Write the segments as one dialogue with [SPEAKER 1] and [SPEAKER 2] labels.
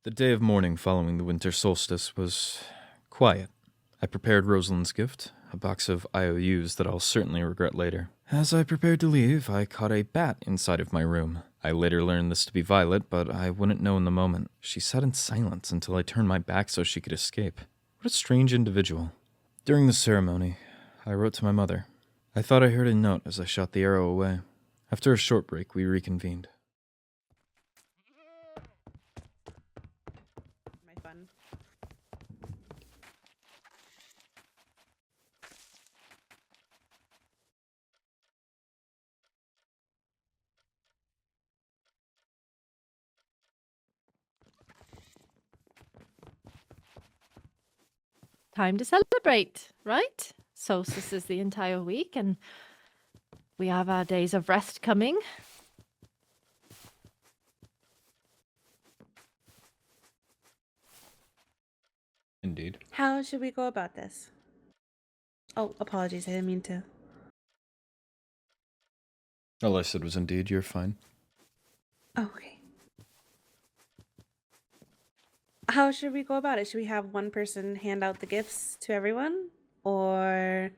[SPEAKER 1] The day of mourning following the winter solstice was quiet. I prepared Rosalind's gift, a box of IOUs that I'll certainly regret later. As I prepared to leave, I caught a bat inside of my room. I later learned this to be Violet, but I wouldn't know in the moment. She sat in silence until I turned my back so she could escape. What a strange individual. During the ceremony, I wrote to my mother. I thought I heard a note as I shot the arrow away. After a short break, we reconvened.
[SPEAKER 2] My fun.
[SPEAKER 3] Time to celebrate, right? Solstice is the entire week, and we have our days of rest coming.
[SPEAKER 1] Indeed.
[SPEAKER 2] How should we go about this? Oh, apologies. I didn't mean to.
[SPEAKER 1] All I said was indeed, you're fine.
[SPEAKER 2] Oh, okay. How should we go about it? Should we have one person hand out the gifts to everyone? Or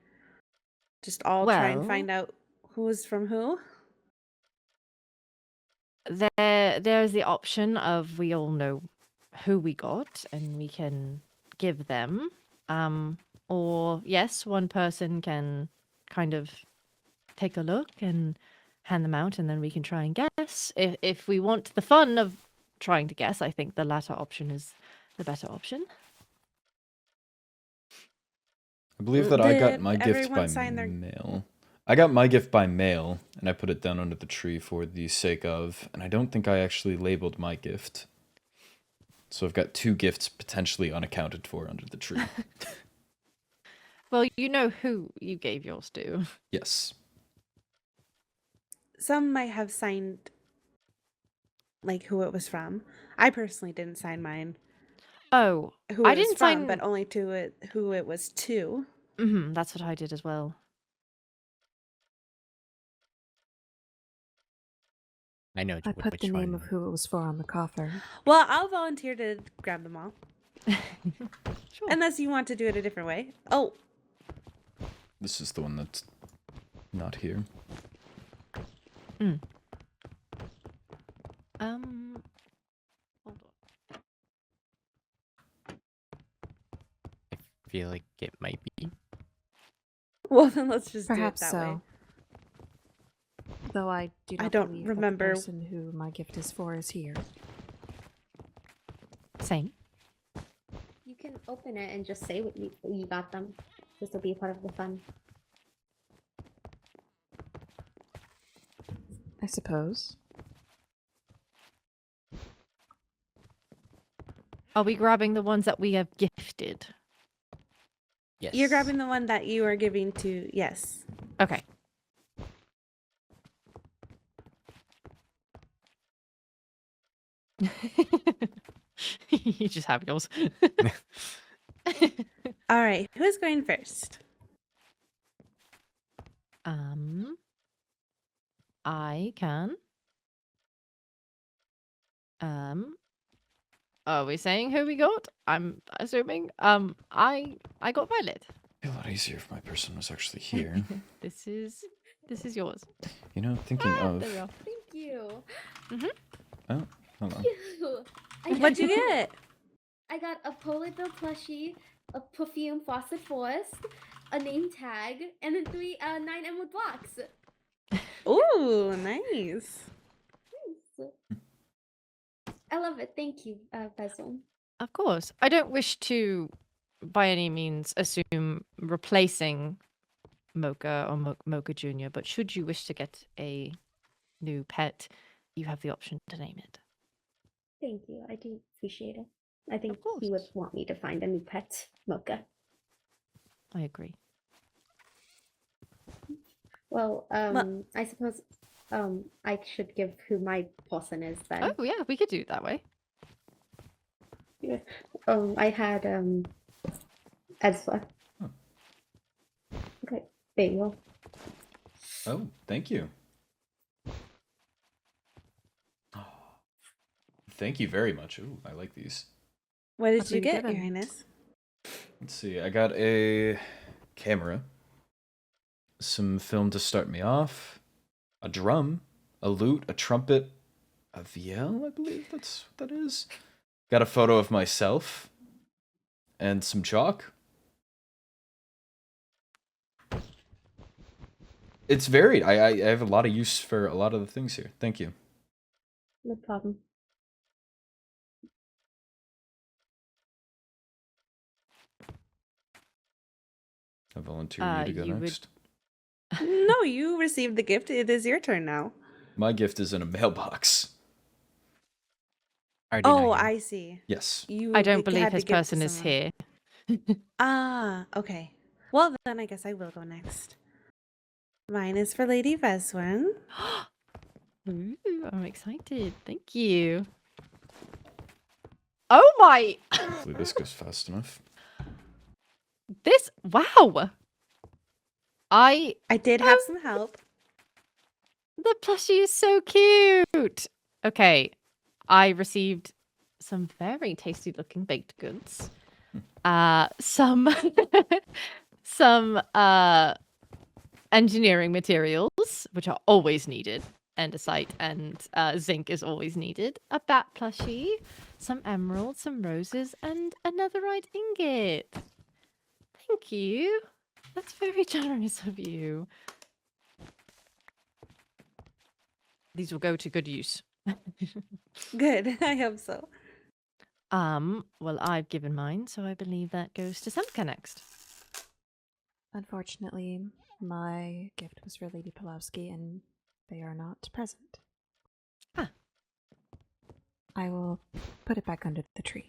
[SPEAKER 2] just all try and find out who's from who?
[SPEAKER 3] There's the option of we all know who we got and we can give them. Or yes, one person can kind of take a look and hand them out, and then we can try and guess. If we want the fun of trying to guess, I think the latter option is the better option.
[SPEAKER 1] I believe that I got my
[SPEAKER 2] Did
[SPEAKER 1] gift
[SPEAKER 2] everyone
[SPEAKER 1] by
[SPEAKER 2] sign their-
[SPEAKER 1] mail. I got my gift by mail, and I put it down under the tree for the sake of, and I don't think I actually labeled my gift. So I've got two gifts potentially unaccounted for under the tree.
[SPEAKER 3] Well, you know who you gave yours to.
[SPEAKER 1] Yes.
[SPEAKER 2] Some might have signed, like, who it was from. I personally didn't sign mine.
[SPEAKER 3] Oh,
[SPEAKER 2] Who
[SPEAKER 3] I
[SPEAKER 2] it was
[SPEAKER 3] didn't
[SPEAKER 2] from,
[SPEAKER 3] sign.
[SPEAKER 2] but only to it who it was to.
[SPEAKER 3] That's what I did as well.
[SPEAKER 4] I know.
[SPEAKER 5] I put
[SPEAKER 4] which
[SPEAKER 5] the name
[SPEAKER 4] one.
[SPEAKER 5] of who it was for on the coffer.
[SPEAKER 2] Well, I'll volunteer to grab them all.
[SPEAKER 3] Sure.
[SPEAKER 2] Unless you want to do it a different way. Oh,
[SPEAKER 1] This is the one that's not here.
[SPEAKER 3] Hold on.
[SPEAKER 4] I feel like it might be.
[SPEAKER 2] well then let's just
[SPEAKER 5] Perhaps
[SPEAKER 2] do it that
[SPEAKER 5] so.
[SPEAKER 2] way.
[SPEAKER 5] Though I do not
[SPEAKER 2] I don't
[SPEAKER 5] believe
[SPEAKER 2] remember-
[SPEAKER 5] that the person who my gift is for is here.
[SPEAKER 3] Same.
[SPEAKER 6] You can open it and just say what you got them. This will be a part of the fun.
[SPEAKER 5] I suppose.
[SPEAKER 3] Are we grabbing the ones that we have gifted?
[SPEAKER 4] Yes.
[SPEAKER 2] You're grabbing the one that you are giving to, yes.
[SPEAKER 3] Okay. You just have yours.
[SPEAKER 2] All right, who's going first?
[SPEAKER 3] I can. Are we saying who we got? I'm assuming. I got Violet.
[SPEAKER 1] It'd be a lot easier if my person was actually here.
[SPEAKER 3] This is yours.
[SPEAKER 1] You know, thinking of...
[SPEAKER 3] There we are.
[SPEAKER 6] Thank you.
[SPEAKER 1] Oh, hold on.
[SPEAKER 2] What'd you get?
[SPEAKER 6] I got a polar bear plushie, a perfume Fawcett Forest, a name tag, and then 9 emerald blocks.
[SPEAKER 2] Ooh, nice.
[SPEAKER 6] Thanks. I love it. Thank you, Bezel.
[SPEAKER 3] Of course. I don't wish to, by any means, assume replacing Mocha or Mocha Jr., but should you wish to get a new pet, you have the option to name it.
[SPEAKER 6] Thank you. I do appreciate it. I think
[SPEAKER 3] Of course.
[SPEAKER 6] he would want me to find a new pet, Mocha.
[SPEAKER 3] I agree.
[SPEAKER 6] Well, I suppose I should give who my person is then.
[SPEAKER 3] Oh, yeah, we could do it that way.
[SPEAKER 6] Yeah. I had Ezra.
[SPEAKER 1] Oh.
[SPEAKER 6] Okay, there you go.
[SPEAKER 1] Oh, thank you. Thank you very much. Ooh, I like these.
[SPEAKER 2] What did
[SPEAKER 5] What
[SPEAKER 2] you
[SPEAKER 5] were you
[SPEAKER 2] get, Your
[SPEAKER 5] given?
[SPEAKER 2] Highness?
[SPEAKER 1] Let's see. I got a camera, some film to start me off, a drum, a lute, a trumpet, a viol, I believe that's what that is. Got a photo of myself, and some chalk. It's varied. I have a lot of use for a lot of the things here. Thank you.
[SPEAKER 6] No problem.
[SPEAKER 1] I volunteer you to go
[SPEAKER 3] you would-
[SPEAKER 1] next.
[SPEAKER 2] No, you received the gift. It is your turn now.
[SPEAKER 1] My gift is in a mailbox.
[SPEAKER 4] Already not
[SPEAKER 2] Oh,
[SPEAKER 4] here.
[SPEAKER 2] I see.
[SPEAKER 1] Yes.
[SPEAKER 2] You
[SPEAKER 3] I don't believe
[SPEAKER 2] had to
[SPEAKER 3] his
[SPEAKER 2] give to
[SPEAKER 3] person is
[SPEAKER 2] someone.
[SPEAKER 3] here.
[SPEAKER 2] Ah, okay. Well, then I guess I will go next. Mine is for Lady Veswin.
[SPEAKER 3] Ooh, I'm excited. Thank you. Oh my!
[SPEAKER 1] Hopefully this goes fast enough.
[SPEAKER 3] This, wow!
[SPEAKER 2] I did have some help.
[SPEAKER 3] The plushie is so cute. Okay, I received some very tasty looking baked goods. Some some engineering materials, which are always needed. Andesite and zinc is always needed. A bat plushie, some emeralds, some roses, and a netherite ingot. Thank you. That's very generous of you. These will go to good use.
[SPEAKER 2] Good. I hope so.
[SPEAKER 3] Well, I've given mine, so I believe that goes to Semka next.
[SPEAKER 5] Unfortunately, my gift was for Lady Pulowski, and they are not present.
[SPEAKER 3] Ah.
[SPEAKER 5] I will put it back under the tree.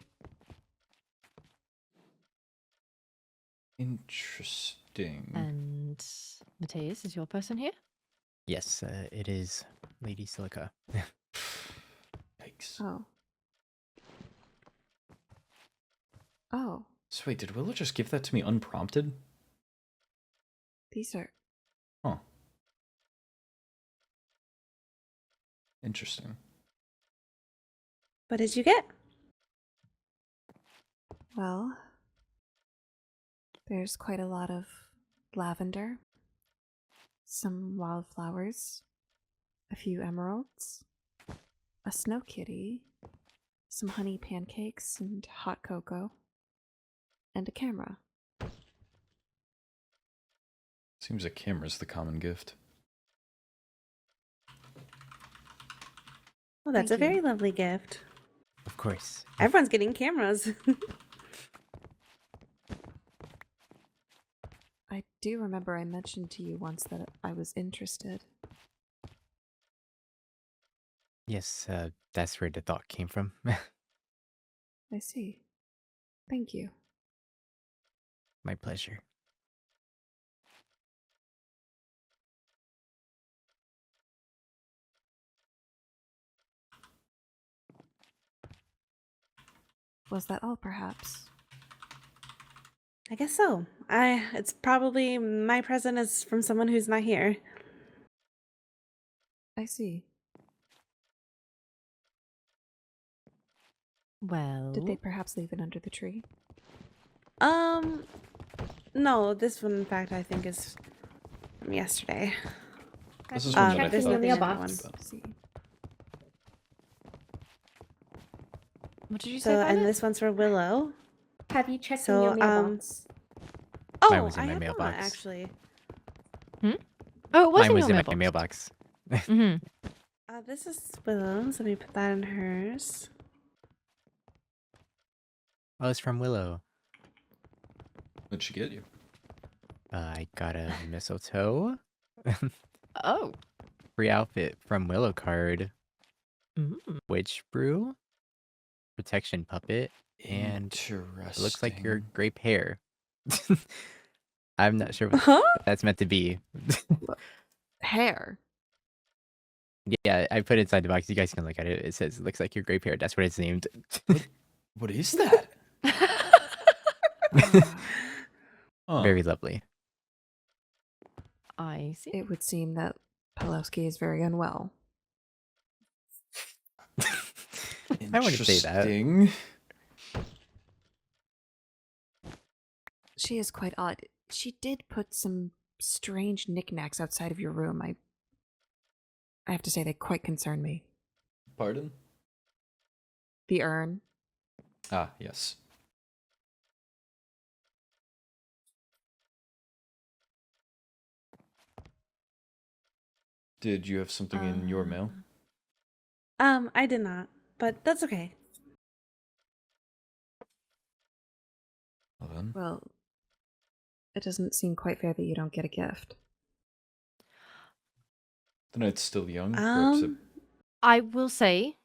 [SPEAKER 1] Interesting.
[SPEAKER 3] And Mateus, is your person here?
[SPEAKER 4] Yes, it is Lady Silica.
[SPEAKER 1] Yikes.
[SPEAKER 5] Oh. Oh,
[SPEAKER 1] So wait, did Willow just give that to me unprompted?
[SPEAKER 5] these are.
[SPEAKER 1] Huh. Interesting.
[SPEAKER 2] What did you get?
[SPEAKER 5] Well, there's quite a lot of lavender, some wildflowers, a few emeralds, a snow kitty, some honey pancakes and hot cocoa, and a camera.
[SPEAKER 1] Seems a camera's the common gift.
[SPEAKER 2] Well, that's
[SPEAKER 5] Thank
[SPEAKER 2] a
[SPEAKER 5] you.
[SPEAKER 2] very lovely gift.
[SPEAKER 4] Of course.
[SPEAKER 2] Everyone's getting cameras.
[SPEAKER 5] I do remember I mentioned to you once that I was interested.
[SPEAKER 4] Yes, that's where the thought came from.
[SPEAKER 5] I see. Thank you.
[SPEAKER 4] My pleasure.
[SPEAKER 5] Was that all, perhaps?
[SPEAKER 2] I guess so. It's probably my present is from someone who's not here.
[SPEAKER 5] I see.
[SPEAKER 3] Well,
[SPEAKER 5] Did they perhaps leave it under the tree?
[SPEAKER 2] No, this one, in fact, I think is from yesterday.
[SPEAKER 1] This is
[SPEAKER 6] Have
[SPEAKER 1] one
[SPEAKER 6] you
[SPEAKER 1] that I
[SPEAKER 6] checked in
[SPEAKER 1] thought
[SPEAKER 6] your
[SPEAKER 1] was
[SPEAKER 6] mailbox?
[SPEAKER 1] fun, but-
[SPEAKER 5] See.
[SPEAKER 3] what did you say
[SPEAKER 2] So,
[SPEAKER 3] about
[SPEAKER 2] and
[SPEAKER 3] it?
[SPEAKER 2] this one's for Willow.
[SPEAKER 6] Have you checked in
[SPEAKER 2] So,
[SPEAKER 6] your mailbox?
[SPEAKER 2] Oh,
[SPEAKER 4] Mine was in
[SPEAKER 2] I
[SPEAKER 4] my
[SPEAKER 2] have not,
[SPEAKER 4] mailbox.
[SPEAKER 2] actually.
[SPEAKER 3] Oh, it was
[SPEAKER 4] Mine
[SPEAKER 3] in
[SPEAKER 4] was
[SPEAKER 3] your
[SPEAKER 4] in my
[SPEAKER 3] mailbox.
[SPEAKER 4] mailbox.
[SPEAKER 3] Mm-hmm.
[SPEAKER 2] This is Willow's. Let me put that in hers.
[SPEAKER 4] Oh, it's from Willow.
[SPEAKER 1] What'd she get you?
[SPEAKER 4] I got a mistletoe.
[SPEAKER 3] Oh.
[SPEAKER 4] Free outfit from Willow card.
[SPEAKER 3] Mm.
[SPEAKER 4] Witch brew. Protection puppet. And
[SPEAKER 1] Interesting.
[SPEAKER 4] it looks like your grape hair. I'm not sure what
[SPEAKER 2] Huh?
[SPEAKER 4] that's meant to be.
[SPEAKER 5] Hair.
[SPEAKER 4] Yeah, I put it inside the box. You guys can look at it. It says, looks like your grape hair. That's what it's named.
[SPEAKER 1] What is that? Huh.
[SPEAKER 4] Very lovely.
[SPEAKER 3] I see.
[SPEAKER 5] It would seem that Pulowski is very unwell.
[SPEAKER 4] I wouldn't say that.
[SPEAKER 1] Interesting.
[SPEAKER 5] She is quite odd. She did put some strange knickknacks outside of your room. I have to say they quite concern me.
[SPEAKER 1] Pardon?
[SPEAKER 5] The urn.
[SPEAKER 1] Ah, yes. Did you have something in your mail?
[SPEAKER 2] I did not, but that's okay.
[SPEAKER 1] Well then.
[SPEAKER 5] Well, it doesn't seem quite fair that you don't get a gift.
[SPEAKER 1] The night's still young. Perhaps
[SPEAKER 3] I will say,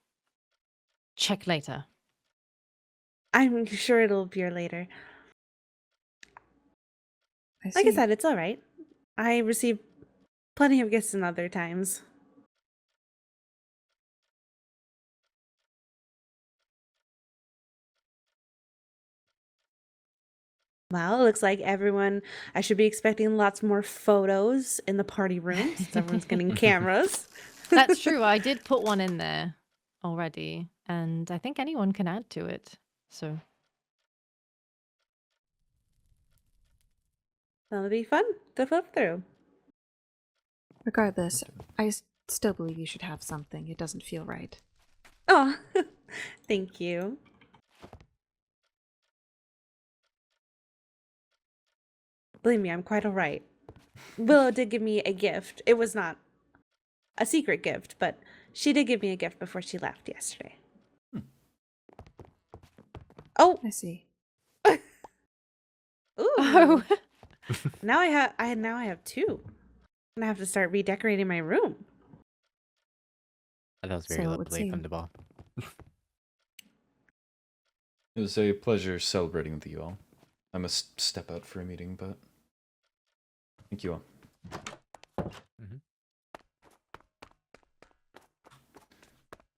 [SPEAKER 3] check later.
[SPEAKER 2] I'm sure it'll appear later. Like I said, it's all right. I received plenty of gifts in other times. Well, it looks like I should be expecting lots more photos in the party room since everyone's getting cameras.
[SPEAKER 3] That's true. I did put one in there already, and I think anyone can add to it. So
[SPEAKER 2] That'll be fun to flip through.
[SPEAKER 5] Regardless, I still believe you should have something. It doesn't feel right.
[SPEAKER 2] Oh, thank you. Believe me, I'm quite all right. Willow did give me a gift. It was not a secret gift, but she did give me a gift before she left yesterday. Oh,
[SPEAKER 5] I see.
[SPEAKER 2] ooh!
[SPEAKER 3] oh,
[SPEAKER 2] Now I have two. I'm gonna have to start redecorating my room.
[SPEAKER 4] That was very
[SPEAKER 5] So it would
[SPEAKER 4] lovely from
[SPEAKER 5] seem.
[SPEAKER 4] the ball.
[SPEAKER 1] it was a pleasure celebrating with you all. I must step out for a meeting, but thank you all.
[SPEAKER 4] Mhm.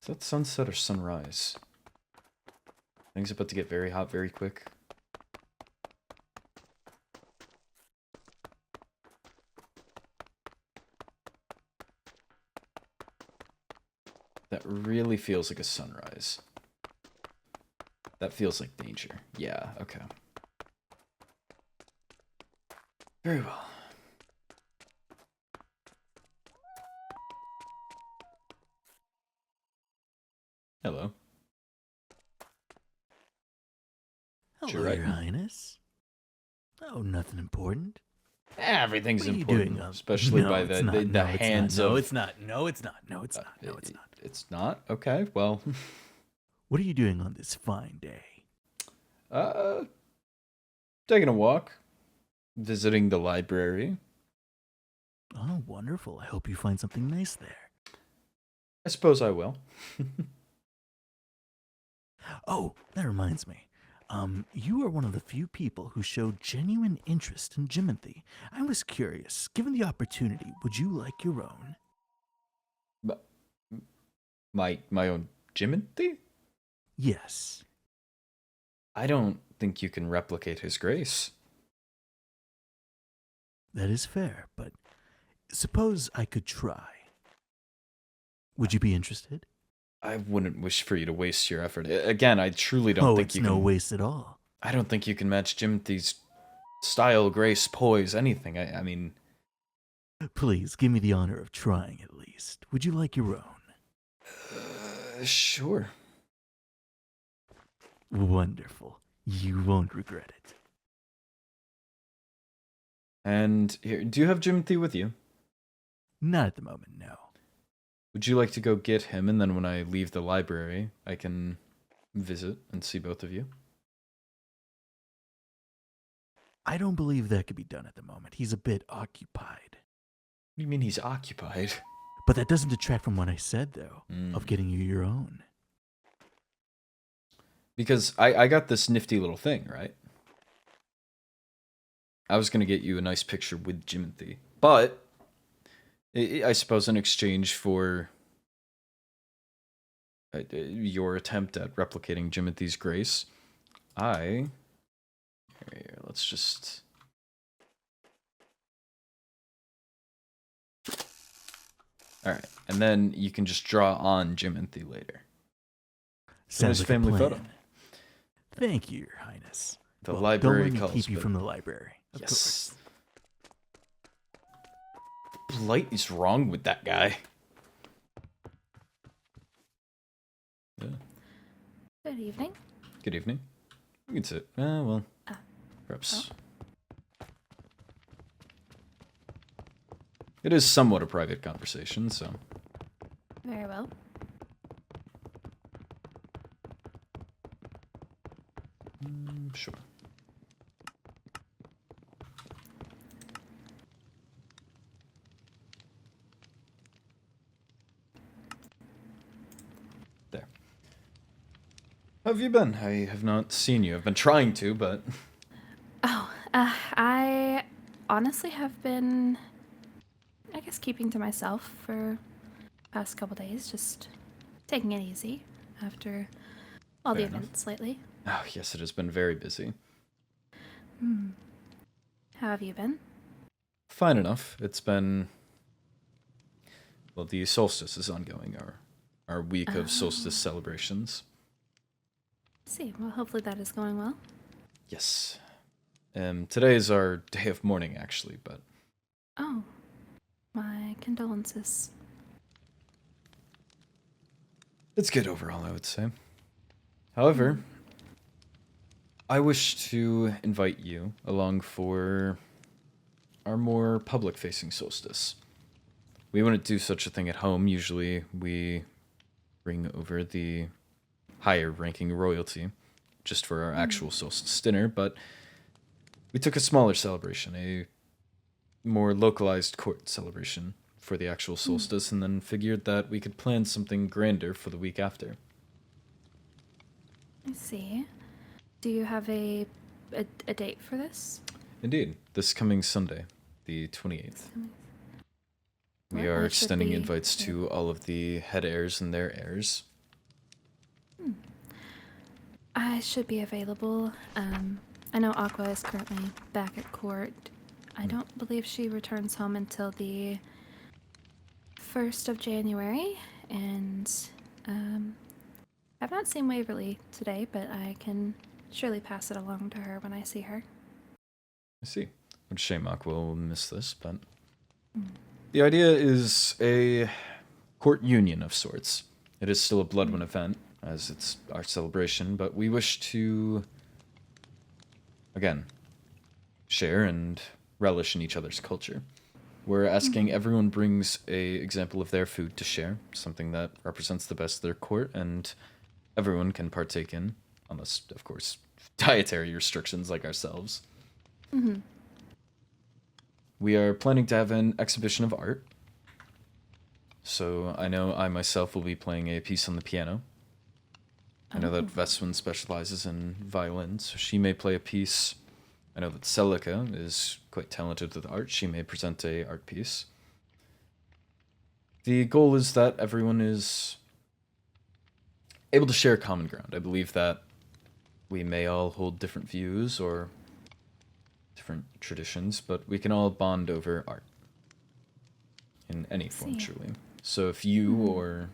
[SPEAKER 1] Is that sunset or sunrise? Things about to get very hot very quick. That really feels like a sunrise. That feels like danger. Yeah, okay. Very well. Hello.
[SPEAKER 7] Hello,
[SPEAKER 1] Sure, right.
[SPEAKER 7] Your Highness. Oh, nothing important.
[SPEAKER 1] Everything's
[SPEAKER 7] What are you
[SPEAKER 1] important,
[SPEAKER 7] doing?
[SPEAKER 1] especially
[SPEAKER 7] No,
[SPEAKER 1] by
[SPEAKER 7] it's
[SPEAKER 1] the,
[SPEAKER 7] not.
[SPEAKER 1] the,
[SPEAKER 7] No,
[SPEAKER 1] the
[SPEAKER 7] it's
[SPEAKER 1] hands
[SPEAKER 7] not. No,
[SPEAKER 1] of...
[SPEAKER 7] it's not. No, it's not. No, it's not. No, it's not.
[SPEAKER 1] It's not? Okay, well...
[SPEAKER 7] What are you doing on this fine day?
[SPEAKER 1] Taking a walk. Visiting the library.
[SPEAKER 7] Oh, wonderful. I hope you find something nice there.
[SPEAKER 1] I suppose I will.
[SPEAKER 7] Oh, that reminds me. You are one of the few people who showed genuine interest in Jimothy. I was curious. Given the opportunity, would you like your own?
[SPEAKER 1] My own Jimothy?
[SPEAKER 7] Yes.
[SPEAKER 1] I don't think you can replicate his grace.
[SPEAKER 7] That is fair, but suppose I could try. Would you be interested?
[SPEAKER 1] I wouldn't wish for you to waste your effort. Again, I truly don't think
[SPEAKER 7] it's
[SPEAKER 1] you
[SPEAKER 7] no
[SPEAKER 1] can...
[SPEAKER 7] waste at all.
[SPEAKER 1] I don't think you can match Jimothy's style, grace, poise, anything. I mean...
[SPEAKER 7] Please, give me the honor of trying at least. Would you like your own?
[SPEAKER 1] Sure.
[SPEAKER 7] Wonderful. You won't regret it.
[SPEAKER 1] And here, do you have Jimothy with you?
[SPEAKER 7] Not at the moment, no.
[SPEAKER 1] Would you like to go get him, and then when I leave the library, I can visit and see both of you?
[SPEAKER 7] I don't believe that could be done at the moment. He's a bit occupied.
[SPEAKER 1] What do you mean he's occupied?
[SPEAKER 7] But that doesn't detract from what I said, though, of
[SPEAKER 1] Mm.
[SPEAKER 7] getting you your own.
[SPEAKER 1] Because I got this nifty little thing, right? I was going to get you a nice picture with Jimothy. But, I suppose in exchange for your attempt at replicating Jimothy's grace, here, let's just... Alright, and then you can just draw on Jimothy later.
[SPEAKER 7] Sounds
[SPEAKER 1] nice
[SPEAKER 7] like
[SPEAKER 1] family
[SPEAKER 7] a plan.
[SPEAKER 1] photo.
[SPEAKER 7] Thank you, Your Highness.
[SPEAKER 1] The
[SPEAKER 7] Well,
[SPEAKER 1] library
[SPEAKER 7] don't let me
[SPEAKER 1] calls,
[SPEAKER 7] keep you
[SPEAKER 1] but-
[SPEAKER 7] from the library. Of
[SPEAKER 1] Yes.
[SPEAKER 7] course.
[SPEAKER 1] Blight is wrong with that guy. Yeah.
[SPEAKER 8] Good evening.
[SPEAKER 1] Good evening. We can sit. Well,
[SPEAKER 8] Ah.
[SPEAKER 1] perhaps. It is somewhat a private conversation, so.
[SPEAKER 8] Very well.
[SPEAKER 1] Sure. There. How have you been? I have not seen you. I've been trying to, but
[SPEAKER 8] Oh, I honestly have been, I guess, keeping to myself for past couple days, just taking it easy after all the
[SPEAKER 1] Fair enough.
[SPEAKER 8] events lately.
[SPEAKER 1] oh yes, it has been very busy.
[SPEAKER 8] How have you been?
[SPEAKER 1] Fine enough. It's been well, the solstice is ongoing, our week of solstice celebrations.
[SPEAKER 8] See, well, hopefully that is going well.
[SPEAKER 1] Yes. Today is our day of mourning, actually, but
[SPEAKER 8] Oh, my condolences.
[SPEAKER 1] it's good overall, I would say. However, I wish to invite you along for our more public-facing solstice. We wouldn't do such a thing at home. Usually we bring over the higher-ranking royalty just for our actual solstice dinner, but we took a smaller celebration, a more localized court celebration for the actual solstice, and then figured that we could plan something grander for the week after.
[SPEAKER 8] I see. Do you have a date for this?
[SPEAKER 1] Indeed, this coming Sunday, the 28th. We
[SPEAKER 8] Well,
[SPEAKER 1] are
[SPEAKER 8] I should
[SPEAKER 1] extending
[SPEAKER 8] be-
[SPEAKER 1] invites to all of the head heirs and their heirs.
[SPEAKER 8] I should be available. I know Aqua is currently back at court. I don't believe she returns home until the 1st of January, and I've not seen Waverly today, but I can surely pass it along to her when I see her.
[SPEAKER 1] I see. What a shame Aqua will miss this, but the idea is a court union of sorts. It is still a Bloodwyn event, as it's our celebration, but we wish to, again, share and relish in each other's culture. We're asking everyone brings a example of their food to share, something that represents the best of their court, and everyone can partake in, unless, of course, dietary restrictions like ourselves. We are planning to have an exhibition of art. So I know I myself will be playing a piece on the piano. I know that Veswin specializes in violin, so she may play a piece. I know that Celica is quite talented with art. She may present a art piece. The goal is that everyone is able to share common ground. I believe that we may all hold different views or different traditions, but we can all bond over art in any form,
[SPEAKER 8] See.
[SPEAKER 1] truly. So if you or...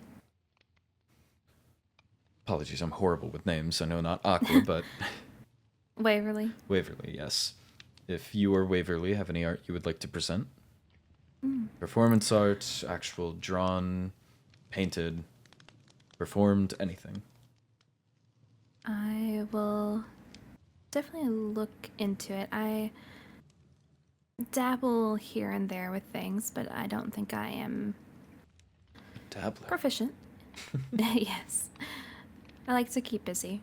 [SPEAKER 1] Apologies, I'm horrible with names. I know not Aqua, but
[SPEAKER 8] Waverly.
[SPEAKER 1] Waverly, yes. If you or Waverly have any art you would like to present, performance art, actual drawn, painted, performed, anything.
[SPEAKER 8] I will definitely look into it. I dabble here and there with things, but I don't think I am
[SPEAKER 1] Dabbler.
[SPEAKER 8] proficient. Yes. I like to keep busy.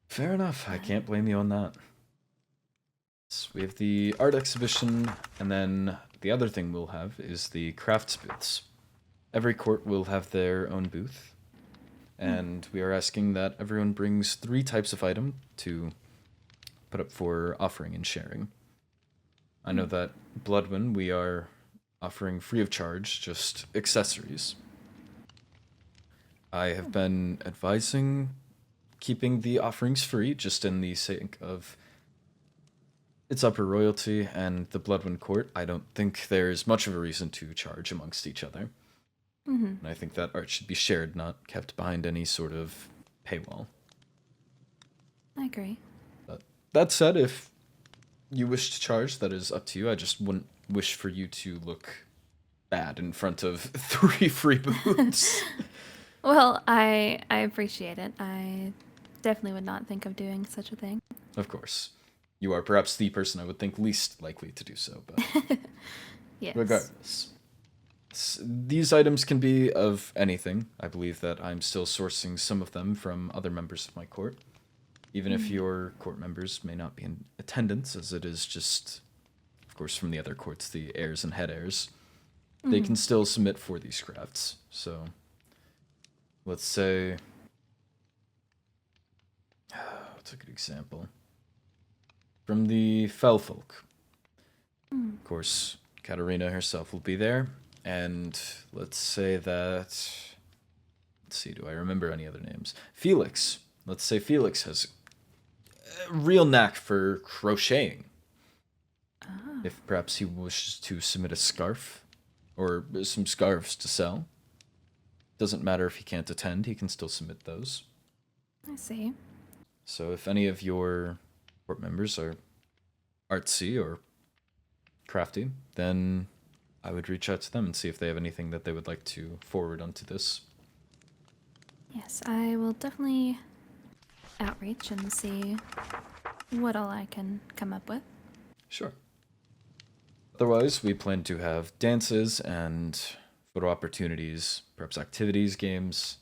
[SPEAKER 1] Fair enough. I can't blame you on that. So we have the art exhibition, and then the other thing we'll have is the crafts booths. Every court will have their own booth, and we are asking that everyone brings 3 types of item to put up for offering and sharing. I know that Bloodwyn, we are offering free of charge, just accessories. I have been advising keeping the offerings free, just in the sake of its upper royalty and the Bloodwyn court. I don't think there is much of a reason to charge amongst each other. And I think that art should be shared, not kept behind any sort of paywall.
[SPEAKER 8] I agree.
[SPEAKER 1] But that said, if you wish to charge, that is up to you. I just wouldn't wish for you to look bad in front of 3 free booths.
[SPEAKER 8] Well, I appreciate it. I definitely would not think of doing such a thing.
[SPEAKER 1] Of course. You are perhaps the person I would think least likely to do so, but
[SPEAKER 8] Yes.
[SPEAKER 1] regardless. These items can be of anything. I believe that I'm still sourcing some of them from other members of my court. Even if your court members may not be in attendance, as it is just, of course, from the other courts, the heirs and head heirs, they can still submit for these crafts. So, let's say, what's a good example? From the Fell Folk. Of course, Katarina herself will be there. And let's say that, let's see, do I remember any other names? Felix. Let's say Felix has a real knack for crocheting. If perhaps he wishes to submit a scarf or some scarves to sell. Doesn't matter if he can't attend, he can still submit those.
[SPEAKER 8] I see.
[SPEAKER 1] So if any of your court members are artsy or crafty, then I would reach out to them and see if they have anything that they would like to forward onto this.
[SPEAKER 8] Yes, I will definitely outreach and see what all I can come up with.
[SPEAKER 1] Sure. Otherwise, we plan to have dances and photo opportunities, perhaps activities, games,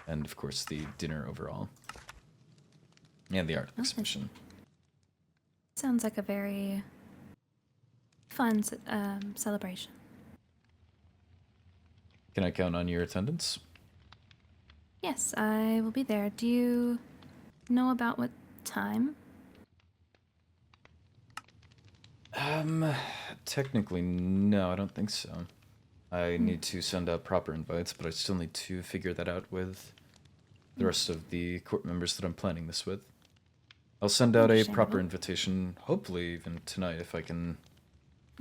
[SPEAKER 1] and of course the dinner overall. And the art exhibition.
[SPEAKER 8] Sounds like a very fun celebration.
[SPEAKER 1] Can I count on your attendance?
[SPEAKER 8] Yes, I will be there. Do you know about what time?
[SPEAKER 1] Technically, no, I don't think so. I need to send out proper invites, but I still need to figure that out with the rest of the court members that I'm planning this with. I'll send out a proper
[SPEAKER 8] Understandable.
[SPEAKER 1] invitation, hopefully even tonight, if I can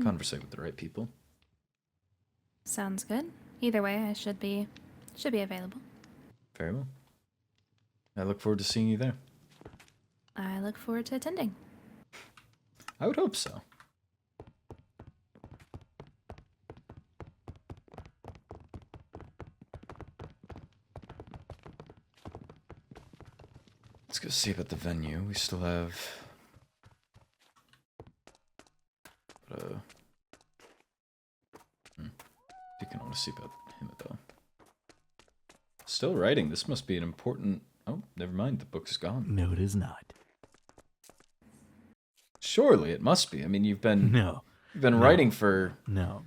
[SPEAKER 1] conversate with the right people.
[SPEAKER 8] Sounds good. Either way, I should be available.
[SPEAKER 1] Very well. I look forward to seeing you there.
[SPEAKER 8] I look forward to attending.
[SPEAKER 1] I would hope so. Let's go see about the venue. We still have... You can only see about him, though. Still writing. This must be an important... Oh, never mind. The book's gone.
[SPEAKER 7] No, it is not.
[SPEAKER 1] Surely it must be. I mean, you've been
[SPEAKER 7] No.
[SPEAKER 1] writing for
[SPEAKER 7] No.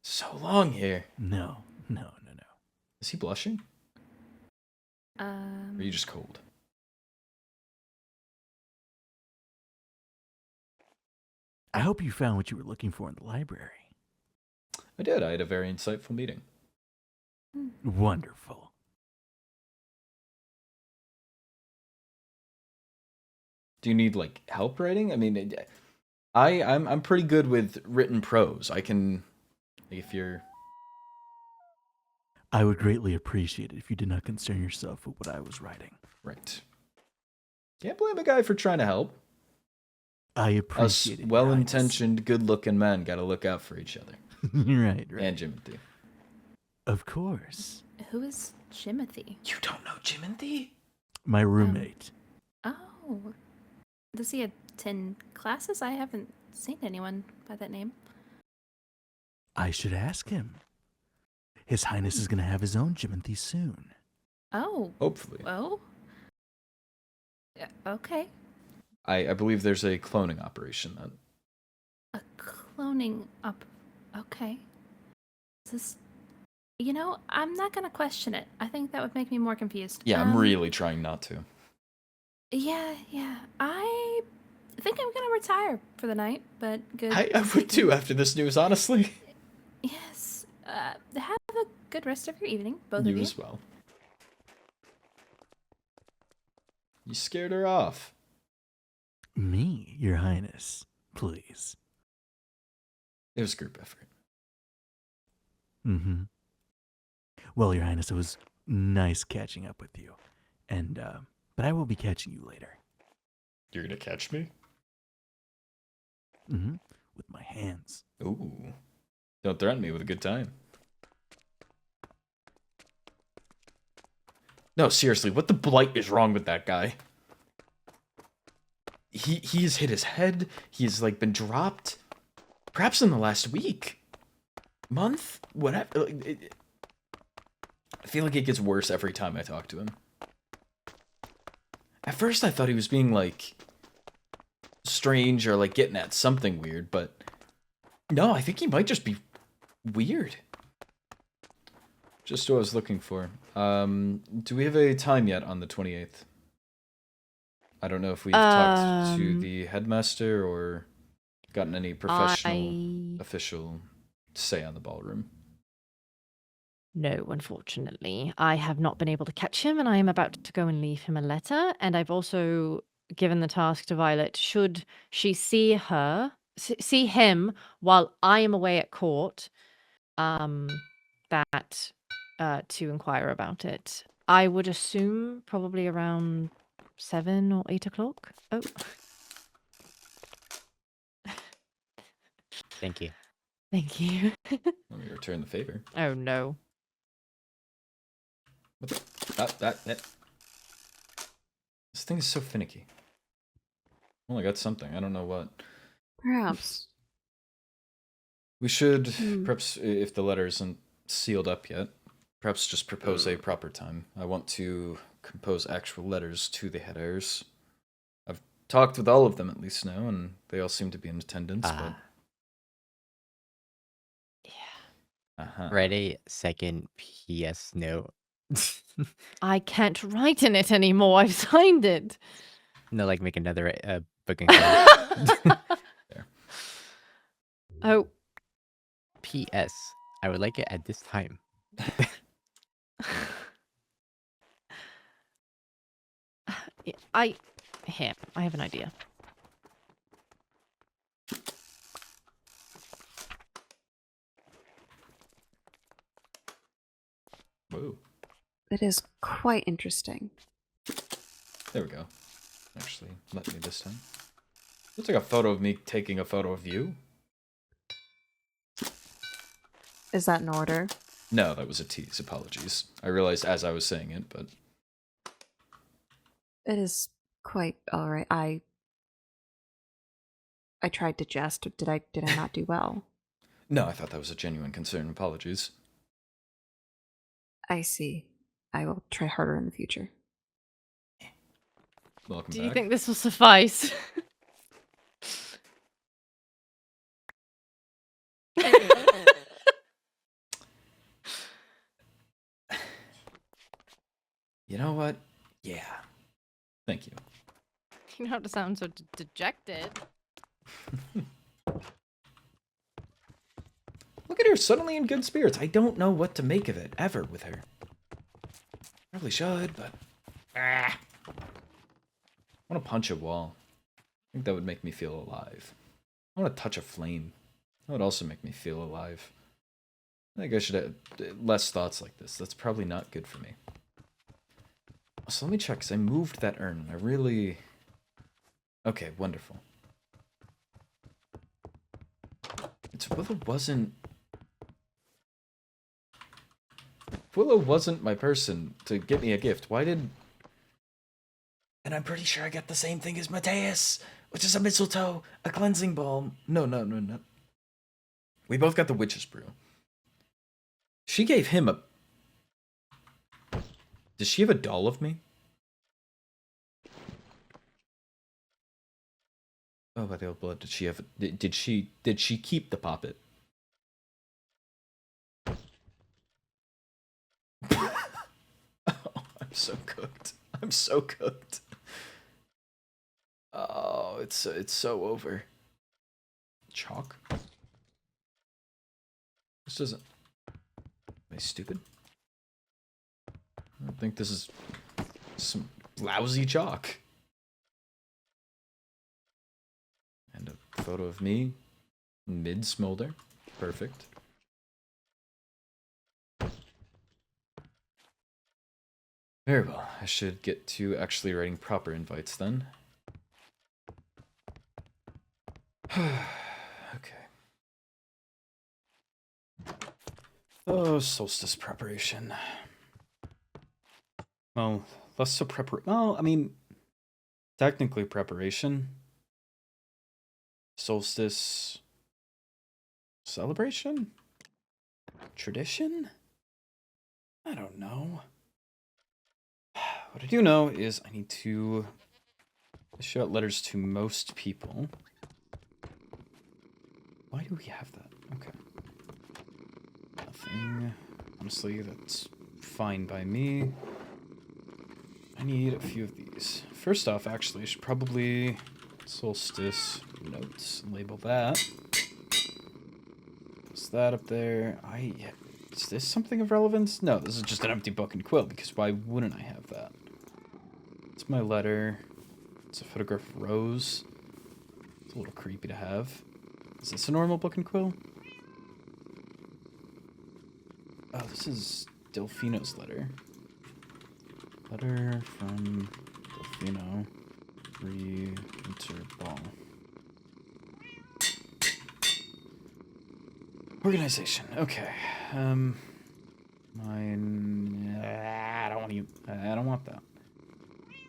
[SPEAKER 1] so long here.
[SPEAKER 7] No.
[SPEAKER 1] Is he blushing? Or are you just cold?
[SPEAKER 7] I hope you found what you were looking for in the library.
[SPEAKER 1] I did. I had a very insightful meeting.
[SPEAKER 7] Wonderful.
[SPEAKER 1] Do you need like help writing? I mean, I'm pretty good with written prose. I can, if you're.
[SPEAKER 7] I would greatly appreciate it if you did not concern yourself with what I was writing.
[SPEAKER 1] Right. Can't blame a guy for trying to help.
[SPEAKER 7] I
[SPEAKER 1] Us
[SPEAKER 7] appreciate it.
[SPEAKER 1] well-intentioned, good-looking men gotta look out for each other.
[SPEAKER 7] Right.
[SPEAKER 1] And Jimothy.
[SPEAKER 7] Of course.
[SPEAKER 8] Who is Jimothy?
[SPEAKER 1] You don't know Jimothy?
[SPEAKER 7] My roommate.
[SPEAKER 8] Oh. Does he attend classes? I haven't seen anyone by that name.
[SPEAKER 7] I should ask him. His Highness is going to have his own Jimothy soon.
[SPEAKER 8] Oh.
[SPEAKER 1] Hopefully.
[SPEAKER 8] Well. Yeah, okay.
[SPEAKER 1] I believe there's a cloning operation that.
[SPEAKER 8] A cloning up. Okay. Is this. You know, I'm not going to question it. I think that would make me more confused.
[SPEAKER 1] Yeah, I'm really trying not to.
[SPEAKER 8] Yeah. I think I'm going to retire for the night, but good.
[SPEAKER 1] I would too after this news, honestly.
[SPEAKER 8] Yes. Have a good rest of your evening, both of
[SPEAKER 1] You
[SPEAKER 8] you.
[SPEAKER 1] as well. You scared her off.
[SPEAKER 7] Me, Your Highness. Please.
[SPEAKER 1] It was a group effort.
[SPEAKER 7] Mm-hmm. Well, Your Highness, it was nice catching up with you. And but I will be catching you later.
[SPEAKER 1] You're gonna catch me?
[SPEAKER 7] Mm-hmm. With my hands.
[SPEAKER 1] Ooh. Don't threaten me with a good time. No, seriously, what the blight is wrong with that guy? He's hit his head. He's like been dropped. Perhaps in the last week, month, whatever. I feel like it gets worse every time I talk to him. At first, I thought he was being like strange or like getting at something weird, but no, I think he might just be weird. Just what I was looking for. Do we have a time yet on the 28th? I don't know if we've talked to the headmaster or gotten any professional official say on the ballroom.
[SPEAKER 3] No, unfortunately. I have not been able to catch him, and I am about to go and leave him a letter. And I've also given the task to Violet, should she see him while I am away at court, that to inquire about it. I would assume probably around 7 or 8 o'clock. Oh.
[SPEAKER 4] Thank you.
[SPEAKER 3] Thank you.
[SPEAKER 1] Let me return the favor.
[SPEAKER 3] Oh, no.
[SPEAKER 1] What the? That. This thing is so finicky. Well, I got something. I don't know what.
[SPEAKER 5] Perhaps.
[SPEAKER 1] We should, perhaps, if the letter isn't sealed up yet, perhaps just propose a proper time. I want to compose actual letters to the head heirs. I've talked with all of them at least now, and they all seem to be in attendance, but...
[SPEAKER 3] Yeah.
[SPEAKER 4] Write a second PS note.
[SPEAKER 3] I can't write in it anymore. I've signed it.
[SPEAKER 4] No, like make another booking.
[SPEAKER 1] There.
[SPEAKER 3] Oh.
[SPEAKER 4] P.S. I would like it at this time.
[SPEAKER 3] I have an idea.
[SPEAKER 1] Whoa.
[SPEAKER 5] It is quite interesting.
[SPEAKER 1] There we go. Actually, let me this time. Looks like a photo of me taking a photo of you.
[SPEAKER 5] Is that in order?
[SPEAKER 1] No, that was a tease. Apologies. I realized as I was saying it, but...
[SPEAKER 5] It is quite alright. I tried to jest. Did I not do well?
[SPEAKER 1] No, I thought that was a genuine concern. Apologies.
[SPEAKER 5] I see. I will try harder in the future.
[SPEAKER 1] Welcome
[SPEAKER 3] Do
[SPEAKER 1] back.
[SPEAKER 3] you think this will suffice?
[SPEAKER 1] You know what? Yeah. Thank you.
[SPEAKER 3] You know how to sound so dejected.
[SPEAKER 1] Look at her, suddenly in good spirits. I don't know what to make of it, ever, with her. Probably should, but... I want to punch a wall. I think that would make me feel alive. I want to touch a flame. That would also make me feel alive. I think I should have less thoughts like this. That's probably not good for me. So let me check, because I moved that urn. I really... Okay, wonderful. It's Willow wasn't... Willow wasn't my person to get me a gift. Why did... And I'm pretty sure I got the same thing as Mateus, which is a mistletoe, a cleansing balm. No. We both got the witch's brew. She gave him a... Does she have a doll of me? Oh, by the old blood, did she have... Did she keep the poppet? Oh, I'm so cooked. I'm so cooked. Oh, it's so over. Chalk? This doesn't... Am I stupid? I don't think this is some lousy chalk. And a photo of me mid-smolder. Perfect. Very well. I should get to actually writing proper invites then. Okay. Oh, solstice preparation. Well, less so well, I mean, technically preparation. Solstice celebration? Tradition? I don't know. What I do know is I need to issue out letters to most people. Why do we have that? Okay. Nothing. Honestly, that's fine by me. I need a few of these. First off, actually, I should probably solstice notes. Label that. Is that up there? Is this something of relevance? No, this is just an empty book and quill, because why wouldn't I have that? It's my letter. It's a photograph of Rose. It's a little creepy to have. Is this a normal book and quill? Oh, this is Delfino's letter. Letter from Delfino. Winter Ball. Organization. Okay. Mine. I don't want to. I don't want that.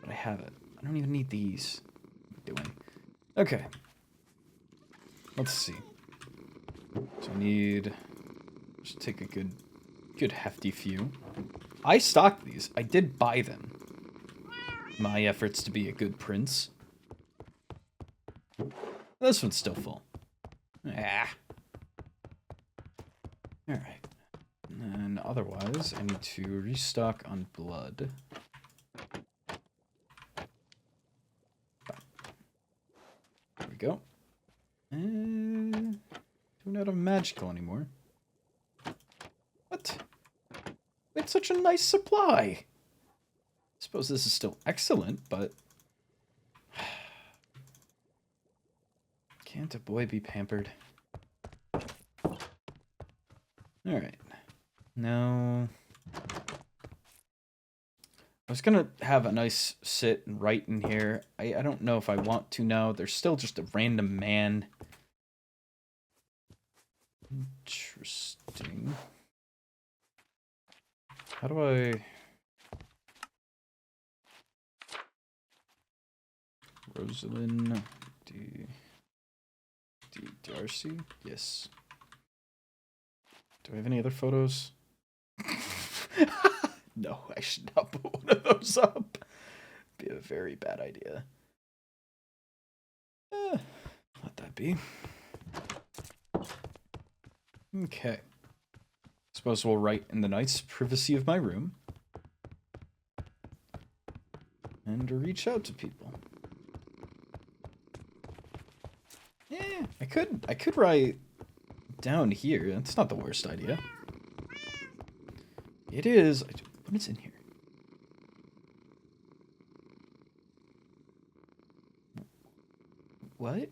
[SPEAKER 1] But I have it. I don't even need these. What am I doing? Okay. Let's see. So I need. Just take a good hefty few. I stocked these. I did buy them. My efforts to be a good prince. This one's still full. Ah. Alright. And otherwise, I need to restock on blood. There we go. And don't have magical anymore. What? We had such a nice supply. I suppose this is still excellent, but can't a boy be pampered? Alright. Now I was gonna have a nice sit and write in here. I don't know if I want to now. There's still just a random man. Interesting. How do I... Rosalind D. Darcy? Yes. Do I have any other photos? No, I should not put one of those up. Be a very bad idea. Let that be. Okay. Suppose we'll write in the nice privacy of my room. And reach out to people. Yeah, I could write down here. That's not the worst idea. It is. What is in here? What?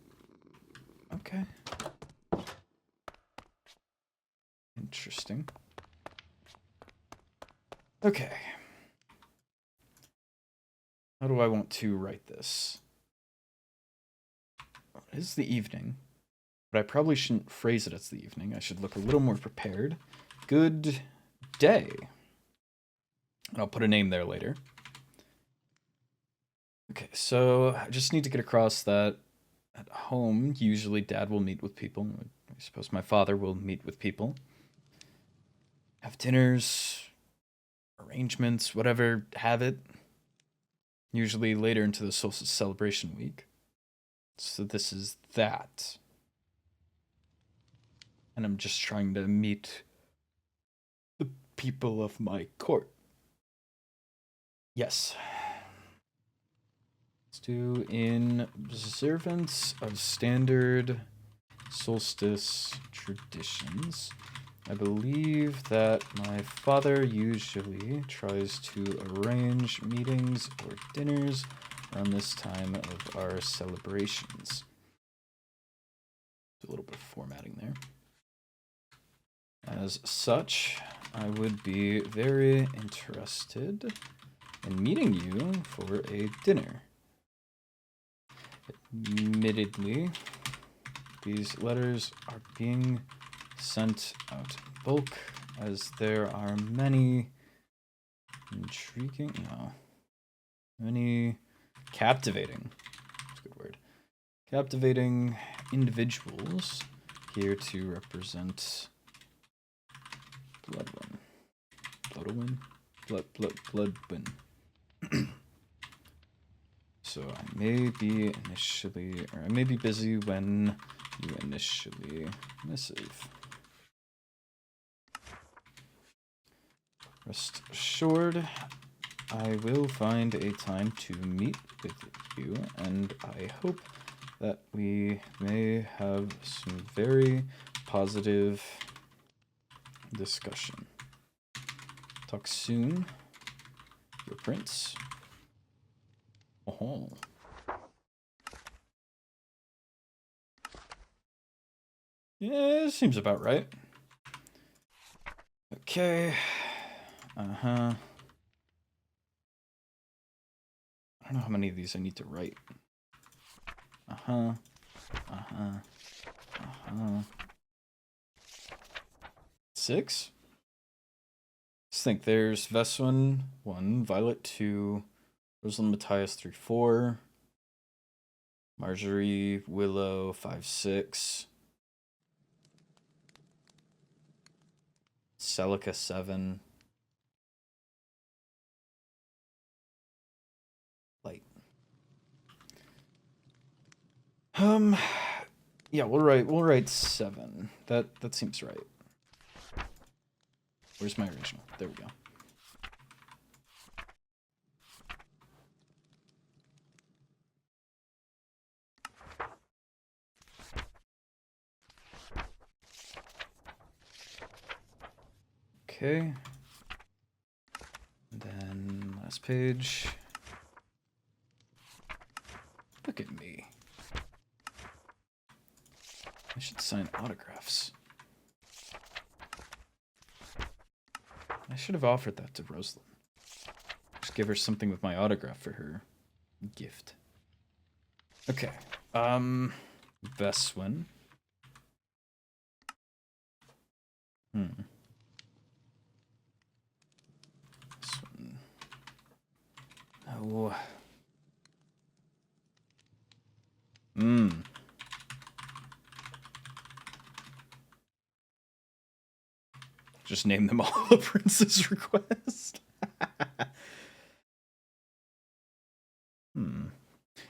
[SPEAKER 1] Okay. Interesting. Okay. How do I want to write this? It is the evening, but I probably shouldn't phrase it as the evening. I should look a little more prepared. Good day. And I'll put a name there later. Okay, so I just need to get across that at home, usually Dad will meet with people. I suppose my father will meet with people. Have dinners, arrangements, whatever, have it. Usually later into the solstice celebration week. So this is that. And I'm just trying to meet the people of my court. Yes. Let's do in observance of standard solstice traditions. I believe that my father usually tries to arrange meetings or dinners around this time of our celebrations. A little bit of formatting there. As such, I would be very interested in meeting you for a dinner. Admittedly, these letters are being sent out in bulk, as there are many many captivating, that's a good word, captivating individuals here to represent Bloodwyn. So I may be busy when you initially missive. Rest assured, I will find a time to meet with you, and I hope that we may have some very positive discussion. Talk soon, your prince. Oh. Yeah, seems about right. Okay. I don't know how many of these I need to write. 6? Just think there's Veswin 1, Violet 2, Rosalind Matthias 3, 4, Marjorie, Willow 5, 6, Celica 7, Light. Yeah, we'll write 7. That seems right. Where's my original? There we go. Okay. And then last page. Look at me. I should sign autographs. I should have offered that to Rosalind. Just give her something with my autograph for her gift. Okay. Veswin. Veswin. Oh. Just name them all a prince's request.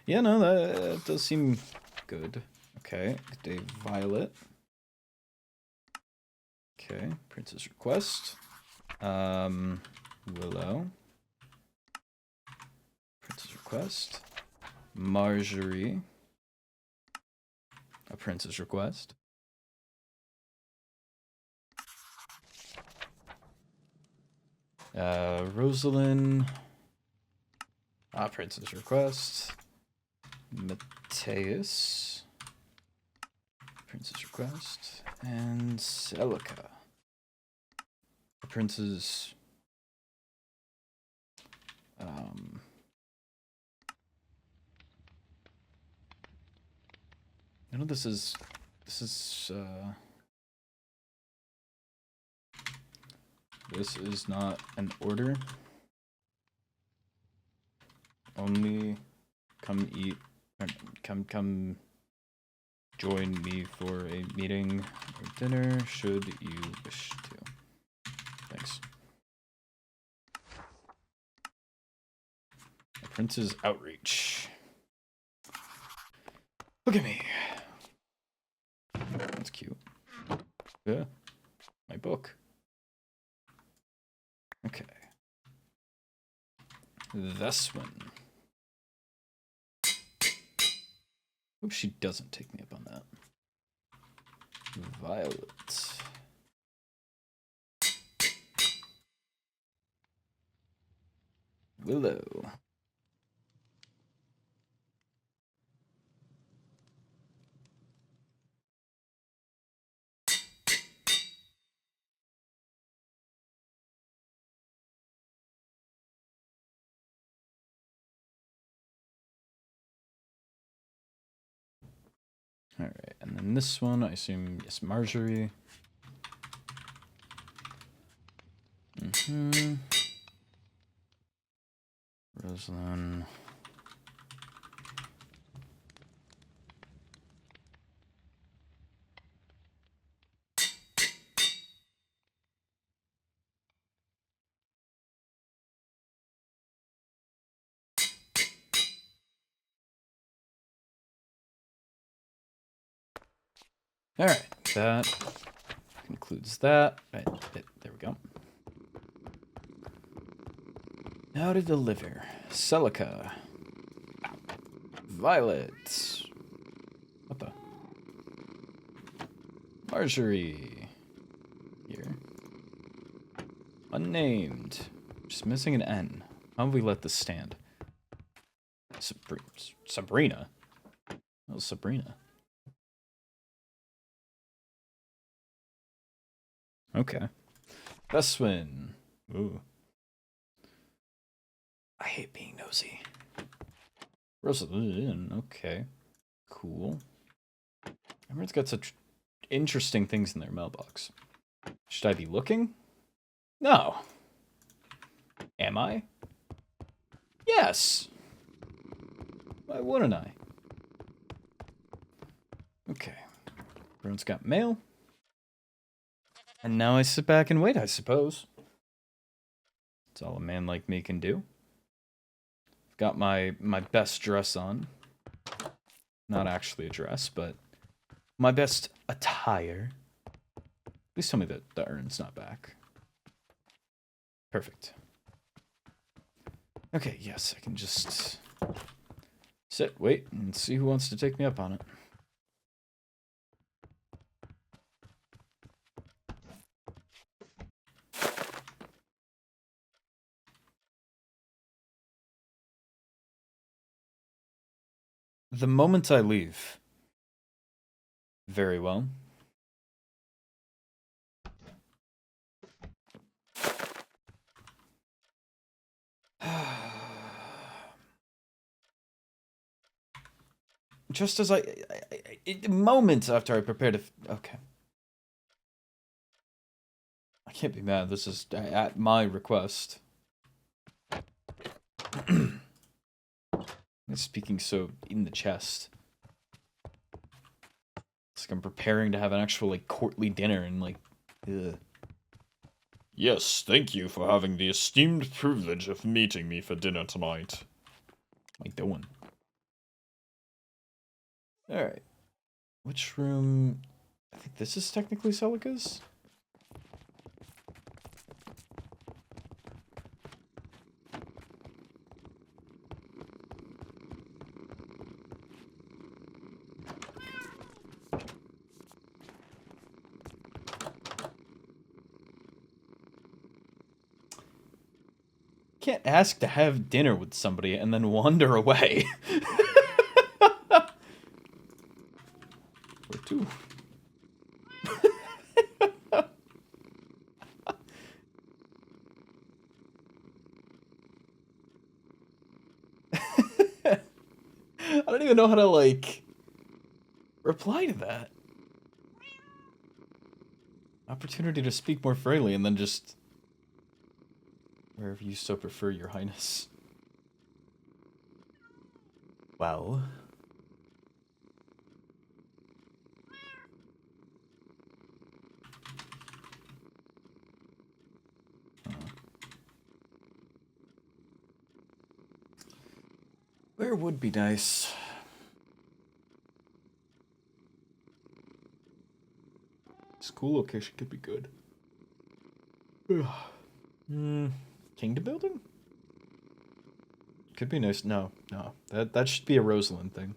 [SPEAKER 1] Yeah, no, that does seem good. Okay, Day Violet. Okay, prince's request. Willow. Prince's request. Marjorie. A prince's request. Rosalind. A prince's request. Matthias. Prince's request. And Celica. A prince's I know this is not an order. Only come eat, or come join me for a meeting or dinner should you wish to. Thanks. The Prince's Outreach. Look at me. That's cute. Yeah. My book. Okay. This one. Hope she doesn't take me up on that. Violet. Willow. Alright, and then this one, I assume, yes, Marjorie. Rosalind. Alright, that concludes that. Right, there we go. Now to deliver. Celica. Violet. What the? Marjorie. Here. Unnamed. Just missing an N. How have we let this stand? Sabrina? Oh, Sabrina. Okay. Bloodwyn. Ooh. I hate being nosy. Rosalind. Okay. Cool. Everyone's got such interesting things in their mailbox. Should I be looking? No. Am I? Yes. Why wouldn't I? Okay. Everyone's got mail. And now I sit back and wait, I suppose. That's all a man like me can do. I've got my best dress on. Not actually a dress, but my best attire. Please tell me that the urn's not back. Perfect. Okay, yes, I can just sit, wait, and see who wants to take me up on it. The moment I leave. Very well. Just as moments after I prepare to... Okay. I can't be mad. This is at my request. I'm speaking so in the chest. It's like I'm preparing to have an actual, like, courtly dinner and, like, ugh.
[SPEAKER 9] Yes, thank you for having the esteemed privilege of meeting me for dinner tonight.
[SPEAKER 1] What am I doing? Alright. Which room... I think this is technically Celica's? Can't ask to have dinner with somebody and then wander away. Or two. I don't even know how to, like, reply to that. Opportunity to speak more freely and then just... Wherever you so prefer, your highness. Well... Where would be nice? School location could be good. Kingdom building? Could be nice. No. That should be a Rosalind thing.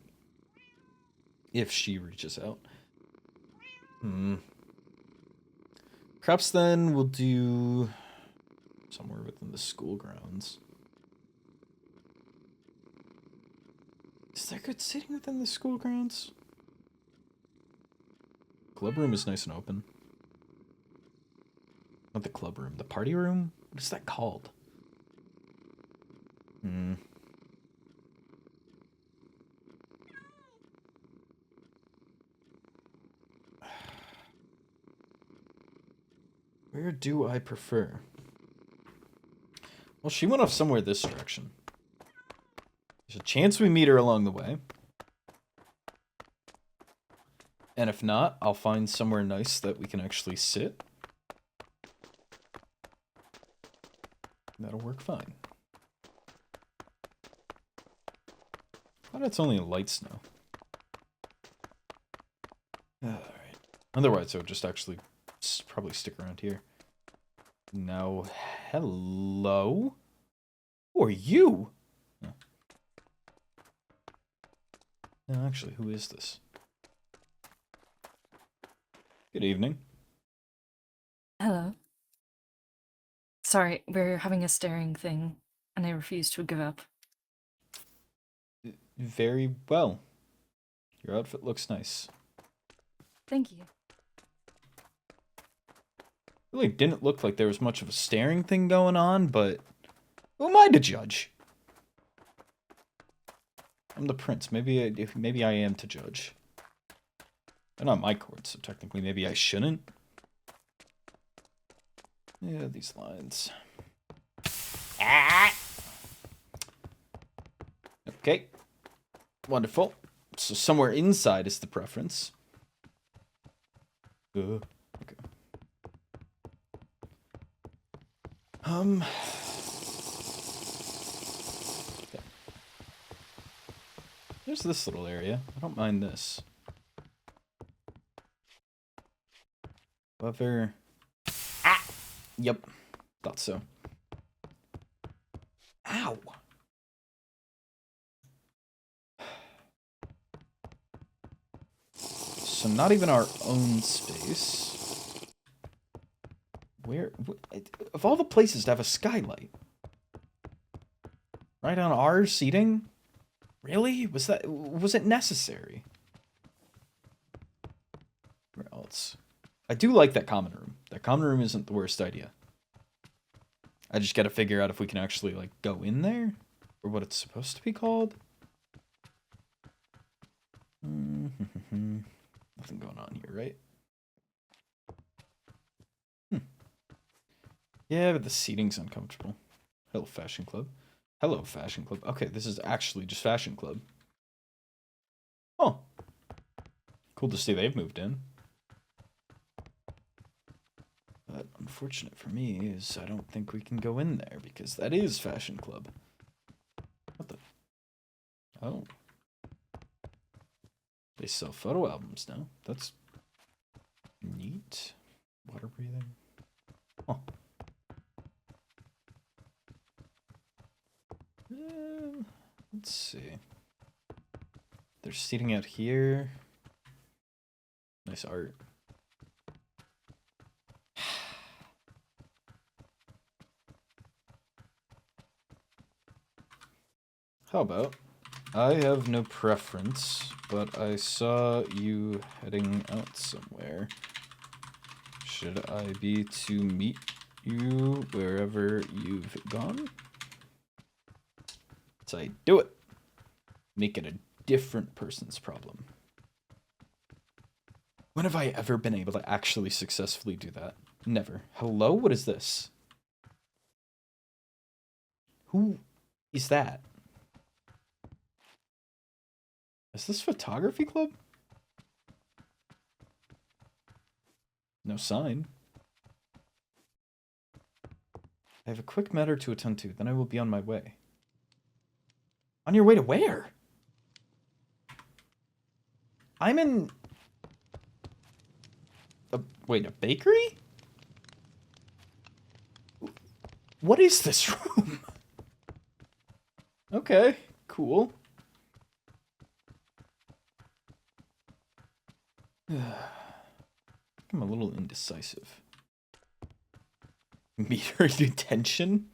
[SPEAKER 1] If she reaches out. Perhaps then we'll do somewhere within the school grounds. Is there good seating within the school grounds? Club room is nice and open. Not the club room, the party room? What is that called? Where do I prefer? Well, she went off somewhere this direction. There's a chance we meet her along the way. And if not, I'll find somewhere nice that we can actually sit. That'll work fine. Glad it's only a light snow. Alright. Otherwise, I would just actually probably stick around here. Now, hello? Who are you? Oh. No, actually, who is this? Good evening.
[SPEAKER 10] Hello. Sorry, we're having a staring thing, and I refuse to give up.
[SPEAKER 1] Very well. Your outfit looks nice.
[SPEAKER 10] Thank you.
[SPEAKER 1] Really didn't look like there was much of a staring thing going on, but who am I to judge? I'm the prince. Maybe I am to judge. They're not my court, so technically maybe I shouldn't. Yeah, these lines. Ah! Okay. Wonderful. So somewhere inside is the preference. Okay. Okay. There's this little area. I don't mind this. However... Ah! Yep. Thought so. Ow! So not even our own space. Where... Of all the places to have a skylight. Right on our seating? Really? Was it necessary? Where else? I do like that common room. That common room isn't the worst idea. I just gotta figure out if we can actually, like, go in there? Or what it's supposed to be called? Nothing going on here, right? Yeah, but the seating's uncomfortable. Hello, Fashion Club. Hello, Fashion Club. Okay, this is actually just Fashion Club. Oh. Cool to see they've moved in. But unfortunate for me is I don't think we can go in there because that is Fashion Club. What the? Oh. They sell photo albums now. That's neat. Water breathing. Oh. Let's see. They're seating out here. Nice art. How about, I have no preference, but I saw you heading out somewhere. Should I be to meet you wherever you've gone? So I do it. Make it a different person's problem. When have I ever been able to actually successfully do that? Never. Hello? What is this? Who is that? Is this photography club? No sign. I have a quick matter to attend to, then I will be on my way. On your way to where? I'm in... Wait, a bakery? What is this room? Okay, cool. I'm a little indecisive. Meter detention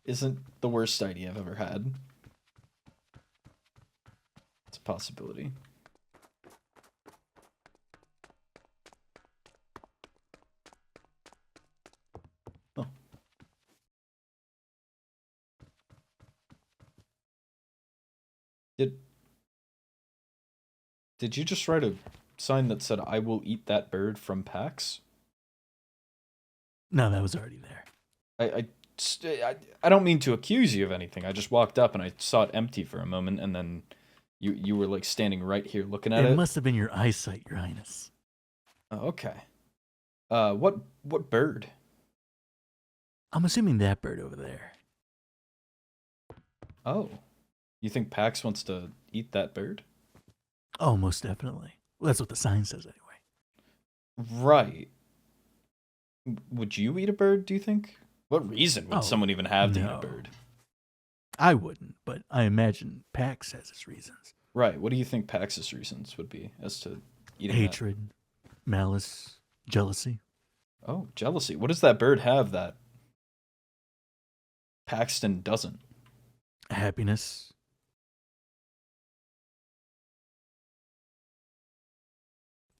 [SPEAKER 1] isn't the worst idea I've ever had. It's a possibility. Oh. Did you just write a sign that said, "I will eat that bird from PAX"?
[SPEAKER 7] No, that was already there.
[SPEAKER 1] I don't mean to accuse you of anything. I just walked up and I saw it empty for a moment, and then you were like standing right here looking at it.
[SPEAKER 7] It must have been your eyesight, Your Highness.
[SPEAKER 1] Oh, okay. What bird?
[SPEAKER 7] I'm assuming that bird over there.
[SPEAKER 1] Oh, you think Pax wants to eat that bird?
[SPEAKER 7] Oh, most definitely. Well, that's what the sign says anyway.
[SPEAKER 1] Right. Would you eat a bird, do you think? What reason would someone even have to eat a bird?
[SPEAKER 7] I wouldn't, but I imagine Pax has his reasons.
[SPEAKER 1] Right. What do you think Pax's reasons would be as to eating
[SPEAKER 7] hatred, malice, jealousy?
[SPEAKER 1] Oh, jealousy. What does that bird have that Paxton doesn't?
[SPEAKER 7] Happiness.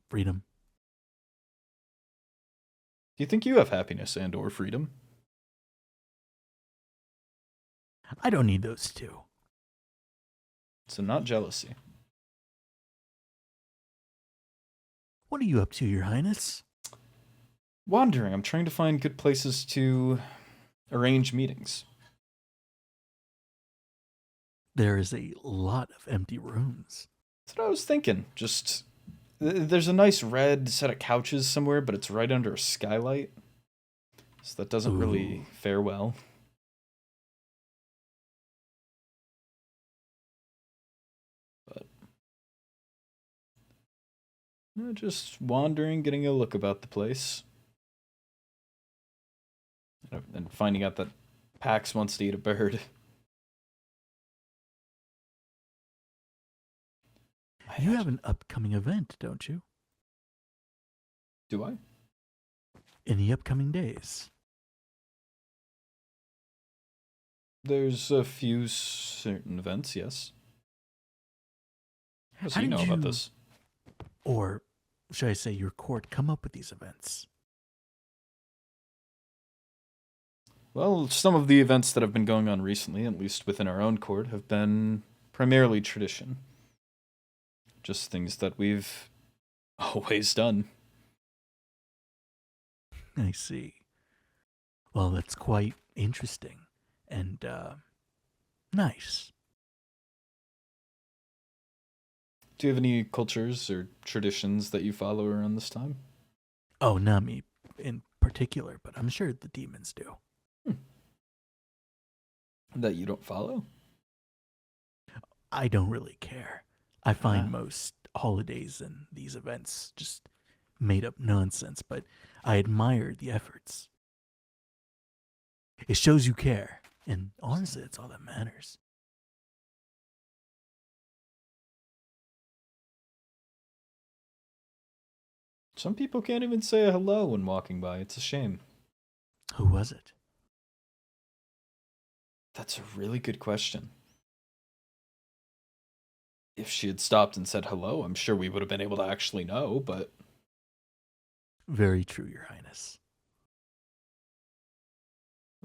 [SPEAKER 7] Freedom.
[SPEAKER 1] Do you think you have happiness and or freedom?
[SPEAKER 7] I don't need those two.
[SPEAKER 1] So not jealousy.
[SPEAKER 7] What are you up to, Your Highness?
[SPEAKER 1] Wandering. I'm trying to find good places to arrange meetings.
[SPEAKER 7] There is a lot of empty rooms.
[SPEAKER 1] That's what I was thinking. Just, there's a nice red set of couches somewhere, but it's right under a skylight. So that doesn't really fare well. But, just wandering, getting a look about the place. And finding out that Pax wants to eat a bird.
[SPEAKER 7] You have an upcoming event, don't you?
[SPEAKER 1] Do I?
[SPEAKER 7] In the upcoming days.
[SPEAKER 1] There's a few certain events, yes. How do you know about this?
[SPEAKER 7] Or should I say your court come up with these events?
[SPEAKER 1] Well, some of the events that have been going on recently, at least within our own court, have been primarily tradition. Just things that we've always done.
[SPEAKER 7] I see. Well, that's quite interesting and nice.
[SPEAKER 1] Do you have any cultures or traditions that you follow around this time?
[SPEAKER 7] Oh, not me in particular, but I'm sure the demons do.
[SPEAKER 1] That you don't follow?
[SPEAKER 7] I don't really care. I find most holidays and these events just made up nonsense, but I admire the efforts. It shows you care, and honestly, it's all that matters.
[SPEAKER 1] Some people can't even say a hello when walking by. It's a shame.
[SPEAKER 7] Who was it?
[SPEAKER 1] That's a really good question. If she had stopped and said hello, I'm sure we would have been able to actually know, but...
[SPEAKER 7] Very true, Your Highness.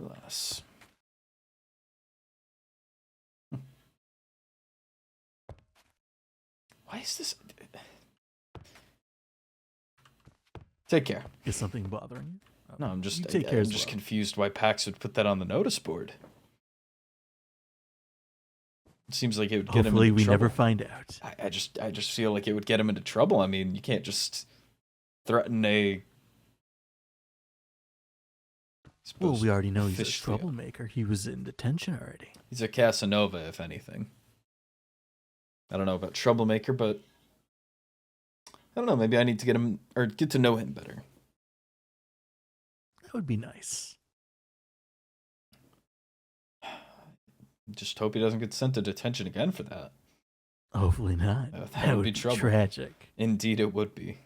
[SPEAKER 1] Alas. Why is this... Take care.
[SPEAKER 7] Is something bothering you?
[SPEAKER 1] No, I'm just,
[SPEAKER 7] take care
[SPEAKER 1] I'm just confused why Pax would put that on the notice board. It seems like it would get him into trouble.
[SPEAKER 7] Hopefully we never find out.
[SPEAKER 1] I just feel like it would get him into trouble. I mean, you can't just threaten a...
[SPEAKER 7] Well, we already know he's a troublemaker. He was in detention already.
[SPEAKER 1] He's a Casanova, if anything. I don't know about troublemaker, but... I don't know, maybe I need to get him, or get to know him better.
[SPEAKER 7] That would be nice.
[SPEAKER 1] Just hope he doesn't get sent to detention again for that.
[SPEAKER 7] Hopefully not.
[SPEAKER 1] That would be trouble.
[SPEAKER 7] Tragic.
[SPEAKER 1] Indeed, it would be.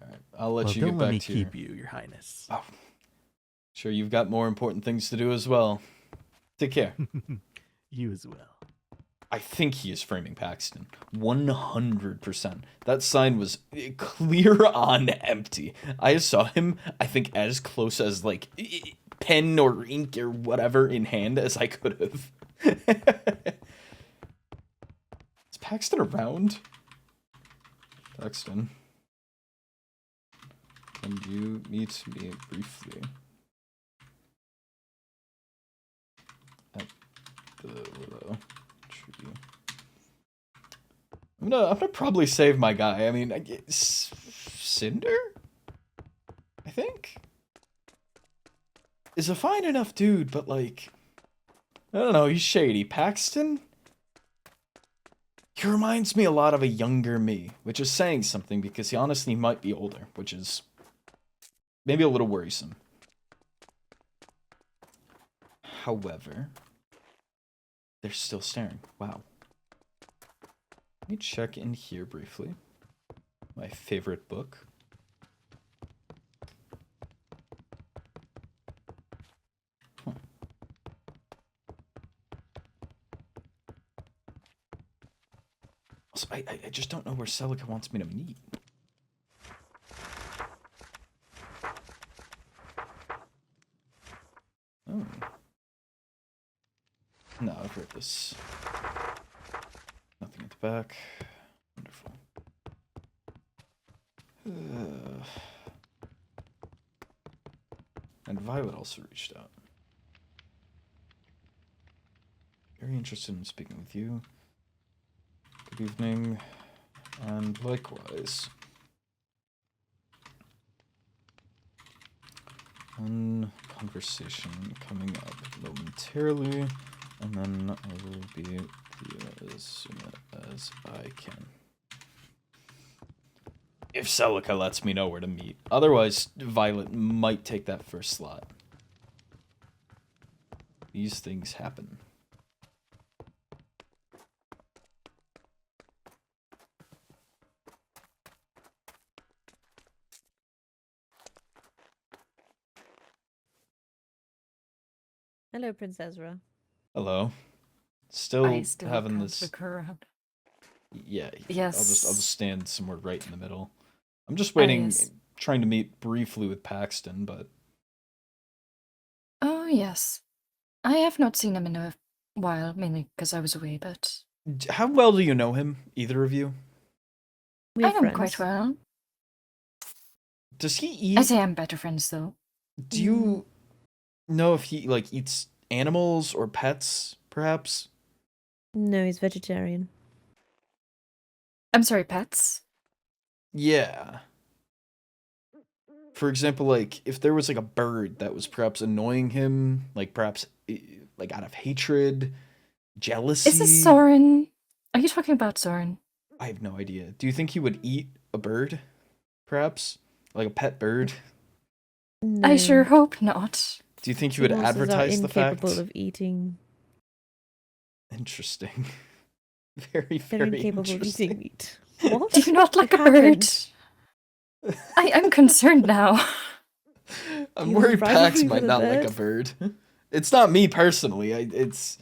[SPEAKER 1] All right, I'll let you get back to
[SPEAKER 7] Don't let me keep you, Your Highness.
[SPEAKER 1] Oh, sure, you've got more important things to do as well. Take care.
[SPEAKER 7] You as well.
[SPEAKER 1] I think he is framing Paxton. 100%. That sign was clear on empty. I saw him, I think, as close as, like, pen or ink or whatever in hand as I could have. Is Paxton around? Paxton. Can you meet me briefly at the willow tree? I'm gonna probably save my guy. I mean, Cinder, I think, is a fine enough dude, but like, I don't know, he's shady. Paxton, he reminds me a lot of a younger me, which is saying something because he honestly might be older, which is maybe a little worrisome. However, they're still staring. Wow. Let me check in here briefly. My favorite book. Huh. Also, I just don't know where Celica wants me to meet. Oh. No, I've read this. Nothing at the back. Wonderful. And Violet also reached out. Very interested in speaking with you. Good evening. And likewise. One conversation coming up momentarily, and then I will be with you as soon as I can. If Celica lets me know where to meet. Otherwise, Violet might take that first slot. These things happen.
[SPEAKER 3] Hello, Prince Ezra.
[SPEAKER 1] Hello. Still
[SPEAKER 10] I
[SPEAKER 1] having
[SPEAKER 10] can't
[SPEAKER 1] this.
[SPEAKER 10] look around.
[SPEAKER 1] Yeah.
[SPEAKER 10] Yes.
[SPEAKER 1] I'll just stand somewhere right in the middle. I'm just waiting,
[SPEAKER 10] Yes.
[SPEAKER 1] trying to meet briefly with Paxton, but
[SPEAKER 10] Oh, yes. I have not seen him in a while, mainly because I was away, but
[SPEAKER 1] how well do you know him, either of you?
[SPEAKER 3] We
[SPEAKER 10] I
[SPEAKER 3] have
[SPEAKER 10] know him
[SPEAKER 3] friends.
[SPEAKER 10] quite well.
[SPEAKER 1] Does he
[SPEAKER 10] I
[SPEAKER 1] eat?
[SPEAKER 10] say I'm better friends, though.
[SPEAKER 1] Do you know if he like eats animals or pets, perhaps?
[SPEAKER 3] No, he's vegetarian.
[SPEAKER 10] I'm sorry, pets?
[SPEAKER 1] Yeah. For example, like if there was like a bird that was perhaps annoying him, like perhaps like out of hatred, jealousy.
[SPEAKER 10] Is this Soren? Are you talking about Soren?
[SPEAKER 1] I have no idea. Do you think he would eat a bird, perhaps, like a pet bird?
[SPEAKER 3] No.
[SPEAKER 10] I sure hope not.
[SPEAKER 1] Do you think he would
[SPEAKER 3] Monsters are
[SPEAKER 1] advertise the fact?
[SPEAKER 3] incapable of eating.
[SPEAKER 1] Interesting. Very,
[SPEAKER 3] They're
[SPEAKER 1] very
[SPEAKER 3] incapable of
[SPEAKER 1] interesting.
[SPEAKER 3] eating meat. What?
[SPEAKER 10] Do you not like
[SPEAKER 3] It
[SPEAKER 10] a bird?
[SPEAKER 3] happened.
[SPEAKER 10] I'm concerned now.
[SPEAKER 1] I'm
[SPEAKER 3] You
[SPEAKER 1] worried
[SPEAKER 3] have
[SPEAKER 1] Pax
[SPEAKER 3] rivalry
[SPEAKER 1] might
[SPEAKER 3] with a
[SPEAKER 1] not like a bird. It's not me personally. It's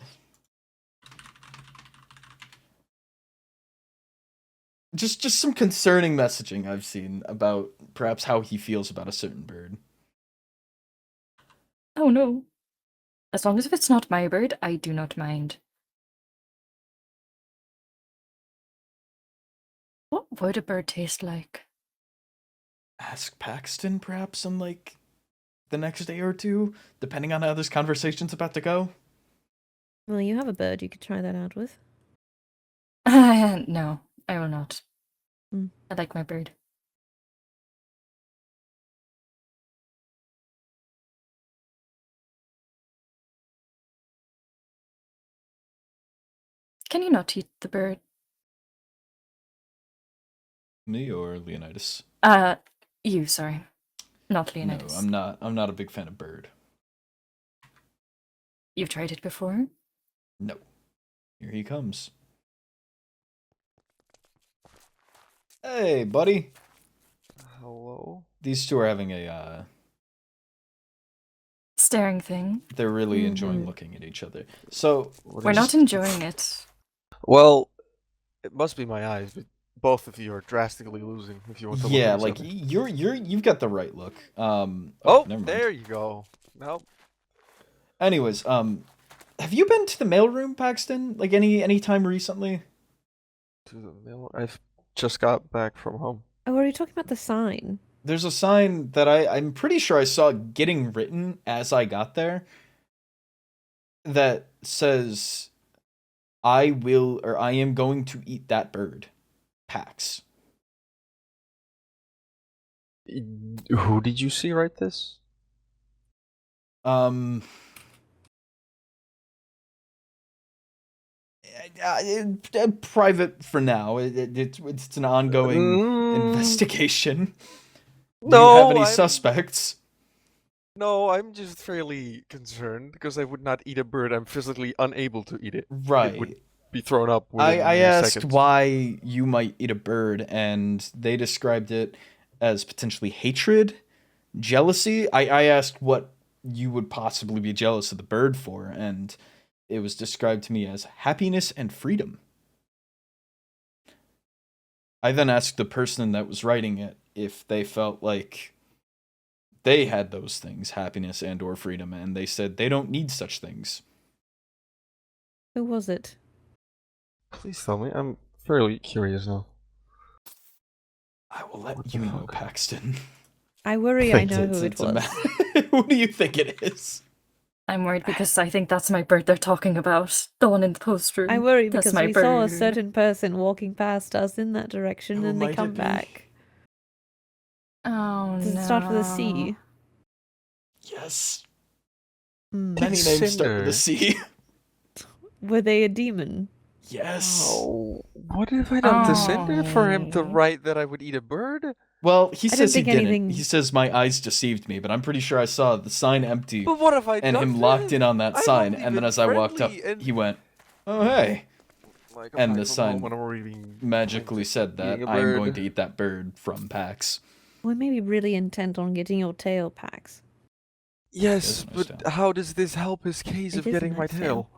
[SPEAKER 1] just some concerning messaging I've seen about perhaps how he feels about a certain bird.
[SPEAKER 10] Oh no. As long as if it's not my bird, I do not mind. What would a bird taste like?
[SPEAKER 1] Ask Paxton, perhaps, in like the next day or two, depending on how this conversation's about to go.
[SPEAKER 3] Well, you have a bird you could try that out with.
[SPEAKER 10] No, I will not.
[SPEAKER 3] Mm.
[SPEAKER 10] I like my bird. Can you not eat the bird?
[SPEAKER 1] Me or Leonidas?
[SPEAKER 10] You, sorry. Not Leonidas.
[SPEAKER 1] No, I'm not a big fan of bird.
[SPEAKER 10] You've tried it before?
[SPEAKER 1] No. Here he comes. Hey, buddy.
[SPEAKER 11] Hello?
[SPEAKER 1] These two are having a,
[SPEAKER 10] Staring thing.
[SPEAKER 1] they're really enjoying looking at each other. So,
[SPEAKER 10] We're not enjoying it.
[SPEAKER 11] Well, it must be my eyes, but both of you are drastically losing if you want to look
[SPEAKER 1] yeah,
[SPEAKER 11] at each
[SPEAKER 1] like,
[SPEAKER 11] other.
[SPEAKER 1] you've got the right look.
[SPEAKER 11] Oh,
[SPEAKER 1] never mind.
[SPEAKER 11] there you go. Nope.
[SPEAKER 1] Anyways, have you been to the mailroom, Paxton? Like, any time recently?
[SPEAKER 11] To the mail. I've just got back from home.
[SPEAKER 3] Oh, are you talking about the sign?
[SPEAKER 1] there's a sign that I'm pretty sure I saw getting written as I got there that says, I am going to eat that bird. Pax.
[SPEAKER 11] Who did you see write this?
[SPEAKER 1] Private for now. It's an ongoing investigation. Do
[SPEAKER 11] No,
[SPEAKER 1] you have any suspects?
[SPEAKER 11] No, I'm just fairly concerned because I would not eat a bird. I'm physically unable to eat it.
[SPEAKER 1] Right.
[SPEAKER 11] It would be thrown up within
[SPEAKER 1] I asked
[SPEAKER 11] seconds.
[SPEAKER 1] why you might eat a bird, and they described it as potentially hatred, jealousy. I asked what you would possibly be jealous of the bird for, and it was described to me as happiness and freedom. I then asked the person that was writing it if they felt like they had those things, happiness and or freedom, and they said they don't need such things.
[SPEAKER 2] Who was it?
[SPEAKER 11] Please tell me. I'm fairly curious now.
[SPEAKER 1] I will let you know, Paxton.
[SPEAKER 2] I worry I know who it was.
[SPEAKER 1] Who do you think it is?
[SPEAKER 10] I'm worried because I think that's my bird they're talking about. The one in the post room.
[SPEAKER 2] I worry
[SPEAKER 10] That's
[SPEAKER 2] because
[SPEAKER 10] my
[SPEAKER 2] we saw a
[SPEAKER 10] bird.
[SPEAKER 2] certain person walking past us in that direction and they come back.
[SPEAKER 10] Oh,
[SPEAKER 2] Does
[SPEAKER 10] no.
[SPEAKER 2] it start with a C?
[SPEAKER 1] Yes.
[SPEAKER 2] Many
[SPEAKER 1] names start with a C.
[SPEAKER 2] Were they a demon?
[SPEAKER 1] Yes.
[SPEAKER 11] Oh, what have I done to Cinder for him to write that I would eat a bird?
[SPEAKER 1] Well, he
[SPEAKER 2] I
[SPEAKER 1] says he
[SPEAKER 2] don't think
[SPEAKER 1] didn't.
[SPEAKER 2] anything-
[SPEAKER 1] He says my eyes deceived me, but I'm pretty sure I saw the sign empty
[SPEAKER 11] But what have I
[SPEAKER 1] and
[SPEAKER 11] done
[SPEAKER 1] him
[SPEAKER 11] to
[SPEAKER 1] locked
[SPEAKER 11] him?
[SPEAKER 1] in on that
[SPEAKER 11] I've
[SPEAKER 1] sign,
[SPEAKER 11] only
[SPEAKER 1] and then
[SPEAKER 11] been
[SPEAKER 1] as I walked up,
[SPEAKER 11] friendly and-
[SPEAKER 1] he went, "Oh, hey."
[SPEAKER 11] Like,
[SPEAKER 1] And the
[SPEAKER 11] back from
[SPEAKER 1] sign
[SPEAKER 11] home when I'm already being
[SPEAKER 1] magically said that
[SPEAKER 11] eating a
[SPEAKER 1] I'm going
[SPEAKER 11] bird.
[SPEAKER 1] to eat that bird from Pax.
[SPEAKER 2] We may be really intent on getting your tail, Pax.
[SPEAKER 11] Yes,
[SPEAKER 1] Yes,
[SPEAKER 11] but how does this help his case
[SPEAKER 2] It
[SPEAKER 11] of
[SPEAKER 2] is a
[SPEAKER 11] getting my
[SPEAKER 2] nice
[SPEAKER 11] tail?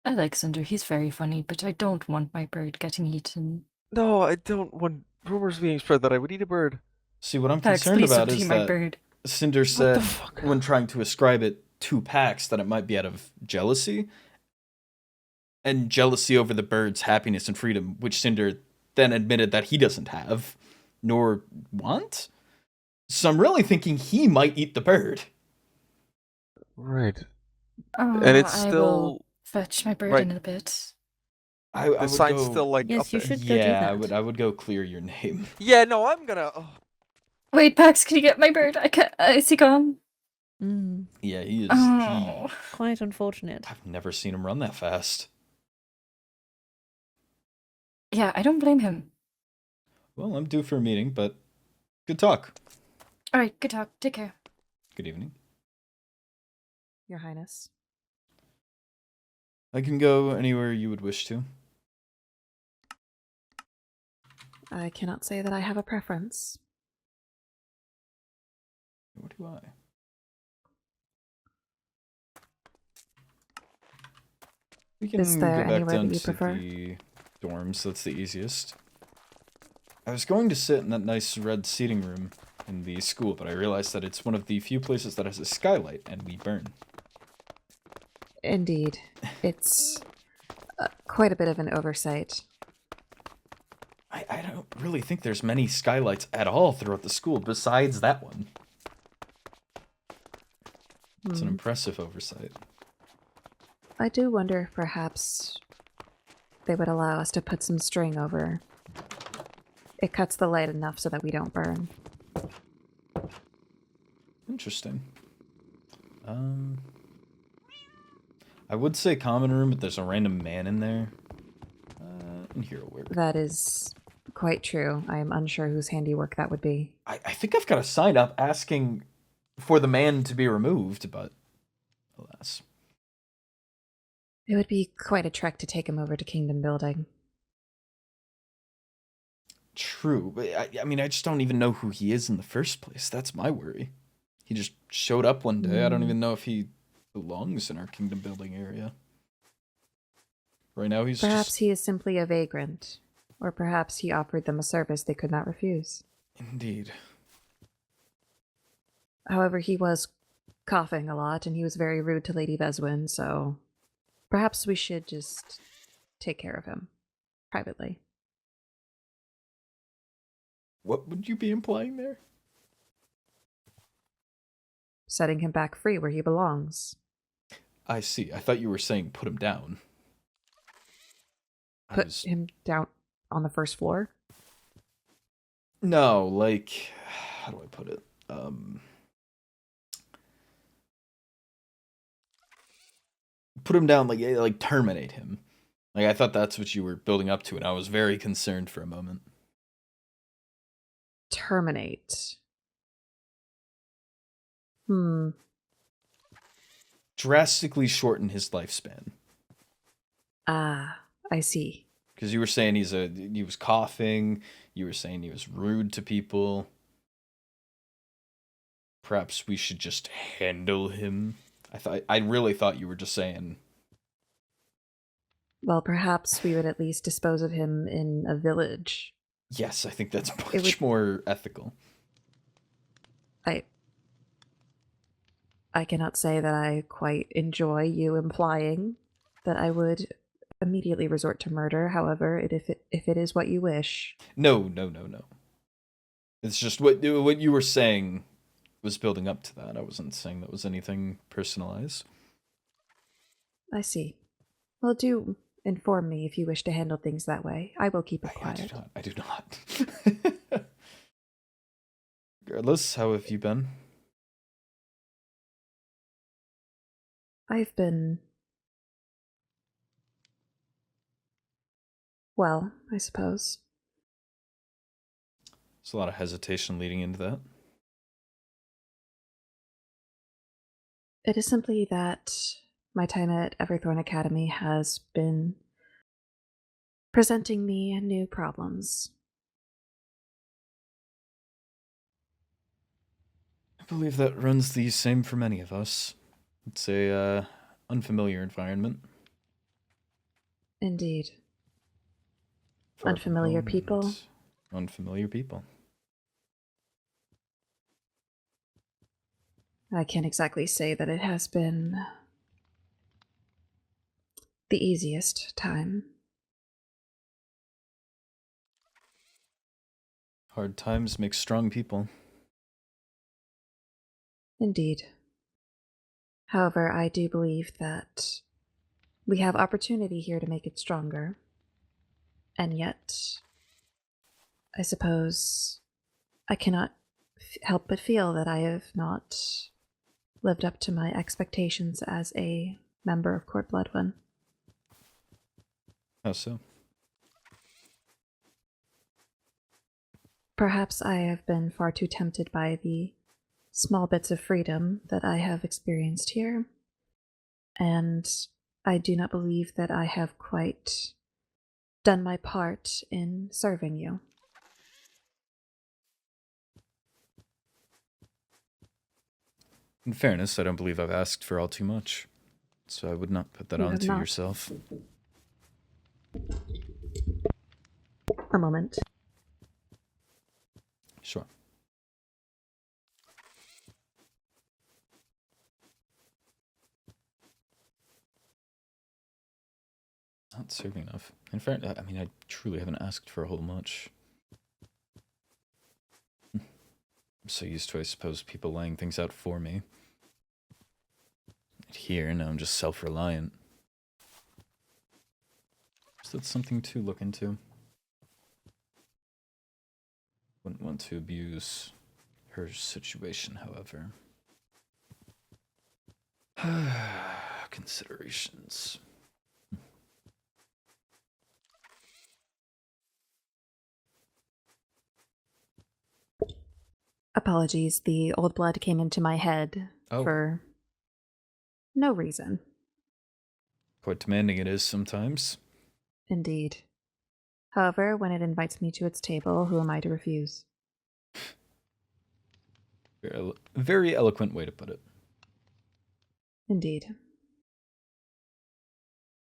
[SPEAKER 10] I like Cinder. He's very funny, but I don't want my bird getting eaten.
[SPEAKER 11] No, I don't want rumors being spread that I would eat a bird.
[SPEAKER 1] See, what I'm
[SPEAKER 10] Pax,
[SPEAKER 1] concerned
[SPEAKER 10] please
[SPEAKER 1] about
[SPEAKER 10] don't
[SPEAKER 1] is
[SPEAKER 10] eat my
[SPEAKER 1] that
[SPEAKER 10] bird.
[SPEAKER 1] Cinder
[SPEAKER 11] the
[SPEAKER 1] said,
[SPEAKER 11] fuck?
[SPEAKER 1] when trying to ascribe it to Pax, that it might be out of jealousy. And jealousy over the bird's happiness and freedom, which Cinder then admitted that he doesn't have, nor want. So I'm really thinking he might eat the bird.
[SPEAKER 11] Right.
[SPEAKER 10] Oh,
[SPEAKER 11] And it's
[SPEAKER 10] I will
[SPEAKER 11] still
[SPEAKER 10] fetch my bird
[SPEAKER 11] right.
[SPEAKER 10] in a bit.
[SPEAKER 1] I
[SPEAKER 11] The
[SPEAKER 1] would
[SPEAKER 11] sign's
[SPEAKER 1] go,
[SPEAKER 11] still like
[SPEAKER 2] Yes,
[SPEAKER 11] up
[SPEAKER 2] you
[SPEAKER 11] there.
[SPEAKER 2] should go do
[SPEAKER 1] yeah,
[SPEAKER 2] that.
[SPEAKER 1] I would go clear your name.
[SPEAKER 11] Yeah, no, I'm gonna. Oh.
[SPEAKER 10] Wait, Pax, can you get my bird? I can't. Is he gone?
[SPEAKER 1] Yeah, he is.
[SPEAKER 10] Oh.
[SPEAKER 2] Quite unfortunate.
[SPEAKER 1] I've never seen him run that fast.
[SPEAKER 10] Yeah, I don't blame him.
[SPEAKER 1] Well, I'm due for a meeting, but good talk.
[SPEAKER 10] All right, good talk. Take care.
[SPEAKER 1] Good evening.
[SPEAKER 5] Your Highness.
[SPEAKER 1] I can go anywhere you would wish to.
[SPEAKER 5] I cannot say that I have a preference.
[SPEAKER 1] What do I? We can
[SPEAKER 5] Is there
[SPEAKER 1] go back
[SPEAKER 5] anywhere
[SPEAKER 1] down
[SPEAKER 5] that you
[SPEAKER 1] to
[SPEAKER 5] prefer?
[SPEAKER 1] the dorms. That's the easiest. I was going to sit in that nice red seating room in the school, but I realized that it's one of the few places that has a skylight, and we burn.
[SPEAKER 5] Indeed. It's quite a bit of an oversight.
[SPEAKER 1] I don't really think there's many skylights at all throughout the school besides that one. It's an impressive oversight.
[SPEAKER 5] I do wonder if perhaps they would allow us to put some string over. It cuts the light enough so that we don't burn.
[SPEAKER 1] Interesting. I would say common room, but there's a random man in there. And here will work.
[SPEAKER 5] That is quite true. I am unsure whose handiwork that would be.
[SPEAKER 1] I think I've got a sign up asking for the man to be removed, but alas.
[SPEAKER 5] It would be quite a trek to take him over to Kingdom Building.
[SPEAKER 1] True, but I mean, I just don't even know who he is in the first place. That's my worry. He just showed up one day. I don't even know if he belongs in our Kingdom Building area. Right now, he's
[SPEAKER 5] Perhaps he is simply a vagrant, or perhaps he offered them a service they could not refuse.
[SPEAKER 1] Indeed.
[SPEAKER 5] However, he was coughing a lot, and he was very rude to Lady Veswin, so perhaps we should just take care of him privately.
[SPEAKER 1] What would you be implying there?
[SPEAKER 5] Setting him back free where he belongs.
[SPEAKER 1] I see. I thought you were saying put him down.
[SPEAKER 5] Put him down on the first floor?
[SPEAKER 1] No, like, how do I put it? Put him down, like terminate him. Like, I thought that's what you were building up to, and I was very concerned for a moment.
[SPEAKER 5] Terminate.
[SPEAKER 1] Drastically shorten his lifespan.
[SPEAKER 5] Ah, I see.
[SPEAKER 1] Because you were saying he was coughing, you were saying he was rude to people. Perhaps we should just handle him. I really thought you were just saying.
[SPEAKER 5] Well, perhaps we would at least dispose of him in a village.
[SPEAKER 1] Yes, I think that's much more ethical.
[SPEAKER 5] I cannot say that I quite enjoy you implying that I would immediately resort to murder. However, if it is what you wish.
[SPEAKER 1] No. It's just what you were saying was building up to that. I wasn't saying that was anything personalized.
[SPEAKER 5] I see. Well, do inform me if you wish to handle things that way. I will keep it quiet.
[SPEAKER 1] I do not. Regardless, how have you been?
[SPEAKER 5] I've been... well, I suppose.
[SPEAKER 1] There's a lot of hesitation leading into that.
[SPEAKER 5] It is simply that my time at Everthorn Academy has been presenting me new problems.
[SPEAKER 1] I believe that runs the same for many of us. It's a unfamiliar environment.
[SPEAKER 5] Indeed.
[SPEAKER 1] Far from
[SPEAKER 5] Unfamiliar
[SPEAKER 1] home
[SPEAKER 5] people.
[SPEAKER 1] and Unfamiliar people.
[SPEAKER 5] I can't exactly say that it has been the easiest time.
[SPEAKER 1] Hard times make strong people.
[SPEAKER 5] Indeed. However, I do believe that we have opportunity here to make it stronger. And yet, I suppose I cannot help but feel that I have not lived up to my expectations as a member of Court Bloodwyn.
[SPEAKER 1] How so?
[SPEAKER 5] Perhaps I have been far too tempted by the small bits of freedom that I have experienced here, and I do not believe that I have quite done my part in serving you.
[SPEAKER 1] In fairness, I don't believe I've asked for all too much, so I would not put that onto yourself.
[SPEAKER 5] A moment.
[SPEAKER 1] Sure. Not serving enough. In fairness, I mean, I truly haven't asked for a whole much. I'm so used to, I suppose, people laying things out for me. Here, now I'm just self-reliant. So that's something to look into. Wouldn't want to abuse her situation, however. Considerations.
[SPEAKER 5] Apologies, the old blood came into my head for no reason.
[SPEAKER 1] Quite demanding it is sometimes.
[SPEAKER 5] Indeed. However, when it invites me to its table, who am I to refuse?
[SPEAKER 1] Very eloquent way to put it.
[SPEAKER 5] Indeed.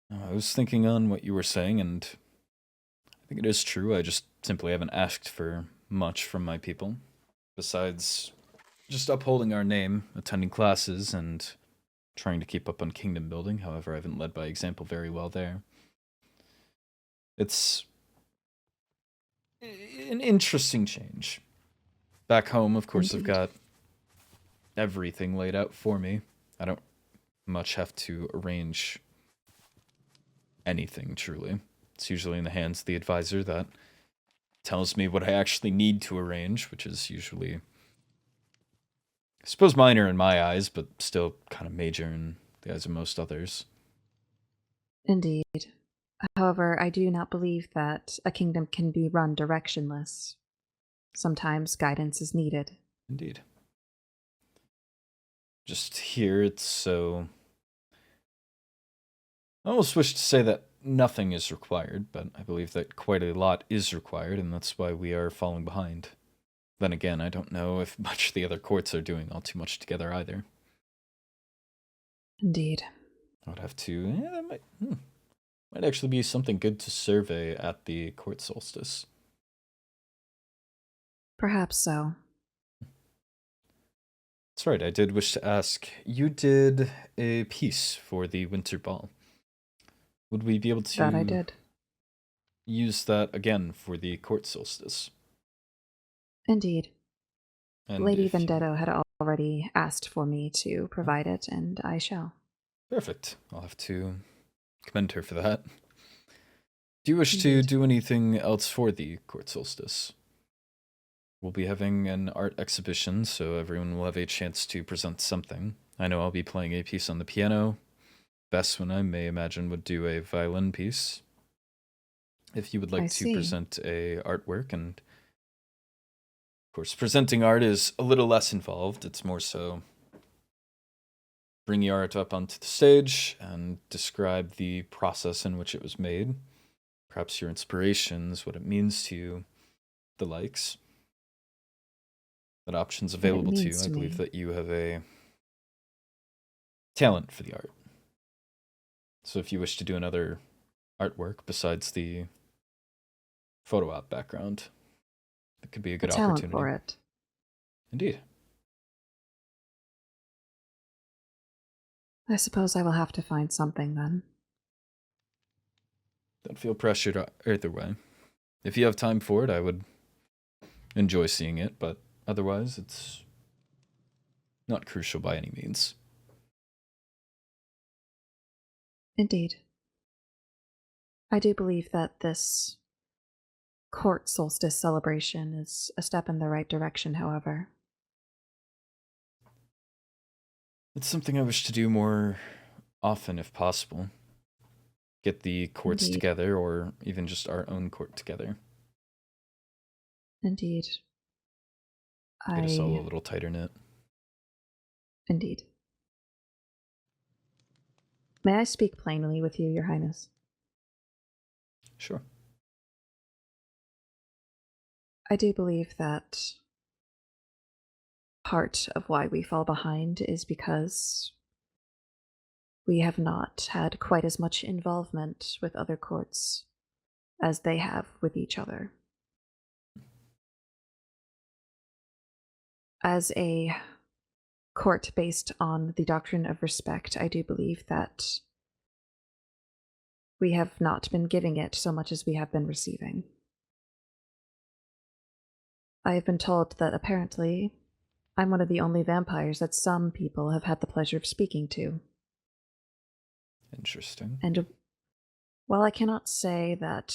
[SPEAKER 1] I was thinking on what you were saying, and I think it is true. I just simply haven't asked for much from my people. Besides just upholding our name, attending classes, and trying to keep up on kingdom building. However, I haven't led by example very well there. It's an interesting change. Back home, of course, I've got everything laid out for me. I don't much have to arrange anything, truly. It's usually in the hands of the advisor that tells me what I actually need to arrange, which is usually, I suppose, minor in my eyes, but still kind of major in the eyes of most others.
[SPEAKER 5] Indeed. However, I do not believe that a kingdom can be run directionless. Sometimes guidance is needed.
[SPEAKER 1] Indeed. Just here, it's so... I almost wish to say that nothing is required, but I believe that quite a lot is required, and that's why we are falling behind. Then again, I don't know if much of the other courts are doing all too much together either.
[SPEAKER 5] Indeed.
[SPEAKER 1] I would have to... Yeah, that might actually be something good to survey at the court solstice.
[SPEAKER 5] Perhaps so.
[SPEAKER 1] That's right, I did wish to ask. You did a piece for the winter ball. Would we be able to...
[SPEAKER 5] That I did.
[SPEAKER 1] Use that again for the court solstice?
[SPEAKER 5] Indeed.
[SPEAKER 1] And
[SPEAKER 5] Lady Vendetto had already asked for me to provide it, and I shall.
[SPEAKER 1] Perfect. I'll have to commend her for that. Do you wish to do anything else for the court solstice? We'll be having an art exhibition, so everyone will have a chance to present something. I know I'll be playing a piece on the piano. Best one, I may imagine, would do a violin piece. If you would like to present a artwork, and of course, presenting art is a little less involved. It's more so bring your art up onto the stage and describe the process in which it was made. Perhaps your inspirations, what it means to you, the likes. That option's available to you. I believe that you have a talent for the art. So if you wish to do another artwork besides the photo op background, it could be a good opportunity.
[SPEAKER 5] For it.
[SPEAKER 1] Indeed.
[SPEAKER 5] I suppose I will have to find something then.
[SPEAKER 1] Don't feel pressured either way. If you have time for it, I would enjoy seeing it, but otherwise, it's not crucial by any means.
[SPEAKER 5] Indeed. I do believe that this court solstice celebration is a step in the right direction, however.
[SPEAKER 1] It's something I wish to do more often if possible. Get the courts together, or even just our own court together.
[SPEAKER 5] Indeed.
[SPEAKER 1] Get us all a little tighter knit.
[SPEAKER 5] Indeed. May I speak plainly with you, Your Highness?
[SPEAKER 1] Sure.
[SPEAKER 5] I do believe that part of why we fall behind is because we have not had quite as much involvement with other courts as they have with each other. As a court based on the doctrine of respect, I do believe that we have not been giving it so much as we have been receiving. I have been told that apparently I'm one of the only vampires that some people have had the pleasure of speaking to.
[SPEAKER 1] Interesting.
[SPEAKER 5] And while I cannot say that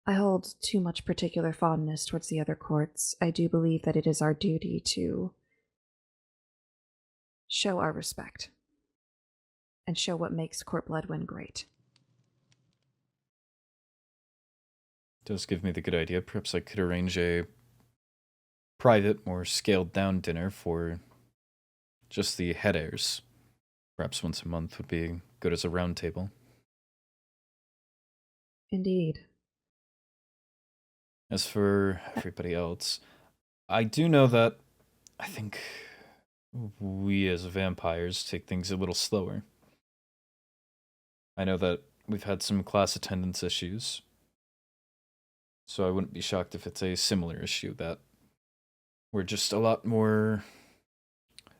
[SPEAKER 5] I hold too much particular fondness towards the other courts, I do believe that it is our duty to show our respect and show what makes Court Bloodwyn great.
[SPEAKER 1] Does give me the good idea. Perhaps I could arrange a private, more scaled down dinner for just the head heirs. Perhaps once a month would be good as a round table.
[SPEAKER 5] Indeed.
[SPEAKER 1] As for everybody else, I do know that I think we as vampires take things a little slower. I know that we've had some class attendance issues, so I wouldn't be shocked if it's a similar issue, that we're just a lot more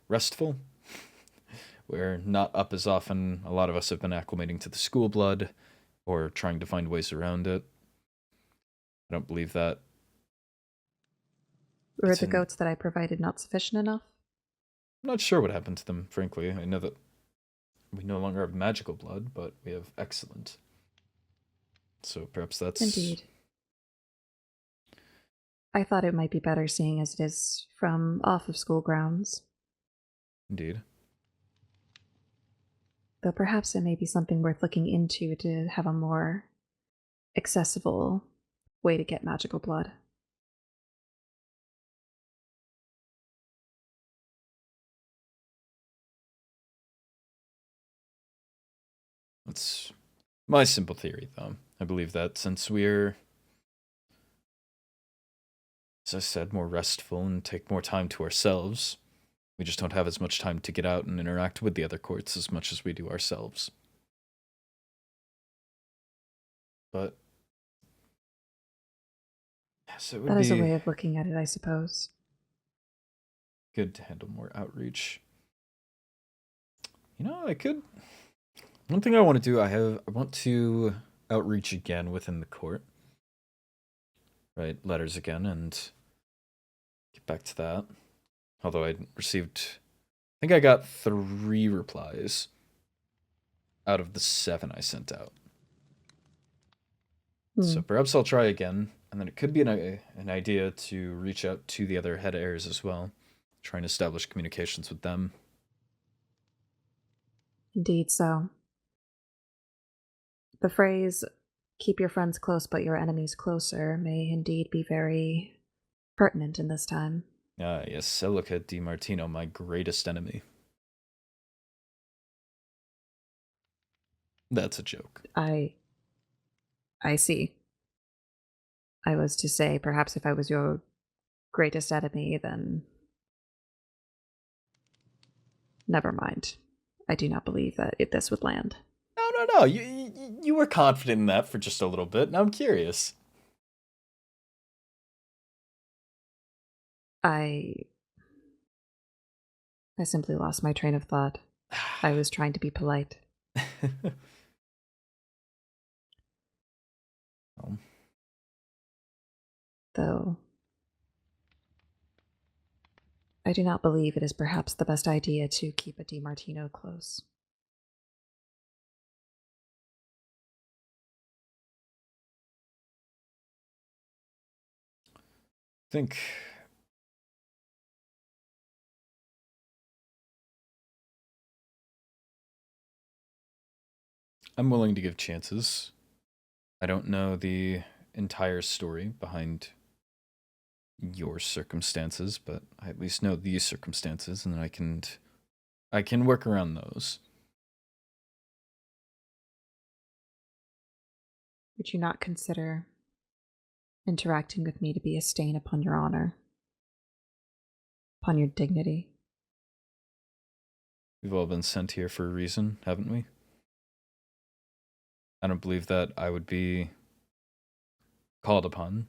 [SPEAKER 1] restful. We're not up as often. A lot of us have been acclimating to the school blood, or trying to find ways around it. I don't believe that.
[SPEAKER 5] Were
[SPEAKER 1] It's
[SPEAKER 5] the
[SPEAKER 1] in-
[SPEAKER 5] goats that I provided not sufficient enough?
[SPEAKER 1] I'm not sure what happened to them, frankly. I know that we no longer have magical blood, but we have excellent. So perhaps that's...
[SPEAKER 5] Indeed. I thought it might be better seeing as it is from off of school grounds.
[SPEAKER 1] Indeed.
[SPEAKER 5] Though perhaps it may be something worth looking into to have a more accessible way to get magical blood.
[SPEAKER 1] That's my simple theory, though. I believe that since we're, as I said, more restful and take more time to ourselves, we just don't have as much time to get out and interact with the other courts as much as we do ourselves. But yes, it would
[SPEAKER 5] That is a
[SPEAKER 1] be
[SPEAKER 5] way of looking at it, I suppose.
[SPEAKER 1] good to handle more outreach. You know, I could... One thing I want to do, I want to outreach again within the court. Write letters again and get back to that. Although I received... I think I got 3 replies out of the 7 I sent out. So perhaps I'll try again, and then it could be an idea to reach out to the other head heirs as well, try and establish communications with them.
[SPEAKER 5] Indeed so. The phrase, keep your friends close but your enemies closer, may indeed be very pertinent in this time.
[SPEAKER 1] Ah, yes, Celica Di Martino, my greatest enemy. That's a joke.
[SPEAKER 5] I see. I was to say, perhaps if I was your greatest enemy, then... Never mind. I do not believe that this would land.
[SPEAKER 1] No. You were confident in that for just a little bit. Now I'm curious.
[SPEAKER 5] I simply lost my train of thought. I was trying to be polite. Though I do not believe it is perhaps the best idea to keep a DiMartino close.
[SPEAKER 1] I think I'm willing to give chances. I don't know the entire story behind your circumstances, but I at least know these circumstances, and I can work around those.
[SPEAKER 5] Would you not consider interacting with me to be a stain upon your honor, upon your dignity?
[SPEAKER 1] We've all been sent here for a reason, haven't we? I don't believe that I would be called upon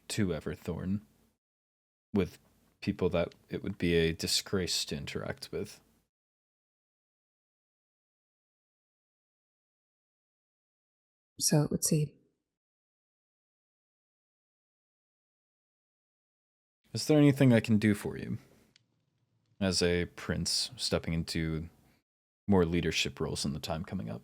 [SPEAKER 1] to Everthorn with people that it would be a disgrace to interact with.
[SPEAKER 5] So it would seem.
[SPEAKER 1] Is there anything I can do for you? As a prince stepping into more leadership roles in the time coming up.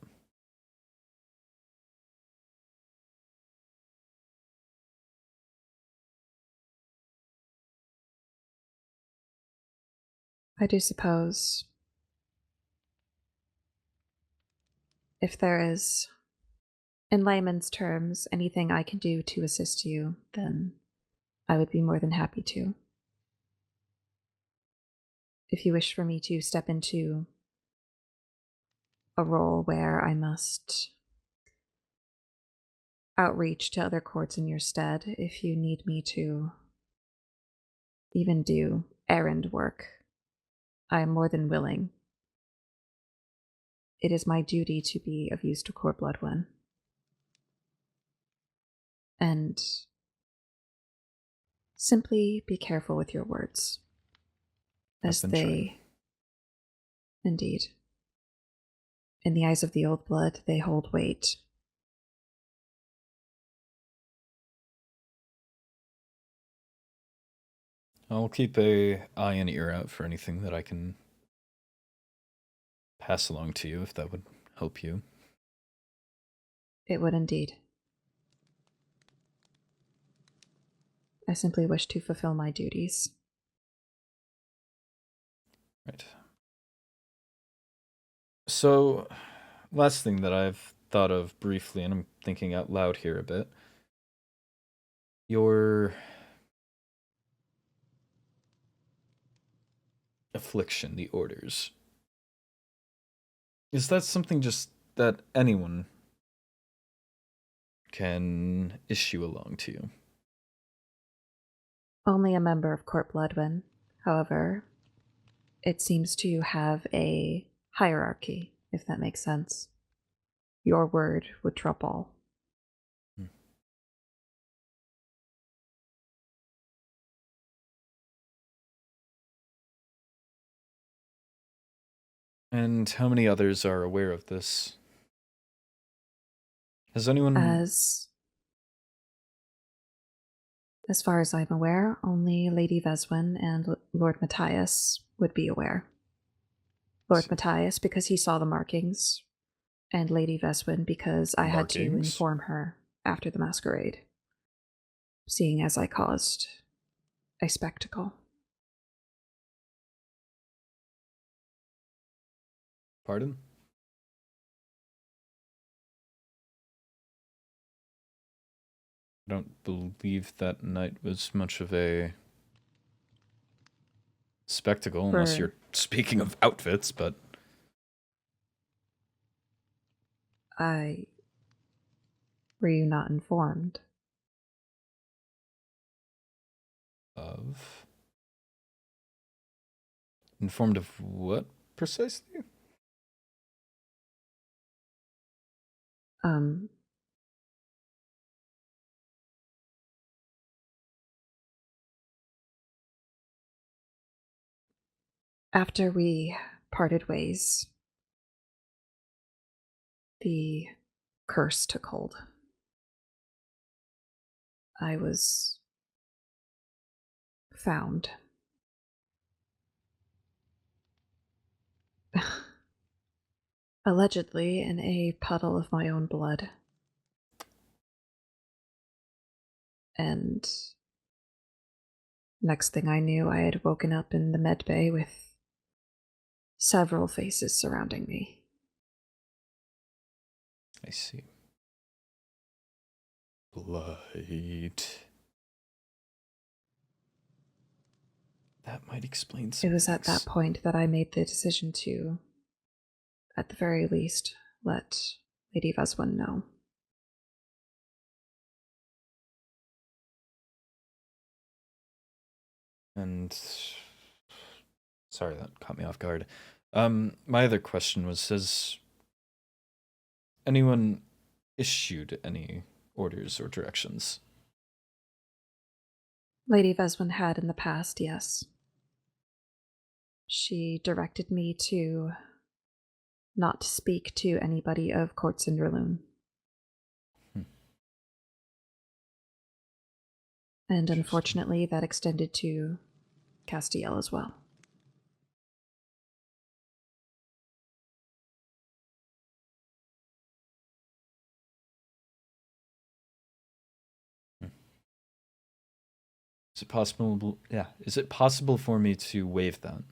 [SPEAKER 5] I do suppose if there is, in layman's terms, anything I can do to assist you, then I would be more than happy to. If you wish for me to step into a role where I must outreach to other courts in your stead, if you need me to even do errand work, I am more than willing. It is my duty to be of use to Court Bloodwyn. And simply be careful with your words, as
[SPEAKER 1] I've been
[SPEAKER 5] they,
[SPEAKER 1] trying.
[SPEAKER 5] Indeed, in the eyes of the old blood, they hold weight.
[SPEAKER 1] I'll keep a eye and ear out for anything that I can pass along to you, if that would help you.
[SPEAKER 5] It would indeed. I simply wish to fulfill my duties.
[SPEAKER 1] Right. So, last thing that I've thought of briefly, and I'm thinking out loud here a bit. Your affliction, the orders. Is that something just that anyone can issue along to you?
[SPEAKER 5] Only a member of Court Bloodwyn. However, it seems to have a hierarchy, if that makes sense. Your word would trump all.
[SPEAKER 1] And how many others are aware of this? Has anyone...
[SPEAKER 5] As far as I'm aware, only Lady Veswin and Lord Matthias would be aware. Lord Matthias because he saw the markings, and Lady Veswin because I had to inform her after the masquerade, seeing as I caused a spectacle.
[SPEAKER 1] Pardon? I don't believe that night was much of a spectacle, unless you're speaking of outfits, but...
[SPEAKER 5] Were you not informed?
[SPEAKER 1] Of? Informed of what, precisely?
[SPEAKER 5] After we parted ways, the curse took hold. I was found. Allegedly in a puddle of my own blood. And next thing I knew, I had woken up in the med bay with several faces surrounding me.
[SPEAKER 1] I see. Blood. That might explain some
[SPEAKER 5] It was
[SPEAKER 1] things.
[SPEAKER 5] at that point that I made the decision to, at the very least, let Lady Veswin know.
[SPEAKER 1] And sorry, that caught me off guard. My other question was, has anyone issued any orders or directions?
[SPEAKER 5] Lady Veswin had in the past, yes. She directed me to not speak to anybody of Court Cinderloon. And unfortunately, that extended to Castiel as well.
[SPEAKER 1] Is it possible? Yeah. Is it possible for me to waive that?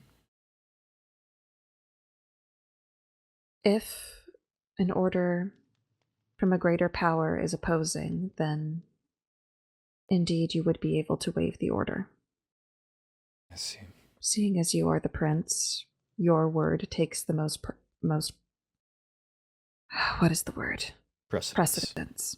[SPEAKER 5] If an order from a greater power is opposing, then indeed you would be able to waive the order.
[SPEAKER 1] I see.
[SPEAKER 5] Seeing as you are the prince, your word takes the most what is the word? Precedence.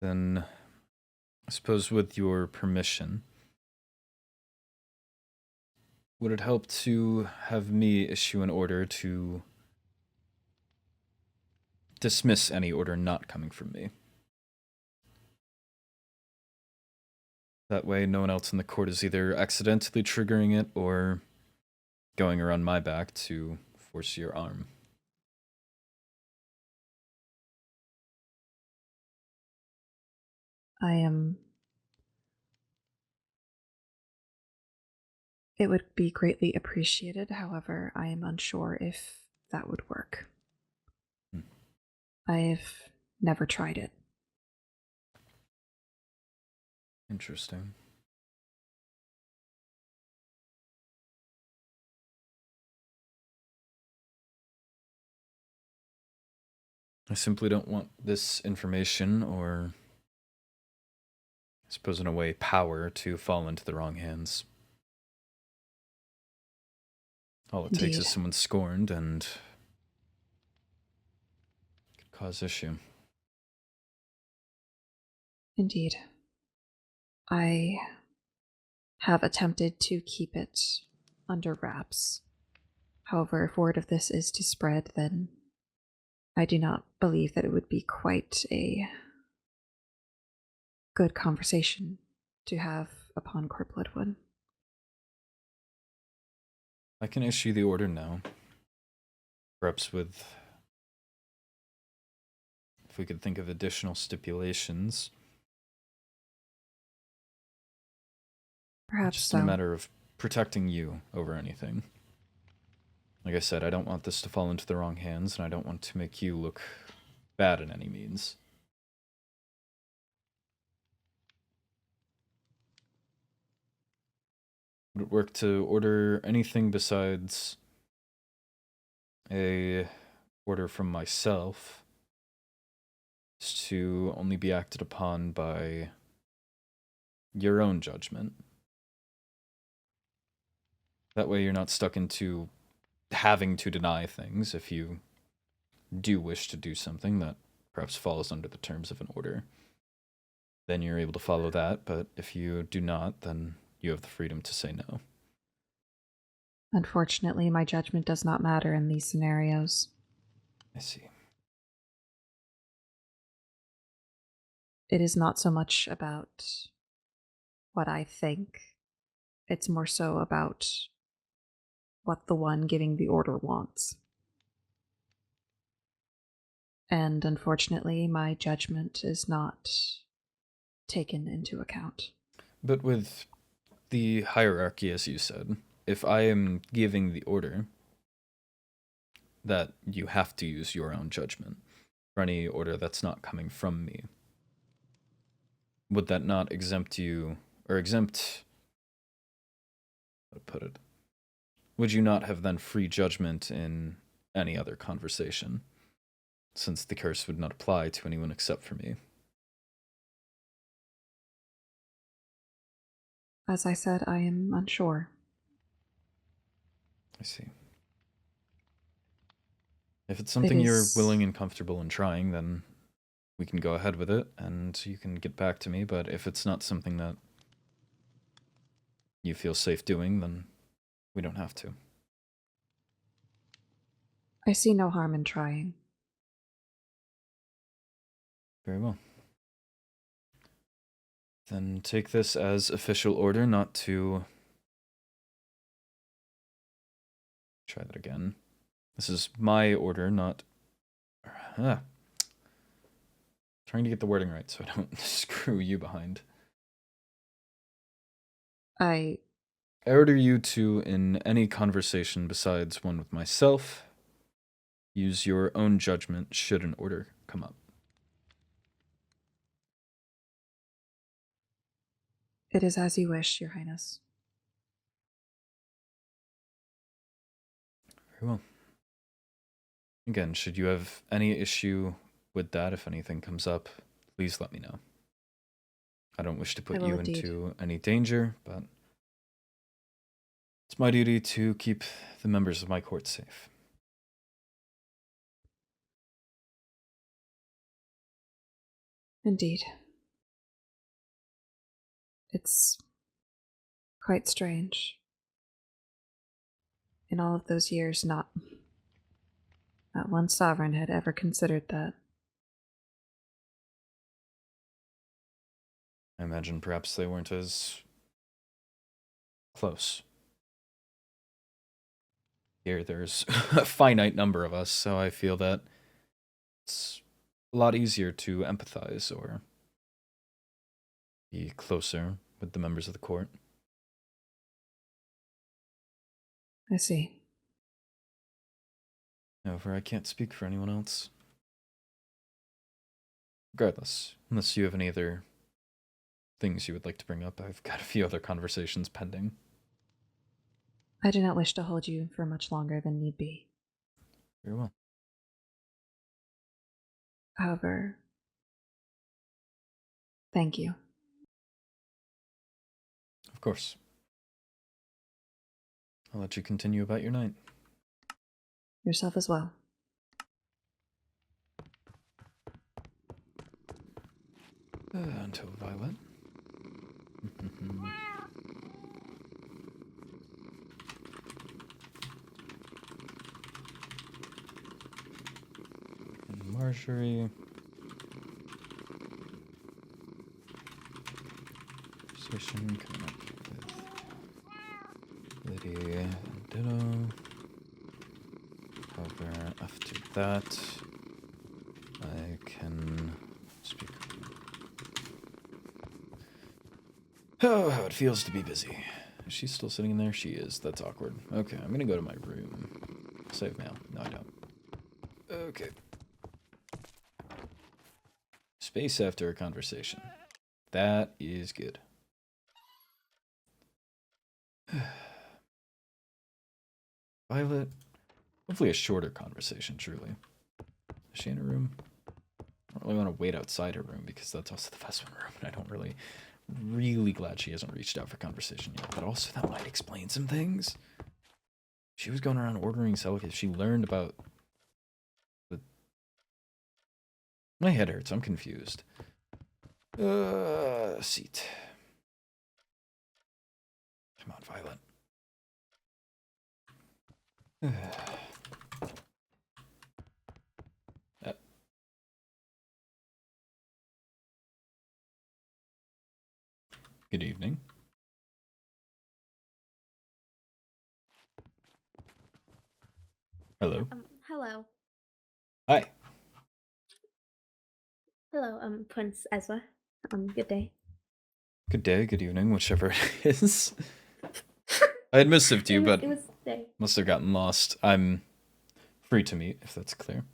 [SPEAKER 1] Then, I suppose with your permission, would it help to have me issue an order to dismiss any order not coming from me? That way, no one else in the court is either accidentally triggering it or going around my back to force your arm.
[SPEAKER 5] I am. It would be greatly appreciated, however, I am unsure if that would work. I've never tried it.
[SPEAKER 1] Interesting. I simply don't want this information, or I suppose in a way power, to fall into the wrong hands. All it takes is someone scorned and could cause issue.
[SPEAKER 5] Indeed. I have attempted to keep it under wraps. However, if word of this is to spread, then I do not believe that it would be quite a good conversation to have upon Court Bloodwyn.
[SPEAKER 1] I can issue the order now. Perhaps with... if we could think of additional stipulations.
[SPEAKER 5] Perhaps
[SPEAKER 1] just
[SPEAKER 5] so.
[SPEAKER 1] in a matter of protecting you over anything. Like I said, I don't want this to fall into the wrong hands, and I don't want to make you look bad in any means. Would it work to order anything besides a order from myself to only be acted upon by your own judgment? That way you're not stuck into having to deny things if you do wish to do something that perhaps falls under the terms of an order. Then you're able to follow that, but if you do not, then you have the freedom to say no.
[SPEAKER 5] Unfortunately, my judgment does not matter in these scenarios.
[SPEAKER 1] I see.
[SPEAKER 5] It is not so much about what I think, it's more so about what the one giving the order wants. And unfortunately, my judgment is not taken into account.
[SPEAKER 1] But with the hierarchy, as you said, if I am giving the order, that you have to use your own judgment for any order that's not coming from me. Would that not exempt you, or exempt, how to put it? Would you not have then free judgment in any other conversation, since the curse would not apply to anyone except for me?
[SPEAKER 5] As I said, I am unsure.
[SPEAKER 1] I see. If it's something you're willing and comfortable in trying, then we can go ahead with it, and you can get back to me, but if it's not something that you feel safe doing, then we don't have to.
[SPEAKER 5] I see no harm in trying.
[SPEAKER 1] Very well. Then take this as official order not to... Try that again. This is my order, not... Trying to get the wording right so I don't screw you behind. I order you to, in any conversation besides one with myself, use your own judgment should an order come up.
[SPEAKER 5] It is as you wish, Your Highness.
[SPEAKER 1] Very well. Again, should you have any issue with that, if anything comes up, please let me know. I don't wish to put you into any danger, but it's my duty to keep the members of my court safe.
[SPEAKER 5] Indeed. It's quite strange. In all of those years, not one sovereign had ever considered that.
[SPEAKER 1] I imagine perhaps they weren't as close. Here, there's a finite number of us, so I feel that it's a lot easier to empathize or be closer with the members of the court.
[SPEAKER 5] I see.
[SPEAKER 1] However, I can't speak for anyone else. Regardless, unless you have any other things you would like to bring up, I've got a few other conversations pending.
[SPEAKER 5] I do not wish to hold you for much longer than need be.
[SPEAKER 1] Very well.
[SPEAKER 5] However, thank you.
[SPEAKER 1] Of course. I'll let you continue about your night.
[SPEAKER 5] Yourself as well.
[SPEAKER 1] Until Violet. And Marjorie. Conversation coming up with Lydia and Ditto. However, after that, I can speak. Oh, how it feels to be busy. Is she still sitting in there? She is. That's awkward. Okay, I'm gonna go to my room. Save mail. No, I don't. Okay. Space after a conversation. That is good. Violet. Hopefully a shorter conversation, truly. Is she in her room? I don't really want to wait outside her room because that's also the Veswin room, and I don't really glad she hasn't reached out for conversation yet, but also that might explain some things. She was going around ordering Celica. She learned about the... My head hurts. I'm confused. Seat. Come on, Violet. Good evening. Hello.
[SPEAKER 6] Hello.
[SPEAKER 1] Hi.
[SPEAKER 6] Hello, Prince Ezra. Good day.
[SPEAKER 1] Good day, good evening, whichever it is. I had missed you, but
[SPEAKER 6] it was day.
[SPEAKER 1] must have gotten lost. I'm free to meet, if that's clear.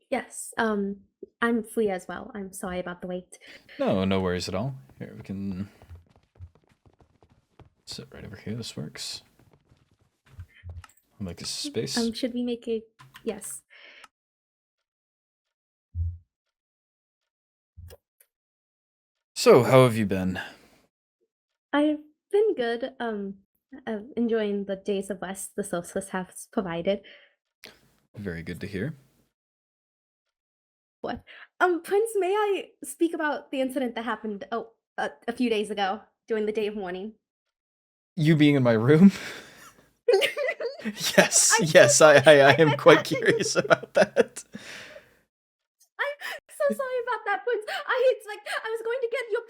[SPEAKER 6] Yes, I'm free as well. I'm sorry about the wait.
[SPEAKER 1] No worries at all. Here, we can sit right over here. This works. I'll make this space.
[SPEAKER 6] Should we make a... Yes.
[SPEAKER 1] So, how have you been?
[SPEAKER 6] I've been good. Enjoying the days of rest the solstice has provided.
[SPEAKER 1] Very good to hear.
[SPEAKER 6] What? Prince, may I speak about the incident that happened a few days ago during the day of mourning?
[SPEAKER 1] You being in my room? Yes, I am quite curious about that.
[SPEAKER 6] I'm so sorry about that, Prince. I was going to get your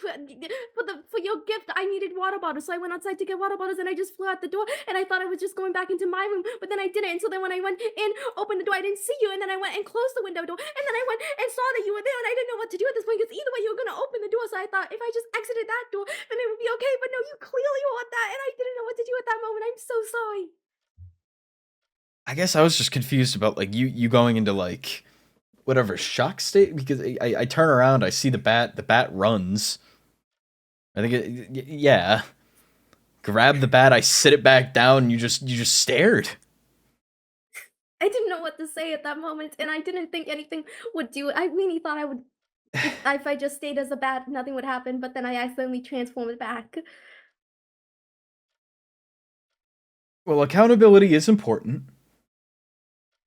[SPEAKER 6] for your gift. I needed water bottles, so I went outside to get water bottles, and I just flew out the door. And I thought I was just going back into my room, but then I didn't. And so then when I went in, opened the door, I didn't see you, and then I went and closed the window door, and then I went and saw that you were there, and I didn't know what to do at this point because either way you were gonna open the door. So I thought if I just exited that door, then it would be okay. But no, you clearly want that, and I didn't know what to do at that moment. I'm so sorry.
[SPEAKER 1] I guess I was just confused about like you going into like whatever shock state because I turn around, I see the bat runs. I think yeah. Grab the bat, I sit it back down, and you just stared.
[SPEAKER 6] I didn't know what to say at that moment, and I didn't think anything would do it. I really thought I would if I just stayed as a bat, nothing would happen, but then I accidentally transformed back.
[SPEAKER 1] Well, accountability is important.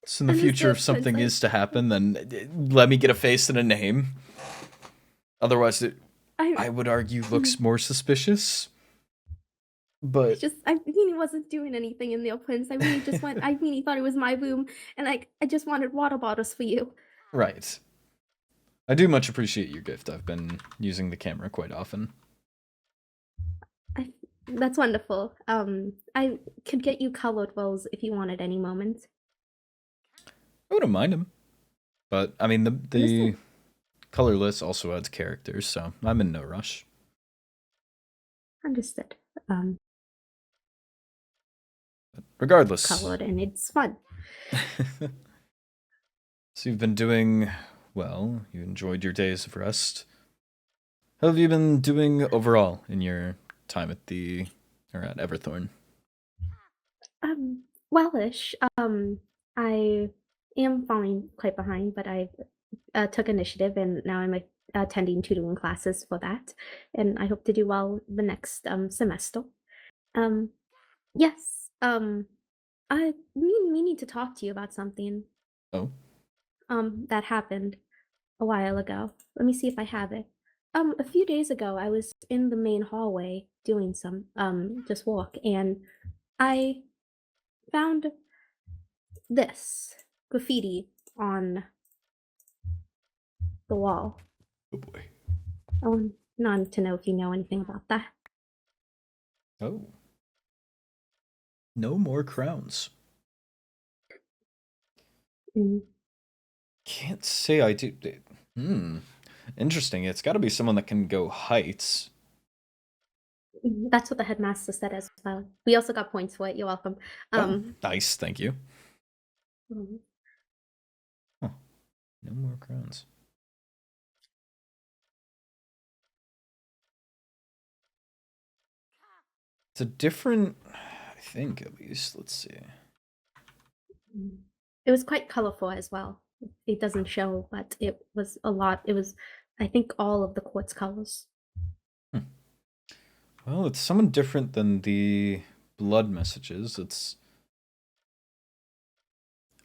[SPEAKER 1] So in the future, if
[SPEAKER 6] Understood,
[SPEAKER 1] something
[SPEAKER 6] Prince.
[SPEAKER 1] is to happen, then let me get a face and a name. Otherwise, I would argue looks more suspicious. But
[SPEAKER 6] I really wasn't doing anything in there, Prince. I really just I really thought it was my room, and I just wanted water bottles for you.
[SPEAKER 1] right. I do much appreciate your gift. I've been using the camera quite often.
[SPEAKER 6] That's wonderful. I could get you colored rolls if you wanted any moment.
[SPEAKER 1] I wouldn't mind them. But, I mean, the colorless also adds characters, so I'm in no rush.
[SPEAKER 6] Understood.
[SPEAKER 1] Regardless.
[SPEAKER 6] Colored and it's fun.
[SPEAKER 1] So you've been doing well. You enjoyed your days of rest. How have you been doing overall in your time at Everthorn?
[SPEAKER 6] Wellish. I am falling quite behind, but I took initiative and now I'm attending tutoring classes for that, and I hope to do well the next semester. Yes. I need to talk to you about something.
[SPEAKER 1] Oh.
[SPEAKER 6] That happened a while ago. Let me see if I have it. A few days ago, I was in the main hallway doing some just walk, and I found this graffiti on the wall.
[SPEAKER 1] Oh boy.
[SPEAKER 6] I want not to know if you know anything about that.
[SPEAKER 1] Oh. No more crowns. Can't say I do. Interesting. It's got to be someone that can go heights.
[SPEAKER 6] That's what the headmaster said as well. We also got points for it. You're welcome.
[SPEAKER 1] Nice. Thank you.
[SPEAKER 6] Mhm.
[SPEAKER 1] Huh. No more crowns. It's a different, I think, at least. Let's see.
[SPEAKER 6] It was quite colorful as well. It doesn't show, but it was a lot. It was, I think, all of the quartz colors.
[SPEAKER 1] Well, it's someone different than the blood messages.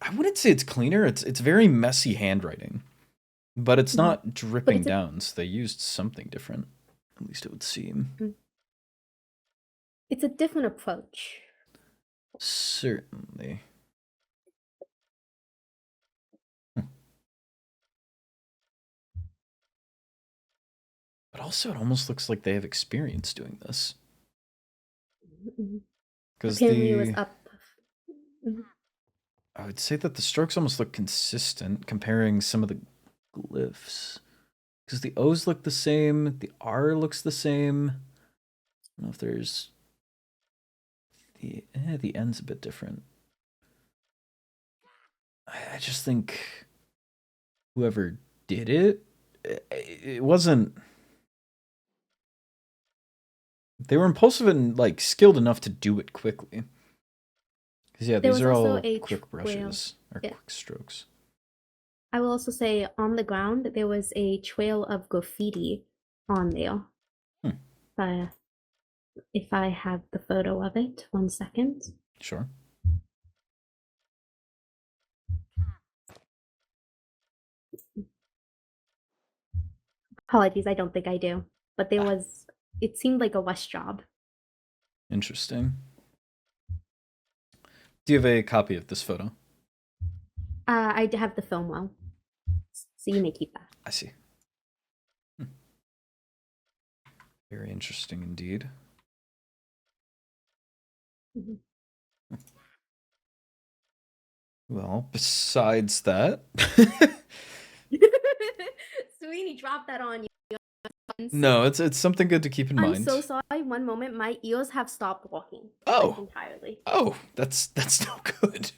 [SPEAKER 1] I wouldn't say it's cleaner. It's very messy handwriting, but it's not dripping down. So they used something different. At least it would seem.
[SPEAKER 6] It's a different approach.
[SPEAKER 1] Certainly. But also, it almost looks like they have experience doing this. Because
[SPEAKER 6] apparently it was up.
[SPEAKER 1] I would say that the strokes almost look consistent comparing some of the glyphs. Because the O's look the same, the R looks the same. I don't know if there's the N's a bit different. I just think whoever did it wasn't. They were impulsive and like skilled enough to do it quickly. Because yeah, these are all quick brushes or quick strokes.
[SPEAKER 6] I will also say on the ground there was a trail of graffiti on there. If I have the photo of it, 1 second.
[SPEAKER 1] Sure.
[SPEAKER 6] Apologies, I don't think I do. But there was, it seemed like a rush job.
[SPEAKER 1] Interesting. Do you have a copy of this photo?
[SPEAKER 6] I have the film well, so you may keep that.
[SPEAKER 1] I see. Very interesting indeed. Well, besides that...
[SPEAKER 6] Sweeney, drop that on you.
[SPEAKER 1] No, it's something good to keep in mind.
[SPEAKER 6] I'm so sorry. One moment, my ears have stopped walking.
[SPEAKER 1] Oh.
[SPEAKER 6] Entirely.
[SPEAKER 1] Oh, that's no good.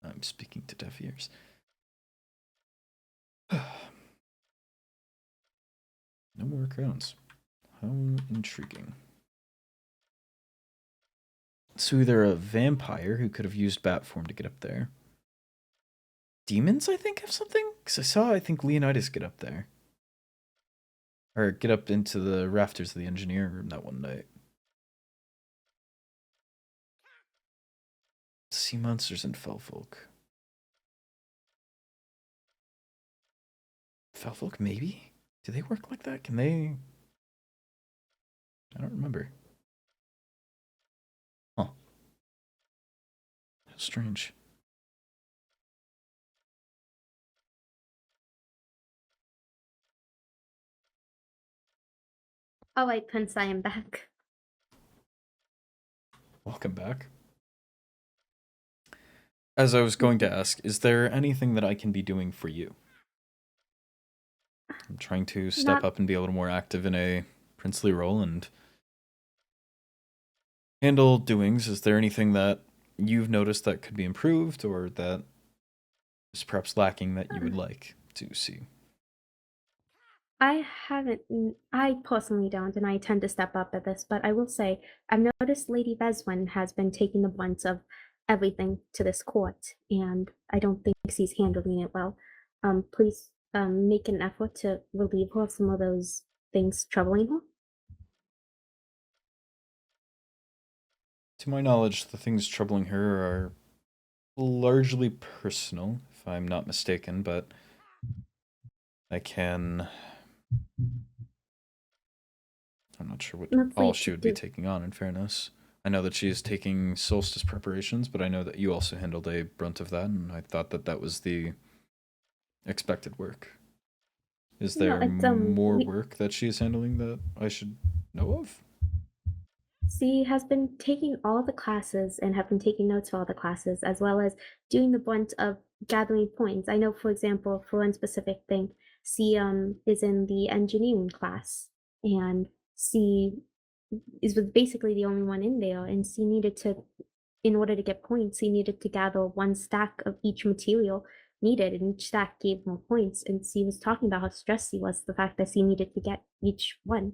[SPEAKER 1] I'm speaking to deaf ears. No more crowns. How intriguing. So either a vampire who could have used bat form to get up there. Demons, I think, have something? Because I think Leonidas get up there. Or get up into the rafters of the engineer room that one night. Sea monsters and Fellfolk. Fellfolk, maybe? Do they work like that? Can they? I don't remember. Huh. How strange.
[SPEAKER 6] All right, Prince, I am back.
[SPEAKER 1] Welcome back. As I was going to ask, is there anything that I can be doing for you? I'm trying to step
[SPEAKER 6] Not
[SPEAKER 1] up and be a little more active in a princely role and handle doings. Is there anything that you've noticed that could be improved or that is perhaps lacking that you would like to see?
[SPEAKER 6] I haven't. I personally don't, and I tend to step up at this. But I will say, I've noticed Lady Beswin has been taking the brunt of everything to this court, and I don't think she's handling it well. Please, make an effort to relieve her of some of those things troubling her.
[SPEAKER 1] To my knowledge, the things troubling her are largely personal, if I'm not mistaken, but I'm not sure what
[SPEAKER 6] Not for
[SPEAKER 1] all
[SPEAKER 6] you
[SPEAKER 1] she
[SPEAKER 6] to
[SPEAKER 1] would be
[SPEAKER 6] do.
[SPEAKER 1] taking on, in fairness. I know that she is taking solstice preparations, but I know that you also handled a brunt of that, and I thought that that was the expected work. Is
[SPEAKER 6] No,
[SPEAKER 1] there
[SPEAKER 6] it's
[SPEAKER 1] more work that she is handling that I should know of?
[SPEAKER 6] She has been taking all the classes and have been taking notes for all the classes, as well as doing the brunt of gathering points. I know, for example, for one specific thing, she is in the engineering class, and she was basically the only one in there, and she needed to, in order to get points, she needed to gather one stack of each material needed, and each stack gave more points. And she was talking about how stressed she was, the fact that she needed to get each one.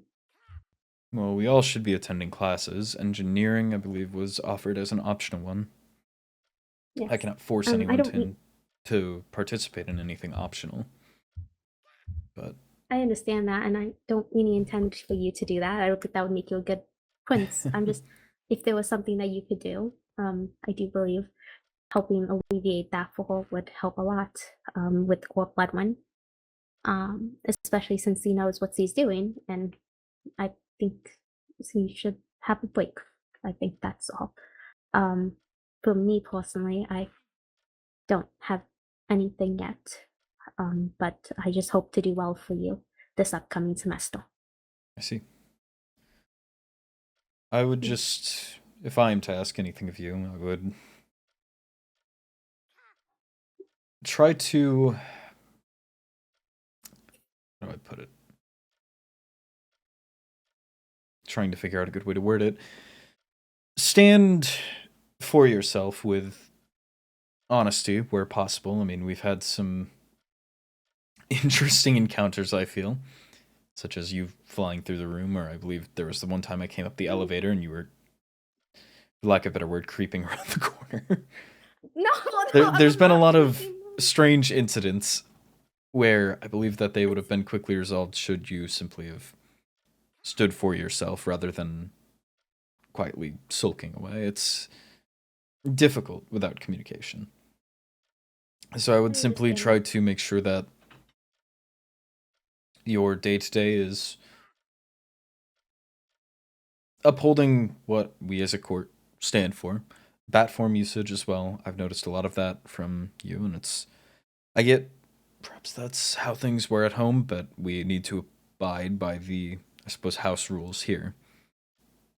[SPEAKER 1] Well, we all should be attending classes. Engineering, I believe, was offered as an optional one.
[SPEAKER 6] Yes.
[SPEAKER 1] I cannot force
[SPEAKER 6] I
[SPEAKER 1] anyone
[SPEAKER 6] don't.
[SPEAKER 1] to participate in anything optional. But
[SPEAKER 6] I understand that, and I don't really intend for you to do that. I don't think that would make you a good prince. I'm just, if there was something that you could do, I do believe helping alleviate that for her would help a lot, with Core Bloodwyn, especially since he knows what he's doing, and I think he should have a break. I think that's all. Um, for me personally, I don't have anything yet, but I just hope to do well for you this upcoming semester.
[SPEAKER 1] I see. I would just, if I am to ask anything of you, I would try to, how do I put it? Trying to figure out a good way to word it. Stand for yourself with honesty where possible. I mean, we've had some interesting encounters, I feel, such as you flying through the room, or I believe there was the one time I came up the elevator and you were, for lack of a better word, creeping around the corner.
[SPEAKER 6] No,
[SPEAKER 1] There's been a lot of strange incidents where I believe that they would have been quickly resolved should you simply have stood for yourself rather than quietly sulking away. It's difficult without communication. So I would simply try to make sure that your day-to-day is upholding what we as a court stand for. Bat form usage as well. I've noticed a lot of that from you, and I get, perhaps that's how things were at home, but we need to abide by the, I suppose, house rules here.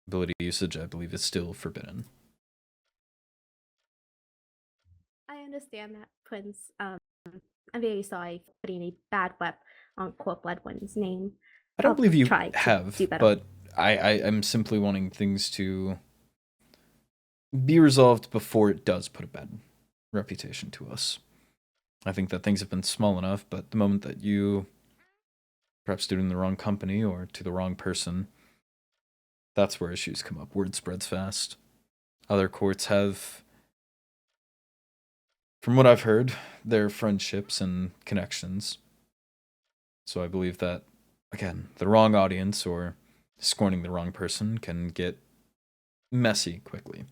[SPEAKER 1] Ability usage, I believe, is still forbidden.
[SPEAKER 6] I understand that, Prince. I'm very sorry for putting a bad web on Core Bloodwyn's name.
[SPEAKER 1] I don't
[SPEAKER 6] I'll
[SPEAKER 1] believe you
[SPEAKER 6] try to
[SPEAKER 1] have,
[SPEAKER 6] do better.
[SPEAKER 1] but I am simply wanting things to be resolved before it does put a bad reputation to us. I think that things have been small enough, but the moment that you perhaps do it in the wrong company or to the wrong person, that's where issues come up. Word spreads fast. Other courts have, from what I've heard, their friendships and connections. So I believe that, again, the wrong audience or scorning the wrong person can get messy quickly.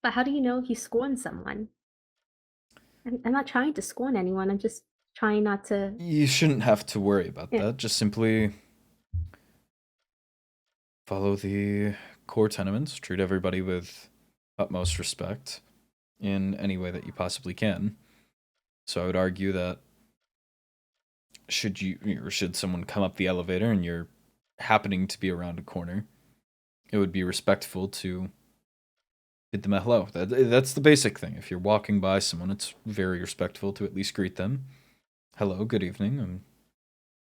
[SPEAKER 6] But how do you know if you scorn someone? I'm not trying to scorn anyone. I'm just trying not to.
[SPEAKER 1] You shouldn't have to worry about that. Just simply follow the core tenements, treat everybody with utmost respect in any way that you possibly can. So I would argue that should someone come up the elevator and you're happening to be around a corner, it would be respectful to bid them a hello. That's the basic thing. If you're walking by someone, it's very respectful to at least greet them. Hello, good evening,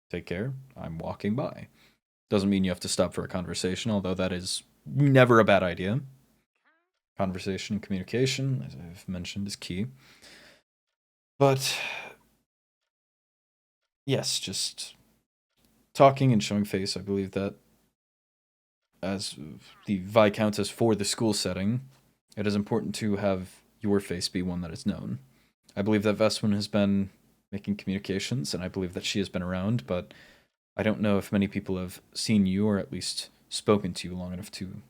[SPEAKER 1] take care. I'm walking by. Doesn't mean you have to stop for a conversation, although that is never a bad idea. Conversation and communication, as I've mentioned, is key. But yes, just talking and showing face. I believe that as the Viscountess for the school setting, it is important to have your face be one that is known. I believe that Veswin has been making communications, and I believe that she has been around, but I don't know if many people have seen you or at least spoken to you long enough to,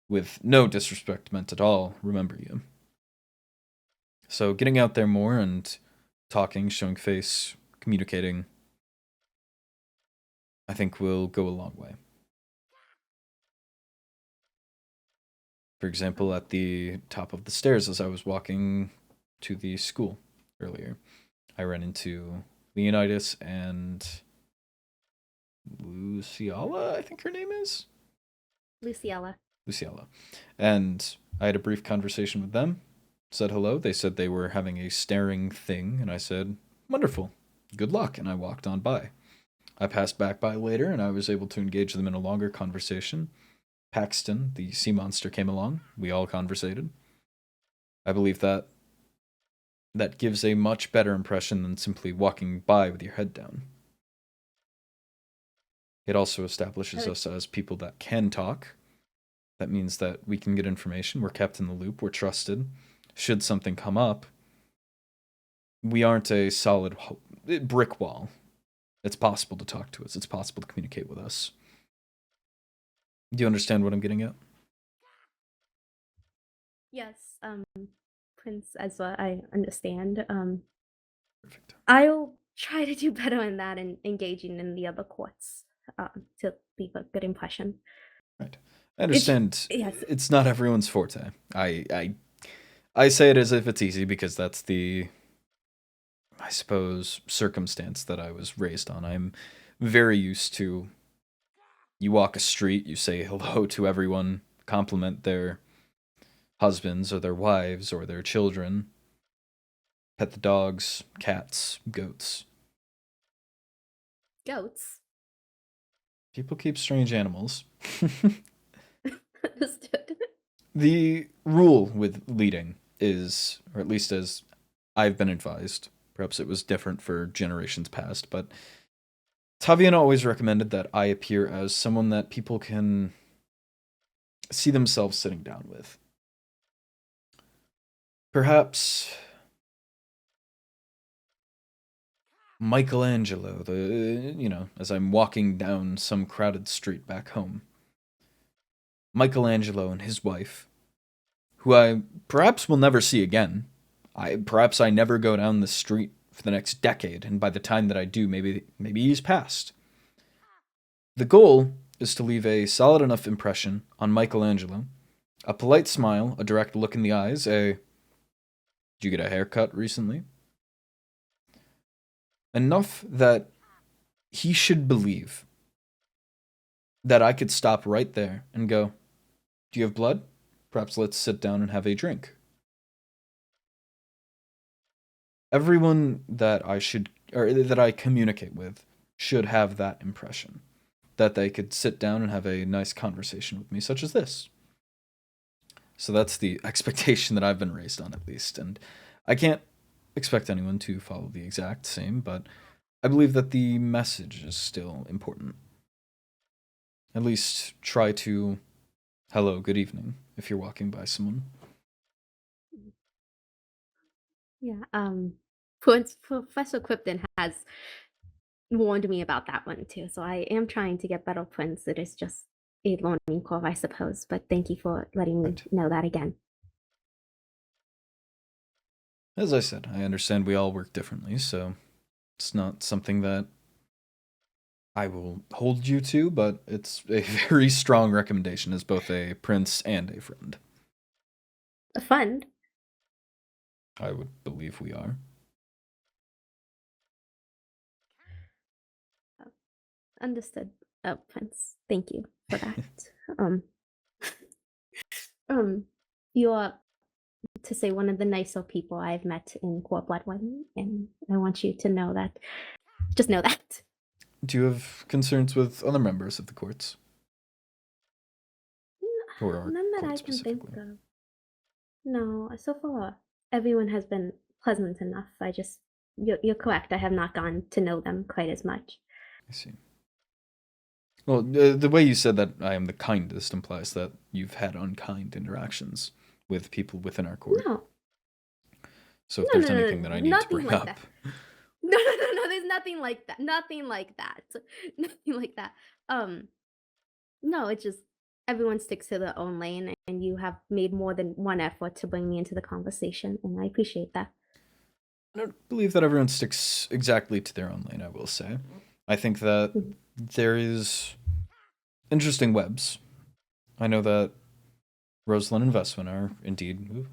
[SPEAKER 1] with no disrespect meant at all, remember you. So getting out there more and talking, showing face, communicating, I think will go a long way. For example, at the top of the stairs as I was walking to the school earlier, I ran into Leonidas and Luciala, I think her name is?
[SPEAKER 6] Luciella.
[SPEAKER 1] And I had a brief conversation with them, said hello. They said they were having a staring thing, and I said, wonderful, good luck, and I walked on by. I passed back by later, and I was able to engage them in a longer conversation. Paxton, the sea monster, came along. We all conversated. I believe that gives a much better impression than simply walking by with your head down. It also establishes us as people that can talk. That means that we can get information. We're kept in the loop. We're trusted. Should something come up, we aren't a solid brick wall. It's possible to talk to us. It's possible to communicate with us. Do you understand what I'm getting at?
[SPEAKER 6] Yes, Prince Ezra, I understand.
[SPEAKER 1] Perfect.
[SPEAKER 6] I'll try to do better in that and engaging in the other courts to leave a good impression.
[SPEAKER 1] Right. I understand.
[SPEAKER 6] Yes.
[SPEAKER 1] It's not everyone's forte. I say it as if it's easy because that's the, I suppose, circumstance that I was raised on. I'm very used to, you walk a street, you say hello to everyone, compliment their husbands or their wives or their children, pet the dogs, cats, goats.
[SPEAKER 6] Goats?
[SPEAKER 1] People keep strange animals.
[SPEAKER 6] Understood.
[SPEAKER 1] The rule with leading is, or at least as I've been advised, perhaps it was different for generations past, but Tavian always recommended that I appear as someone that people can see themselves sitting down with. Perhaps Michelangelo, as I'm walking down some crowded street back home. Michelangelo and his wife, who I perhaps will never see again. Perhaps I never go down the street for the next decade, and by the time that I do, maybe he's passed. The goal is to leave a solid enough impression on Michelangelo, a polite smile, a direct look in the eyes, did you get a haircut recently? Enough that he should believe that I could stop right there and go, do you have blood? Perhaps let's sit down and have a drink. Everyone that I communicate with should have that impression, that they could sit down and have a nice conversation with me, such as this. So that's the expectation that I've been raised on, at least, and I can't expect anyone to follow the exact same, but I believe that the message is still important. At least try to hello, good evening, if you're walking by someone.
[SPEAKER 6] Yeah, Professor Quipton has warned me about that one too, so I am trying to get better Prince. It is just a learning curve, I suppose, but thank you for letting me know that again.
[SPEAKER 1] As I said, I understand we all work differently, so it's not something that I will hold you to, but it's a very strong recommendation as both a prince and a friend.
[SPEAKER 6] A friend?
[SPEAKER 1] I would believe we are.
[SPEAKER 6] Understood, Prince. Thank you for that. You're, to say, one of the nicer people I've met in Court Bloodwyn, and I want you to know that. Just know that.
[SPEAKER 1] Do you have concerns with other members of the courts? Or our
[SPEAKER 6] None that
[SPEAKER 1] court
[SPEAKER 6] I can think
[SPEAKER 1] specifically?
[SPEAKER 6] of. No, so far everyone has been pleasant enough. You're correct. I have not gotten to know them quite as much.
[SPEAKER 1] I see. Well, the way you said that I am the kindest implies that you've had unkind interactions with people within our court.
[SPEAKER 6] No.
[SPEAKER 1] So if there's anything that I need to bring up.
[SPEAKER 6] That. No, there's nothing like that. Nothing like that. Nothing like that. No, it's just everyone sticks to their own lane, and you have made more than one effort to bring me into the conversation, and I appreciate that.
[SPEAKER 1] I don't believe that everyone sticks exactly to their own lane, I will say. I think that there is interesting webs. I know that Rosalind and Veswin are indeed...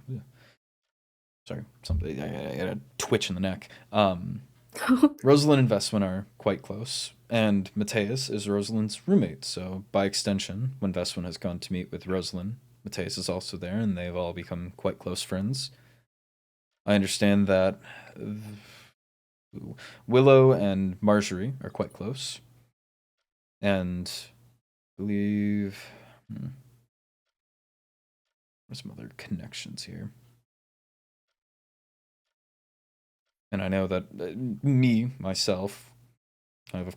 [SPEAKER 1] Sorry, something, I got a twitch in the neck. Rosalind and Veswin are quite close, and Mateus is Rosalind's roommate, so by extension, when Veswin has gone to meet with Rosalind, Mateus is also there, and they've all become quite close friends. I understand that Willow and Marjorie are quite close, and I believe... There's some other connections here. And I know that myself, I have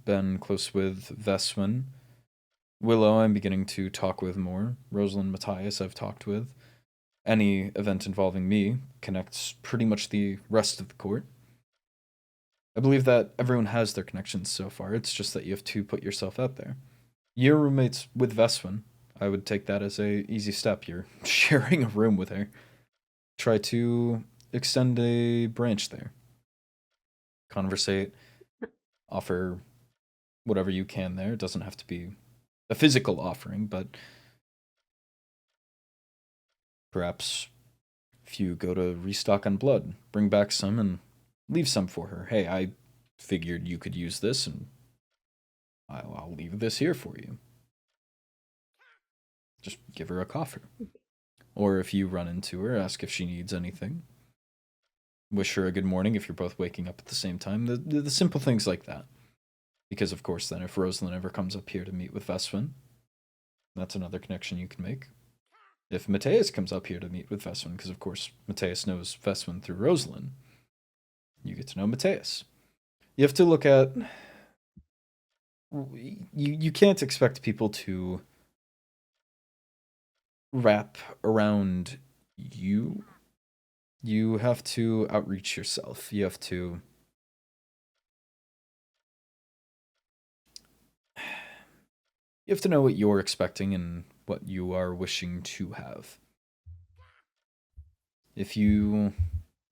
[SPEAKER 1] been close with Veswin. Willow, I'm beginning to talk with more. Rosalind, Matthias, I've talked with. Any event involving me connects pretty much the rest of the court. I believe that everyone has their connections so far. It's just that you have to put yourself out there. You're roommates with Veswin. I would take that as a easy step. You're sharing a room with her. Try to extend a branch there. Conversate. Offer whatever you can there. It doesn't have to be a physical offering, but perhaps if you go to restock on blood, bring back some and leave some for her. Hey, I figured you could use this, and I'll leave this here for you. Just give her a coffer. Or if you run into her, ask if she needs anything. Wish her a good morning if you're both waking up at the same time. The simple things like that. Because, of course, then if Rosalind ever comes up here to meet with Veswin, that's another connection you can make. If Mateus comes up here to meet with Veswin, because, of course, Mateus knows Veswin through Rosalind, you get to know Mateus. You have to look at... You can't expect people to wrap around you. You have to outreach yourself. You have to... You have to know what you're expecting and what you are wishing to have. If you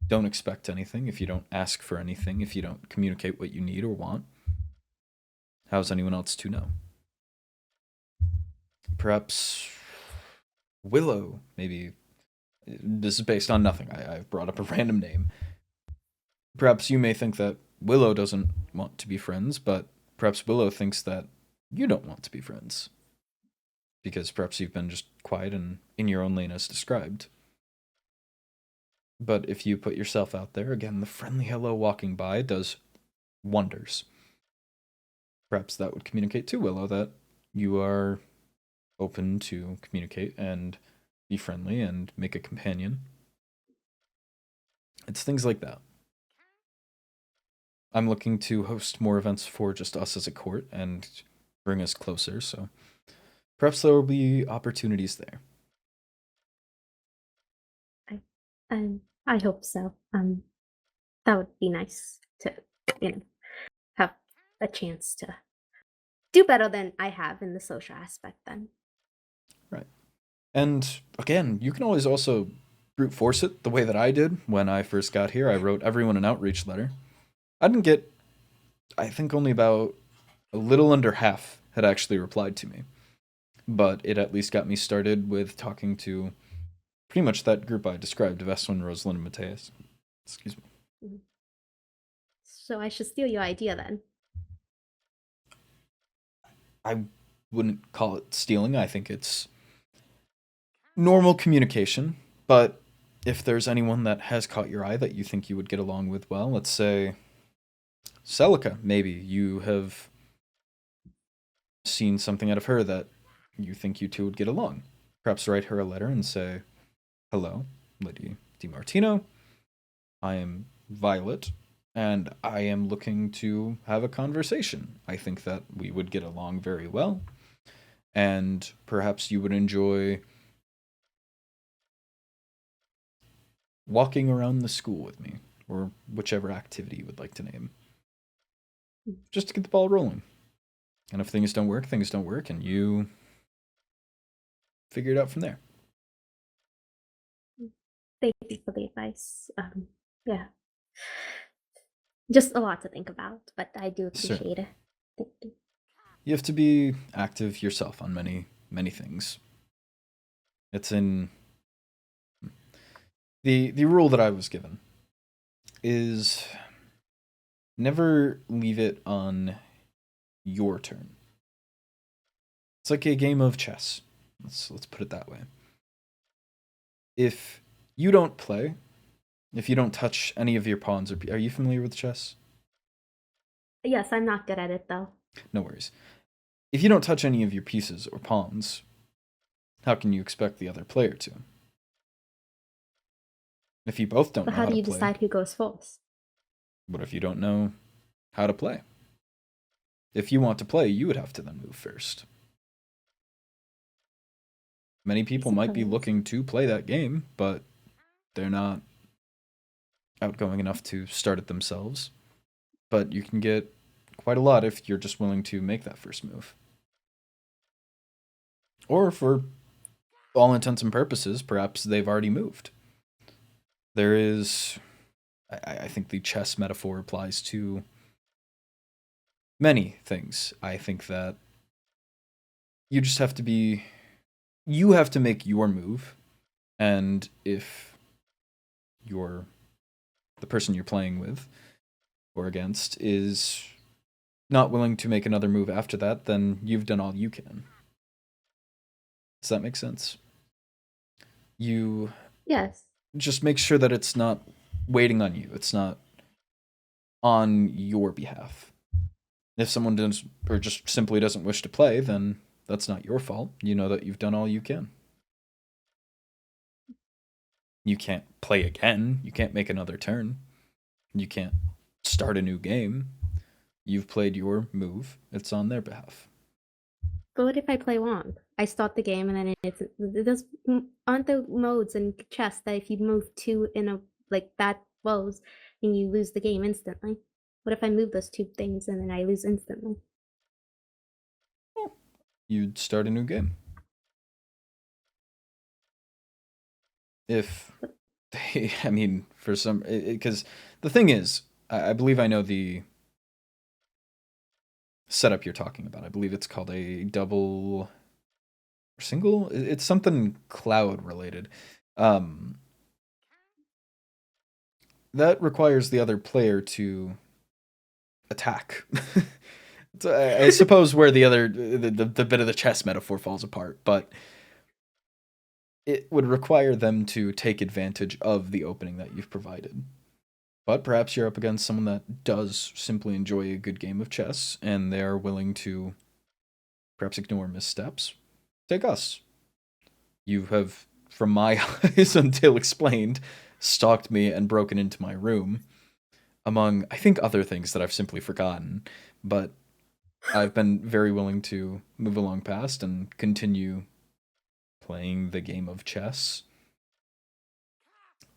[SPEAKER 1] don't expect anything, if you don't ask for anything, if you don't communicate what you need or want, how's anyone else to know? Perhaps Willow, maybe. This is based on nothing. I've brought up a random name. Perhaps you may think that Willow doesn't want to be friends, but perhaps Willow thinks that you don't want to be friends. Because perhaps you've been just quiet and in your own lane as described. But if you put yourself out there, again, the friendly hello walking by does wonders. Perhaps that would communicate to Willow that you are open to communicate and be friendly and make a companion. It's things like that. I'm looking to host more events for just us as a court and bring us closer, so perhaps there will be opportunities there.
[SPEAKER 6] I hope so. That would be nice to, have a chance to do better than I have in the social aspect then.
[SPEAKER 1] Right. And again, you can always also brute force it the way that I did when I first got here. I wrote everyone an outreach letter. I didn't get, I think only about a little under half had actually replied to me. But it at least got me started with talking to pretty much that group I described, Veswin, Rosalind, and Mateus. Excuse me.
[SPEAKER 6] So I should steal your idea then?
[SPEAKER 1] I wouldn't call it stealing. I think it's normal communication, but if there's anyone that has caught your eye that you think you would get along with well, let's say Celica, maybe you have seen something out of her that you think you two would get along. Perhaps write her a letter and say, "Hello, Lady DiMartino. I am Violet, and I am looking to have a conversation. I think that we would get along very well, and perhaps you would enjoy walking around the school with me, or whichever activity you would like to name. Just to get the ball rolling. And if things don't work, and you figure it out from there."
[SPEAKER 6] Thank you for the advice. Yeah. Just a lot to think about, but I do appreciate it. Thank you.
[SPEAKER 1] You have to be active yourself on many, many things. It's in the rule that I was given is never leave it on your turn. It's like a game of chess. Let's put it that way. If you don't play, if you don't touch any of your pawns, are you familiar with chess?
[SPEAKER 6] Yes, I'm not good at it though.
[SPEAKER 1] No worries. If you don't touch any of your pieces or pawns, how can you expect the other player to? If you both don't
[SPEAKER 6] But
[SPEAKER 1] know
[SPEAKER 6] how
[SPEAKER 1] how
[SPEAKER 6] do
[SPEAKER 1] to
[SPEAKER 6] you
[SPEAKER 1] play,
[SPEAKER 6] decide who goes first?
[SPEAKER 1] what if you don't know how to play? If you want to play, you would have to then move first. Many people might be
[SPEAKER 6] suppose.
[SPEAKER 1] looking to play that game, but they're not outgoing enough to start it themselves. But you can get quite a lot if you're just willing to make that first move. Or for all intents and purposes, perhaps they've already moved. There is, I think the chess metaphor applies to many things. I think that you just have to be, you have to make your move, and if the person you're playing with or against is not willing to make another move after that, then you've done all you can. Does that make sense? You
[SPEAKER 6] Yes.
[SPEAKER 1] just make sure that it's not waiting on you. It's not on your behalf. If someone does, or just simply doesn't wish to play, then that's not your fault. You know that you've done all you can. You can't play again. You can't make another turn. You can't start a new game. You've played your move. It's on their behalf.
[SPEAKER 6] But what if I play wrong? I start the game and then aren't there modes in chess that if you move two in a bad rows, then you lose the game instantly? What if I move those two things and then I lose instantly?
[SPEAKER 1] You'd start a new game. If they, I mean, for some, because the thing is, I believe I know the setup you're talking about. I believe it's called a double or single. It's something cloud related. That requires the other player to attack. So I suppose where the bit of the chess metaphor falls apart, but it would require them to take advantage of the opening that you've provided. But perhaps you're up against someone that does simply enjoy a good game of chess, and they're willing to perhaps ignore missteps. Take us. You have, from my eyes until explained, stalked me and broken into my room, among, I think, other things that I've simply forgotten. But I've been very willing to move along past and continue playing the game of chess,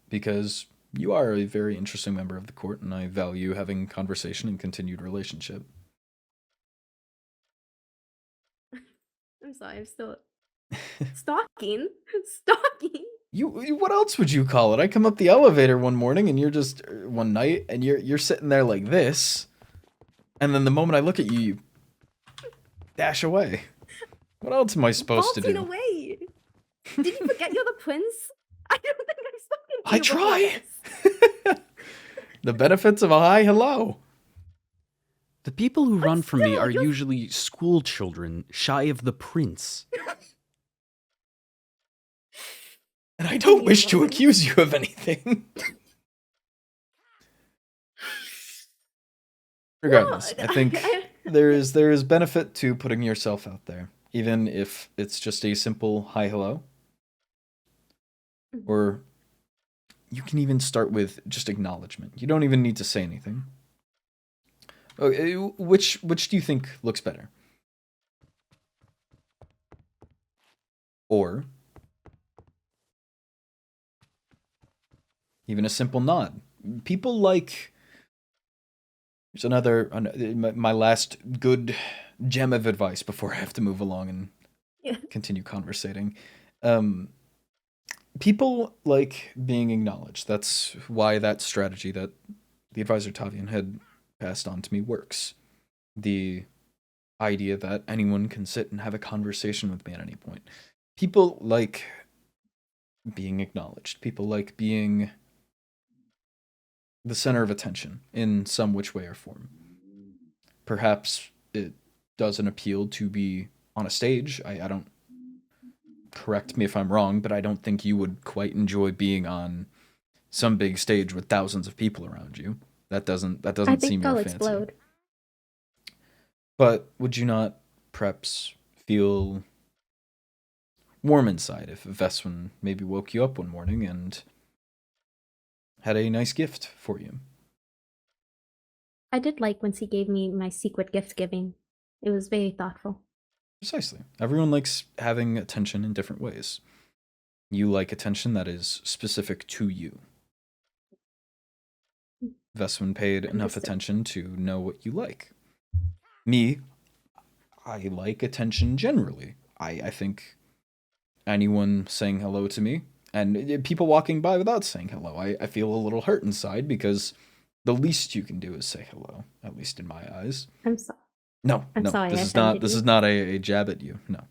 [SPEAKER 1] because you are a very interesting member of the court, and I value having conversation and continued relationship.
[SPEAKER 6] I'm sorry, I'm still stalking. Stalking.
[SPEAKER 1] You what else would you call it? I come up the elevator one morning and you're just one night and you're sitting there like this, and then the moment I look at you, you dash away. What else am I supposed to do?
[SPEAKER 6] Bolting away. Did you forget you're the prince? I don't think I've spoken to
[SPEAKER 1] I
[SPEAKER 6] you
[SPEAKER 1] try. The benefits of a hi hello.
[SPEAKER 12] The people who run from me
[SPEAKER 6] still,
[SPEAKER 12] are
[SPEAKER 6] you're-
[SPEAKER 12] usually school children, shy of the prince.
[SPEAKER 1] And I don't wish to accuse you of anything. Regardless, I think there is benefit to putting yourself out there, even if it's just a simple hi, hello. Or you can even start with just acknowledgement. You don't even need to say anything. Okay, which do you think looks better? Or even a simple nod. People like... Here's another, my last good gem of advice before I have to move along and continue conversating. People like being acknowledged. That's why that strategy that the advisor Tavian had passed on to me works. The idea that anyone can sit and have a conversation with me at any point. People like being acknowledged. People like being the center of attention in some which way or form. Perhaps it doesn't appeal to be on a stage. I don't, correct me if I'm wrong, but I don't think you would quite enjoy being on some big stage with thousands of people around you. That doesn't seem your fancy. Explode. But would you not perhaps feel warm inside if Veswin maybe woke you up one morning and had a nice gift for you?
[SPEAKER 6] I did like when she gave me my secret gift giving. It was very thoughtful.
[SPEAKER 1] Precisely. Everyone likes having attention in different ways. You like attention that is specific to you. Veswin paid enough attention to know what you like. Me, I like attention generally. I think anyone saying hello to me, and people walking by without saying hello, I feel a little hurt inside because the least you can do is say hello, at least in my eyes.
[SPEAKER 6] I'm sorry.
[SPEAKER 1] No,
[SPEAKER 6] I'm
[SPEAKER 1] no,
[SPEAKER 6] sorry,
[SPEAKER 1] this is not a jab at you. No.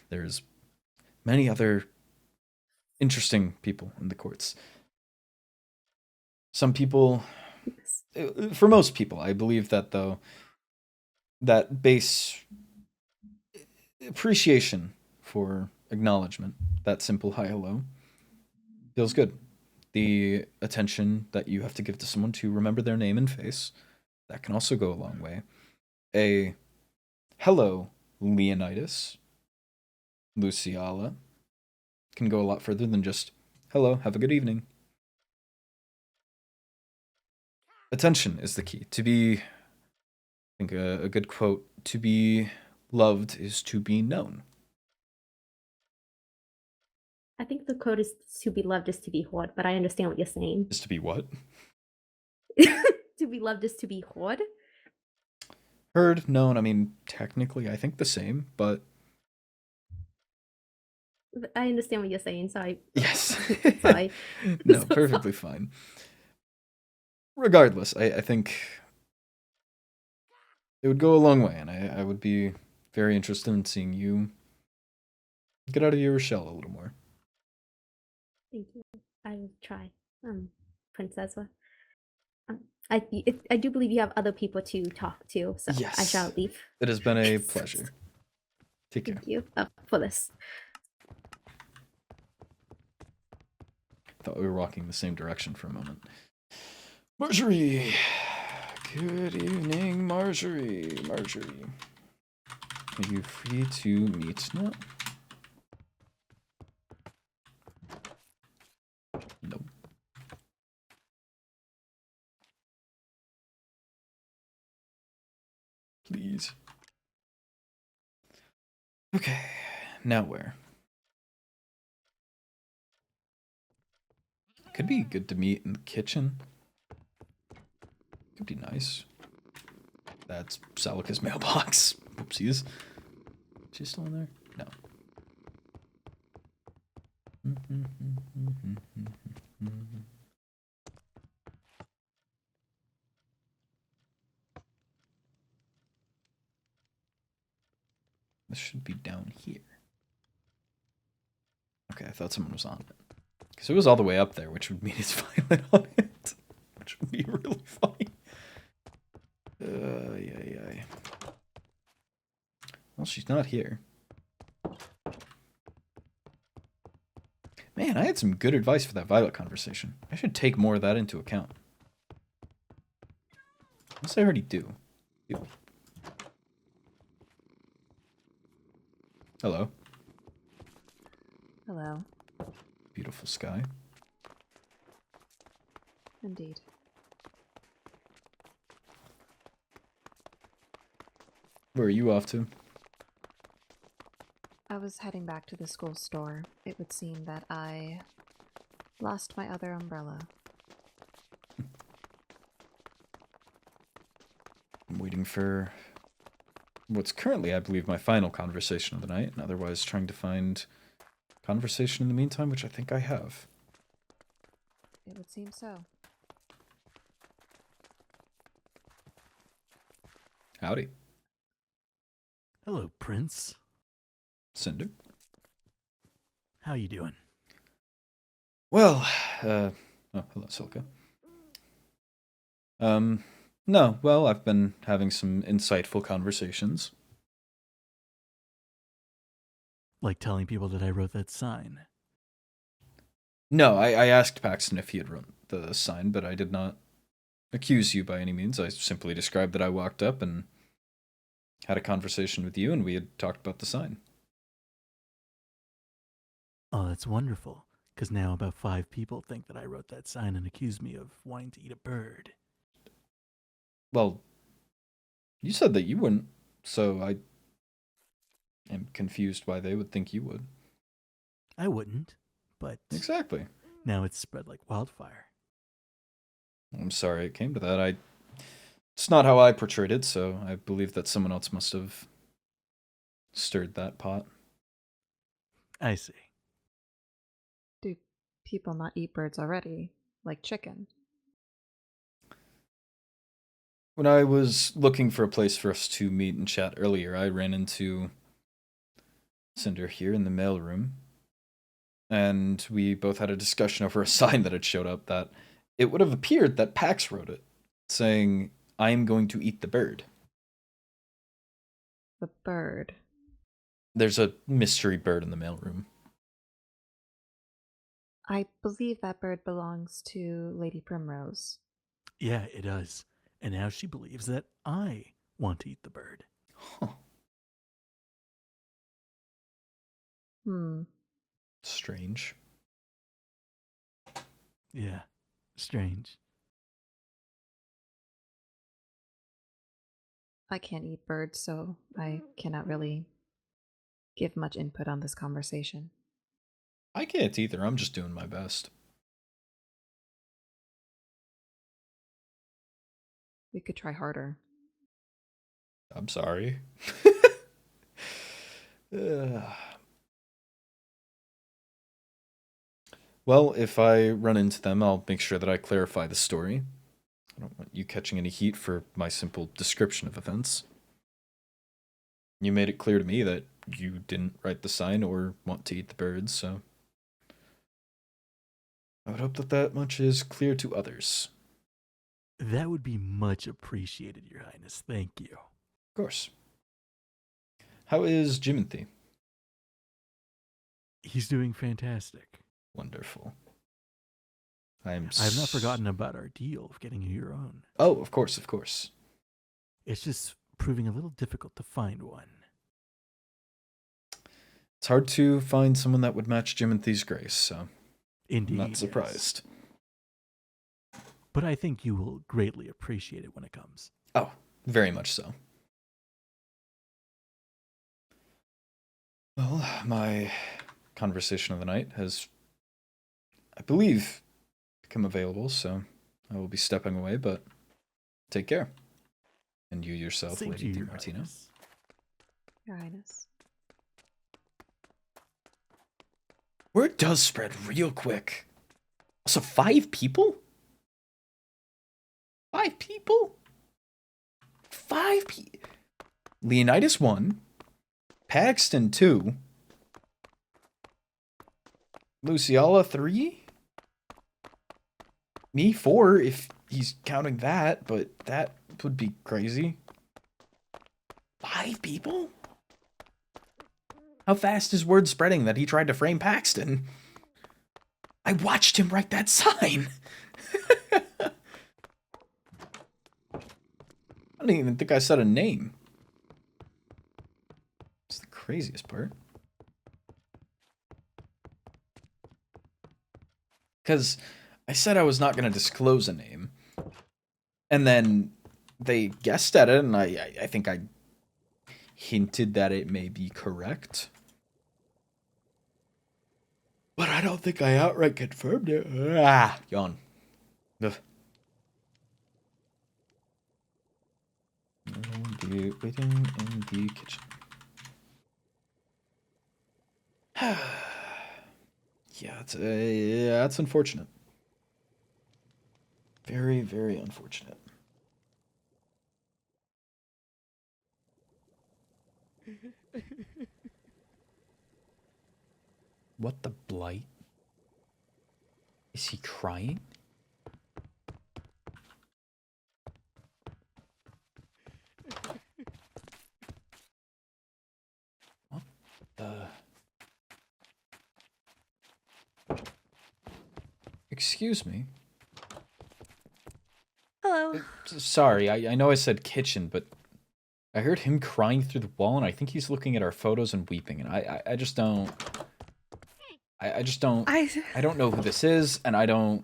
[SPEAKER 1] There's many other interesting people in the courts. Some people, for most people, I believe that though, that base appreciation for acknowledgement, that simple hi, hello, feels good. The attention that you have to give to someone to remember their name and face, that can also go a long way. A hello, Leonidas, Luciala, can go a lot further than just hello, have a good evening. Attention is the key. To be, I think a good quote, to be loved is to be known.
[SPEAKER 6] I think the code is to be loved is to be heard, but I understand what you're saying.
[SPEAKER 1] Is to be what?
[SPEAKER 6] To be loved is to be heard?
[SPEAKER 1] Heard, known, I mean, technically I think the same, but...
[SPEAKER 6] I understand what you're saying, sorry.
[SPEAKER 1] Yes.
[SPEAKER 6] Sorry.
[SPEAKER 1] No, perfectly fine. Regardless, I think it would go a long way, and I would be very interested in seeing you get out of your shell a little more.
[SPEAKER 6] Thank you. I will try, Princess. I do believe you have other people to talk to, so
[SPEAKER 1] yes.
[SPEAKER 6] I shall leave.
[SPEAKER 1] It has been a pleasure. Take care.
[SPEAKER 6] Thank you for this.
[SPEAKER 1] Thought we were walking the same direction for a moment. Marjorie! Good evening, Marjorie. Marjorie. Are you free to meet now? Nope. Please. Okay, now where? Could be good to meet in the kitchen. Could be nice. That's Salika's mailbox. Whoopsies. She's still in there? No. This should be down here. Okay, I thought someone was on it. Because it was all the way up there, which would mean it's violent on it. Which would be really funny. Yeah. Well, she's not here. Man, I had some good advice for that Violet conversation. I should take more of that into account. Unless I already do. Ew. Hello.
[SPEAKER 5] Hello.
[SPEAKER 1] Beautiful sky.
[SPEAKER 5] Indeed.
[SPEAKER 1] Where are you off to?
[SPEAKER 5] I was heading back to the school store. It would seem that I lost my other umbrella.
[SPEAKER 1] I'm waiting for what's currently, I believe, my final conversation of the night, and otherwise trying to find conversation in the meantime, which I think I have.
[SPEAKER 5] It would seem so.
[SPEAKER 1] Howdy.
[SPEAKER 7] Hello, Prince.
[SPEAKER 1] Cinder.
[SPEAKER 7] How you doing?
[SPEAKER 1] Well, oh, hello, Silka. No, well, I've been having some insightful conversations.
[SPEAKER 7] Like telling people that I wrote that sign.
[SPEAKER 1] No, I asked Paxton if he had wrote the sign, but I did not accuse you by any means. I simply described that I walked up and had a conversation with you, and we had talked about the sign.
[SPEAKER 7] Oh, that's wonderful. Because now about 5 people think that I wrote that sign and accuse me of wanting to eat a bird.
[SPEAKER 1] Well, you said that you wouldn't, so I am confused why they would think you would.
[SPEAKER 7] I wouldn't, but...
[SPEAKER 1] Exactly.
[SPEAKER 7] Now it's spread like wildfire.
[SPEAKER 1] I'm sorry it came to that. It's not how I portrayed it, so I believe that someone else must have stirred that pot.
[SPEAKER 7] I see.
[SPEAKER 5] Do people not eat birds already? Like chicken?
[SPEAKER 1] When I was looking for a place for us to meet and chat earlier, I ran into Cinder here in the mailroom, and we both had a discussion over a sign that had showed up that it would have appeared that Pax wrote it, saying, "I am going to eat the bird."
[SPEAKER 5] The bird.
[SPEAKER 1] There's a mystery bird in the mailroom.
[SPEAKER 5] I believe that bird belongs to Lady Primrose.
[SPEAKER 7] Yeah, it does. And now she believes that I want to eat the bird.
[SPEAKER 1] Huh. Strange.
[SPEAKER 7] Yeah, strange.
[SPEAKER 5] I can't eat birds, so I cannot really give much input on this conversation.
[SPEAKER 1] I can't either. I'm just doing my best.
[SPEAKER 5] We could try harder.
[SPEAKER 1] I'm sorry. Well, if I run into them, I'll make sure that I clarify the story. I don't want you catching any heat for my simple description of events. You made it clear to me that you didn't write the sign or want to eat the birds, so I would hope that that much is clear to others.
[SPEAKER 7] That would be much appreciated, Your Highness. Thank you.
[SPEAKER 1] Of course. How is Jimothy?
[SPEAKER 7] He's doing fantastic.
[SPEAKER 1] Wonderful.
[SPEAKER 7] I've not forgotten about our deal of getting you your own.
[SPEAKER 1] Oh, of course, of course.
[SPEAKER 7] It's just proving a little difficult to find one.
[SPEAKER 1] It's hard to find someone that would match Jimothy's grace, so
[SPEAKER 7] Indeed,
[SPEAKER 1] I'm not surprised.
[SPEAKER 7] Yes. But I think you will greatly appreciate it when it comes.
[SPEAKER 1] Oh, very much so. Well, my conversation of the night has, I believe, become available, so I will be stepping away, but take care. And you yourself,
[SPEAKER 7] Same
[SPEAKER 1] Lady
[SPEAKER 7] to you,
[SPEAKER 1] DiMartino.
[SPEAKER 7] Highness.
[SPEAKER 5] Your Highness.
[SPEAKER 1] Word does spread real quick. Also, 5 people? 5 people? 5 people? Leonidas 1. Paxton 2. Luciala 3. Me 4, if he's counting that, but that would be crazy. 5 people? How fast is word spreading that he tried to frame Paxton? I watched him write that sign. I don't even think I said a name. It's the craziest part. Because I said I was not going to disclose a name. And then they guessed at it, and I think I hinted that it may be correct. But I don't think I outright confirmed it. Ah, yawn. Ugh. Waiting in the kitchen. Yeah, it's unfortunate. Very, very unfortunate. What the blight? Is he crying? What the? Excuse me.
[SPEAKER 2] Hello.
[SPEAKER 1] Sorry, I know I said kitchen, but I heard him crying through the wall, and I think he's looking at our photos and weeping, and I just don't... I just don't... I don't know who this is, and I don't...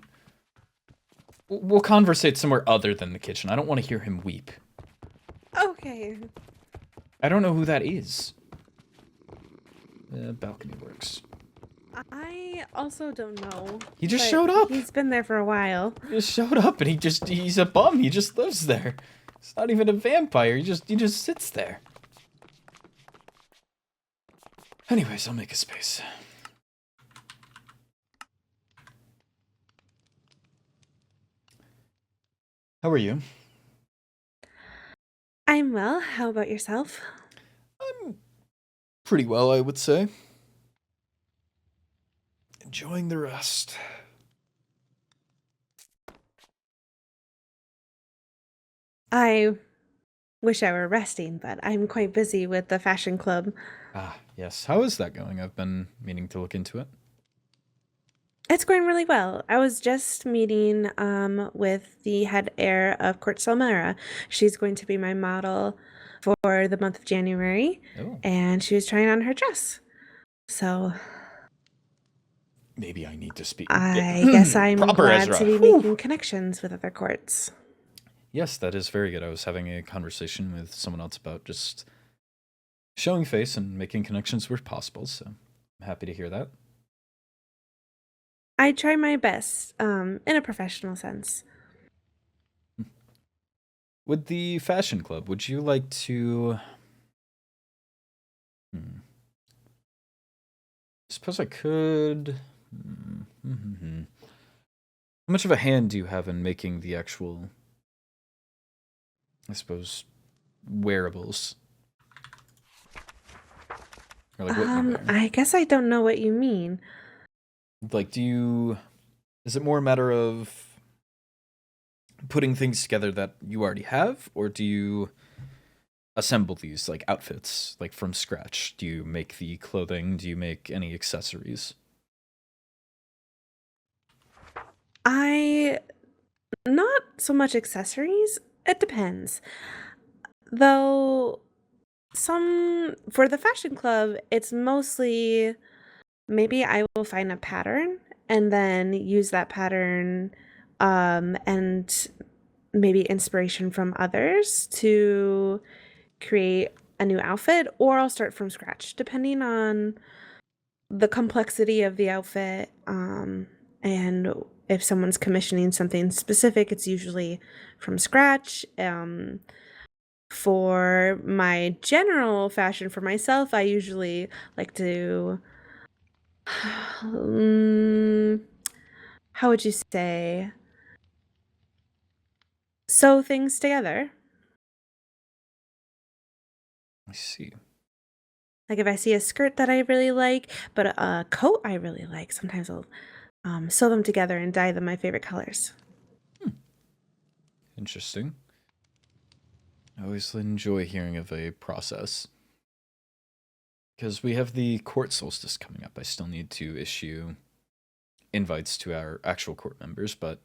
[SPEAKER 1] We'll conversate somewhere other than the kitchen. I don't want to hear him weep.
[SPEAKER 2] Okay.
[SPEAKER 1] I don't know who that is. Balcony works.
[SPEAKER 2] I also don't know.
[SPEAKER 1] He just showed up.
[SPEAKER 2] He's been there for a while.
[SPEAKER 1] He just showed up, and he's a bum. He just lives there. He's not even a vampire. He just sits there. Anyways, I'll make a space. How are you?
[SPEAKER 2] I'm well. How about yourself?
[SPEAKER 1] I'm pretty well, I would say. Enjoying the rest.
[SPEAKER 2] I wish I were resting, but I'm quite busy with the fashion club.
[SPEAKER 1] Ah, yes. How is that going? I've been meaning to look into it.
[SPEAKER 2] It's going really well. I was just meeting with the head heir of Court Selmera. She's going to be my model for the month of January, and she was trying on her dress. So
[SPEAKER 1] maybe I need to speak.
[SPEAKER 2] I guess I'm glad
[SPEAKER 1] Ezra.
[SPEAKER 2] to be making connections with other courts.
[SPEAKER 1] Yes, that is very good. I was having a conversation with someone else about just showing face and making connections where possible, so I'm happy to hear that.
[SPEAKER 2] I try my best, in a professional sense.
[SPEAKER 1] With the fashion club, would you like to... Suppose I could... How much of a hand do you have in making the actual, I suppose, wearables? Or like what you wear?
[SPEAKER 2] I guess I don't know what you mean.
[SPEAKER 1] Like, is it more a matter of putting things together that you already have, or do you assemble these, like, outfits, like, from scratch? Do you make the clothing? Do you make any accessories?
[SPEAKER 2] Not so much accessories. It depends. Though, for the fashion club, it's mostly... Maybe I will find a pattern and then use that pattern and maybe inspiration from others to create a new outfit, or I'll start from scratch, depending on the complexity of the outfit. And if someone's commissioning something specific, it's usually from scratch. For my general fashion for myself, I usually like to... how would you say? Sew things together.
[SPEAKER 1] I see.
[SPEAKER 2] Like if I see a skirt that I really like, but a coat I really like, sometimes I'll sew them together and dye them my favorite colors.
[SPEAKER 1] Interesting. I always enjoy hearing of a process. Because we have the court solstice coming up. I still need to issue invites to our actual court members, but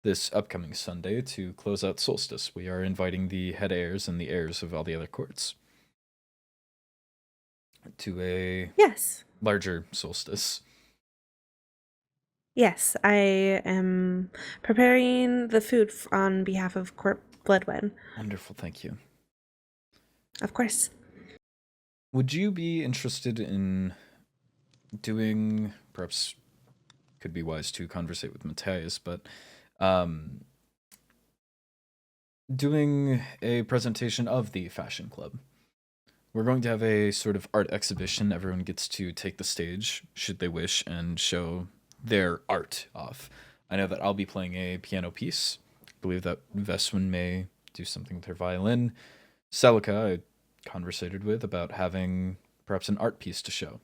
[SPEAKER 1] this upcoming Sunday, to close out Solstice, we are inviting the head heirs and the heirs of all the other courts to a
[SPEAKER 2] Yes.
[SPEAKER 1] larger solstice.
[SPEAKER 2] Yes, I am preparing the food on behalf of Court Bloodwyn.
[SPEAKER 1] Wonderful, thank you.
[SPEAKER 2] Of course.
[SPEAKER 1] Would you be interested in doing, perhaps could be wise to conversate with Matthias, but doing a presentation of the fashion club? We're going to have a sort of art exhibition. Everyone gets to take the stage, should they wish, and show their art off. I know that I'll be playing a piano piece. I believe that Veswin may do something with her violin. Celica, I conversated with about having perhaps an art piece to show.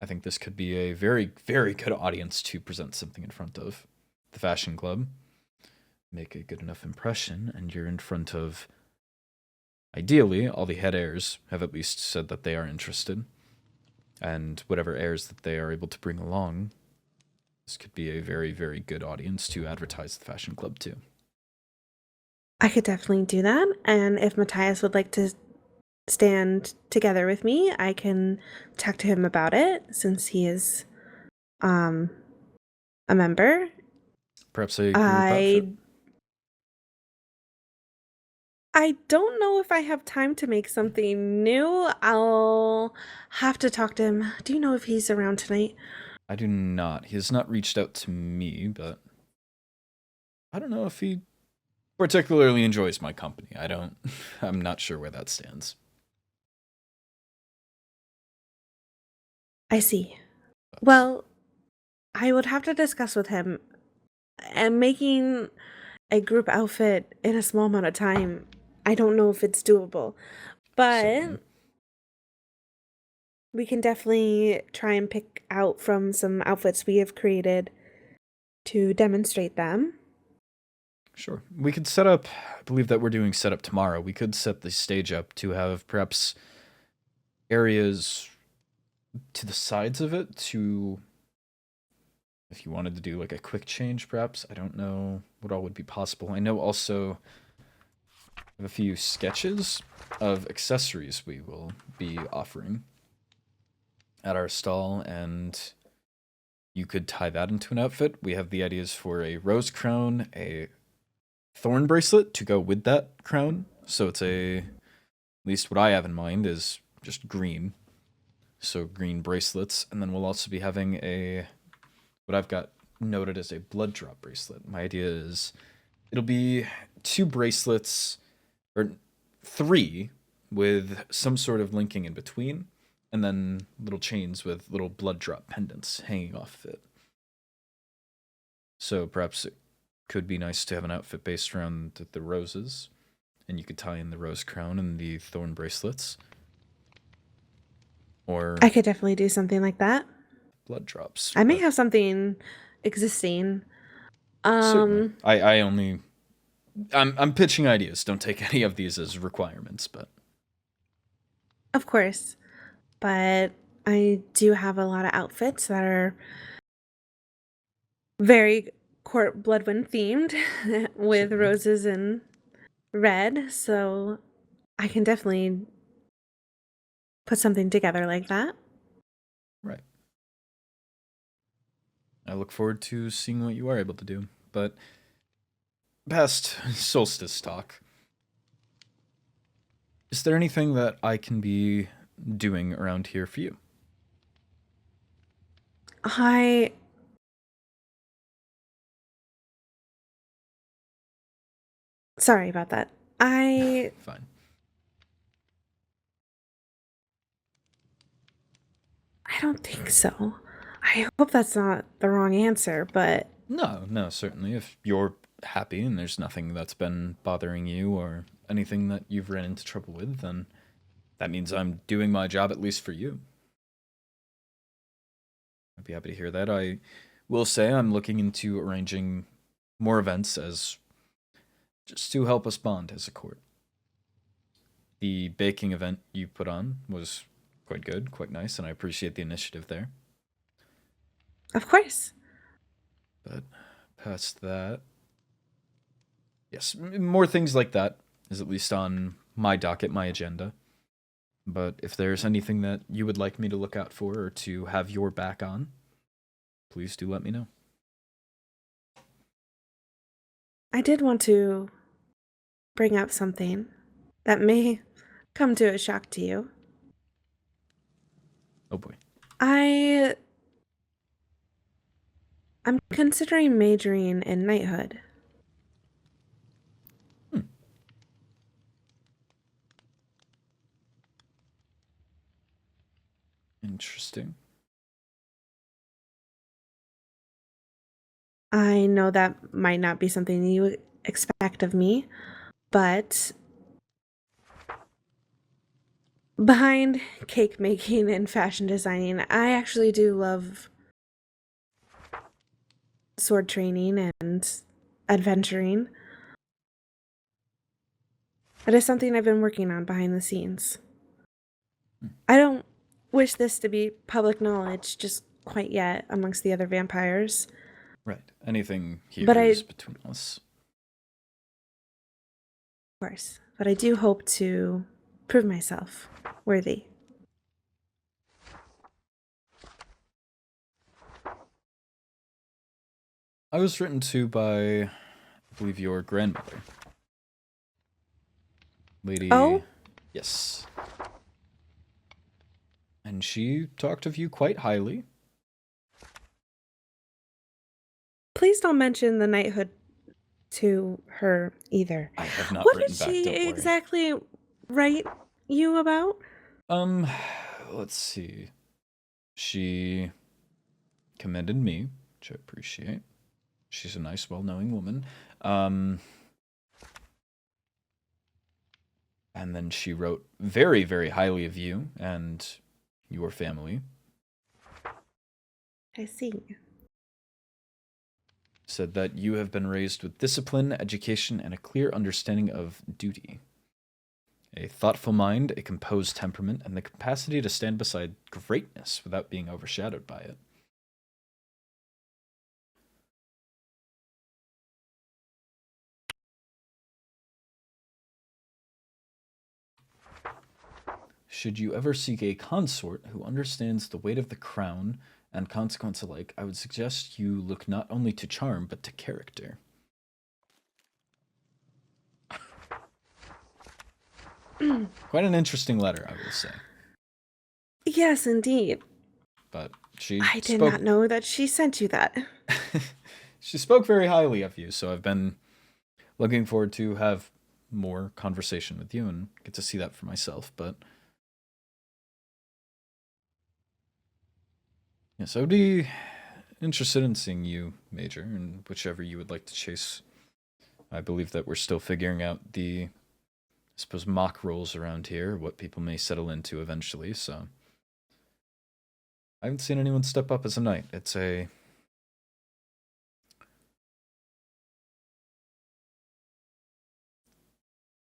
[SPEAKER 1] I think this could be a very, very good audience to present something in front of. The fashion club. Make a good enough impression, and you're in front of... Ideally, all the head heirs have at least said that they are interested. And whatever heirs that they are able to bring along, this could be a very, very good audience to advertise the fashion club to.
[SPEAKER 2] I could definitely do that. And if Matthias would like to stand together with me, I can talk to him about it since he is a member.
[SPEAKER 1] Perhaps a group outfit?
[SPEAKER 2] I don't know if I have time to make something new. I'll have to talk to him. Do you know if he's around tonight?
[SPEAKER 1] I do not. He has not reached out to me, but I don't know if he particularly enjoys my company. I'm not sure where that stands.
[SPEAKER 2] I see. Well, I would have to discuss with him. And making a group outfit in a small amount of time, I don't know if it's doable. But
[SPEAKER 1] Certainly.
[SPEAKER 2] we can definitely try and pick out from some outfits we have created to demonstrate them.
[SPEAKER 1] Sure. We could set up, I believe that we're doing setup tomorrow. We could set the stage up to have perhaps areas to the sides of it to, if you wanted to do like a quick change, perhaps. I don't know what all would be possible. I know also a few sketches of accessories we will be offering at our stall, and you could tie that into an outfit. We have the ideas for a rose crown, a thorn bracelet to go with that crown. So it's at least what I have in mind is just green. So green bracelets. And then we'll also be having what I've got noted as a blood drop bracelet. My idea is it'll be 2 bracelets, or 3, with some sort of linking in between, and then little chains with little blood drop pendants hanging off of it. So perhaps it could be nice to have an outfit based around the roses, and you could tie in the rose crown and the thorn bracelets. Or
[SPEAKER 2] I could definitely do something like that.
[SPEAKER 1] blood drops.
[SPEAKER 2] I may have something existing.
[SPEAKER 1] Certainly. I'm pitching ideas. Don't take any of these as requirements, but
[SPEAKER 2] Of course. But I do have a lot of outfits that are very Court Bloodwyn themed with
[SPEAKER 1] Certainly.
[SPEAKER 2] roses and red, so I can definitely put something together like that.
[SPEAKER 1] Right. I look forward to seeing what you are able to do. But past solstice talk, is there anything that I can be doing around here for you?
[SPEAKER 2] Sorry about that.
[SPEAKER 1] Fine.
[SPEAKER 2] I don't think so. I hope that's not the wrong answer, but
[SPEAKER 1] No, certainly. If you're happy and there's nothing that's been bothering you or anything that you've ran into trouble with, then that means I'm doing my job at least for you. I'd be happy to hear that. I will say I'm looking into arranging more events as just to help us bond as a court. The baking event you put on was quite good, quite nice, and I appreciate the initiative there.
[SPEAKER 2] Of course.
[SPEAKER 1] But past that, yes, more things like that is at least on my docket, my agenda. But if there's anything that you would like me to look out for or to have your back on, please do let me know.
[SPEAKER 2] I did want to bring up something that may come to a shock to you.
[SPEAKER 1] Oh boy.
[SPEAKER 2] I'm considering majoring in knighthood.
[SPEAKER 1] Interesting.
[SPEAKER 2] I know that might not be something you expect of me, but behind cake making and fashion designing, I actually do love sword training and adventuring. It is something I've been working on behind the scenes. I don't wish this to be public knowledge just quite yet amongst the other vampires.
[SPEAKER 1] Right. Anything here
[SPEAKER 2] But
[SPEAKER 1] is between us.
[SPEAKER 2] Of course. But I do hope to prove myself worthy.
[SPEAKER 1] I was written to by, I believe, your grandmother. Lady...
[SPEAKER 2] Oh?
[SPEAKER 1] Yes. And she talked of you quite highly.
[SPEAKER 2] Please don't mention the knighthood to her either.
[SPEAKER 1] I have not
[SPEAKER 2] What
[SPEAKER 1] written
[SPEAKER 2] did
[SPEAKER 1] back,
[SPEAKER 2] she
[SPEAKER 1] don't worry.
[SPEAKER 2] exactly write you about?
[SPEAKER 1] Let's see. She commended me, which I appreciate. She's a nice, well-knowing woman. And then she wrote very, very highly of you and your family.
[SPEAKER 2] I see.
[SPEAKER 1] Said that you have been raised with discipline, education, and a clear understanding of duty. A thoughtful mind, a composed temperament, and the capacity to stand beside greatness without being overshadowed by it. Should you ever seek a consort who understands the weight of the crown and consequence alike, I would suggest you look not only to charm, but to character. Quite an interesting letter, I will say.
[SPEAKER 2] Yes, indeed.
[SPEAKER 1] But she
[SPEAKER 2] I did not know that she sent you that.
[SPEAKER 1] She spoke very highly of you, so I've been looking forward to have more conversation with you and get to see that for myself, but... Yes, I would be interested in seeing you, Major, and whichever you would like to chase. I believe that we're still figuring out the, I suppose, mock roles around here, what people may settle into eventually, so... I haven't seen anyone step up as a knight. It's a...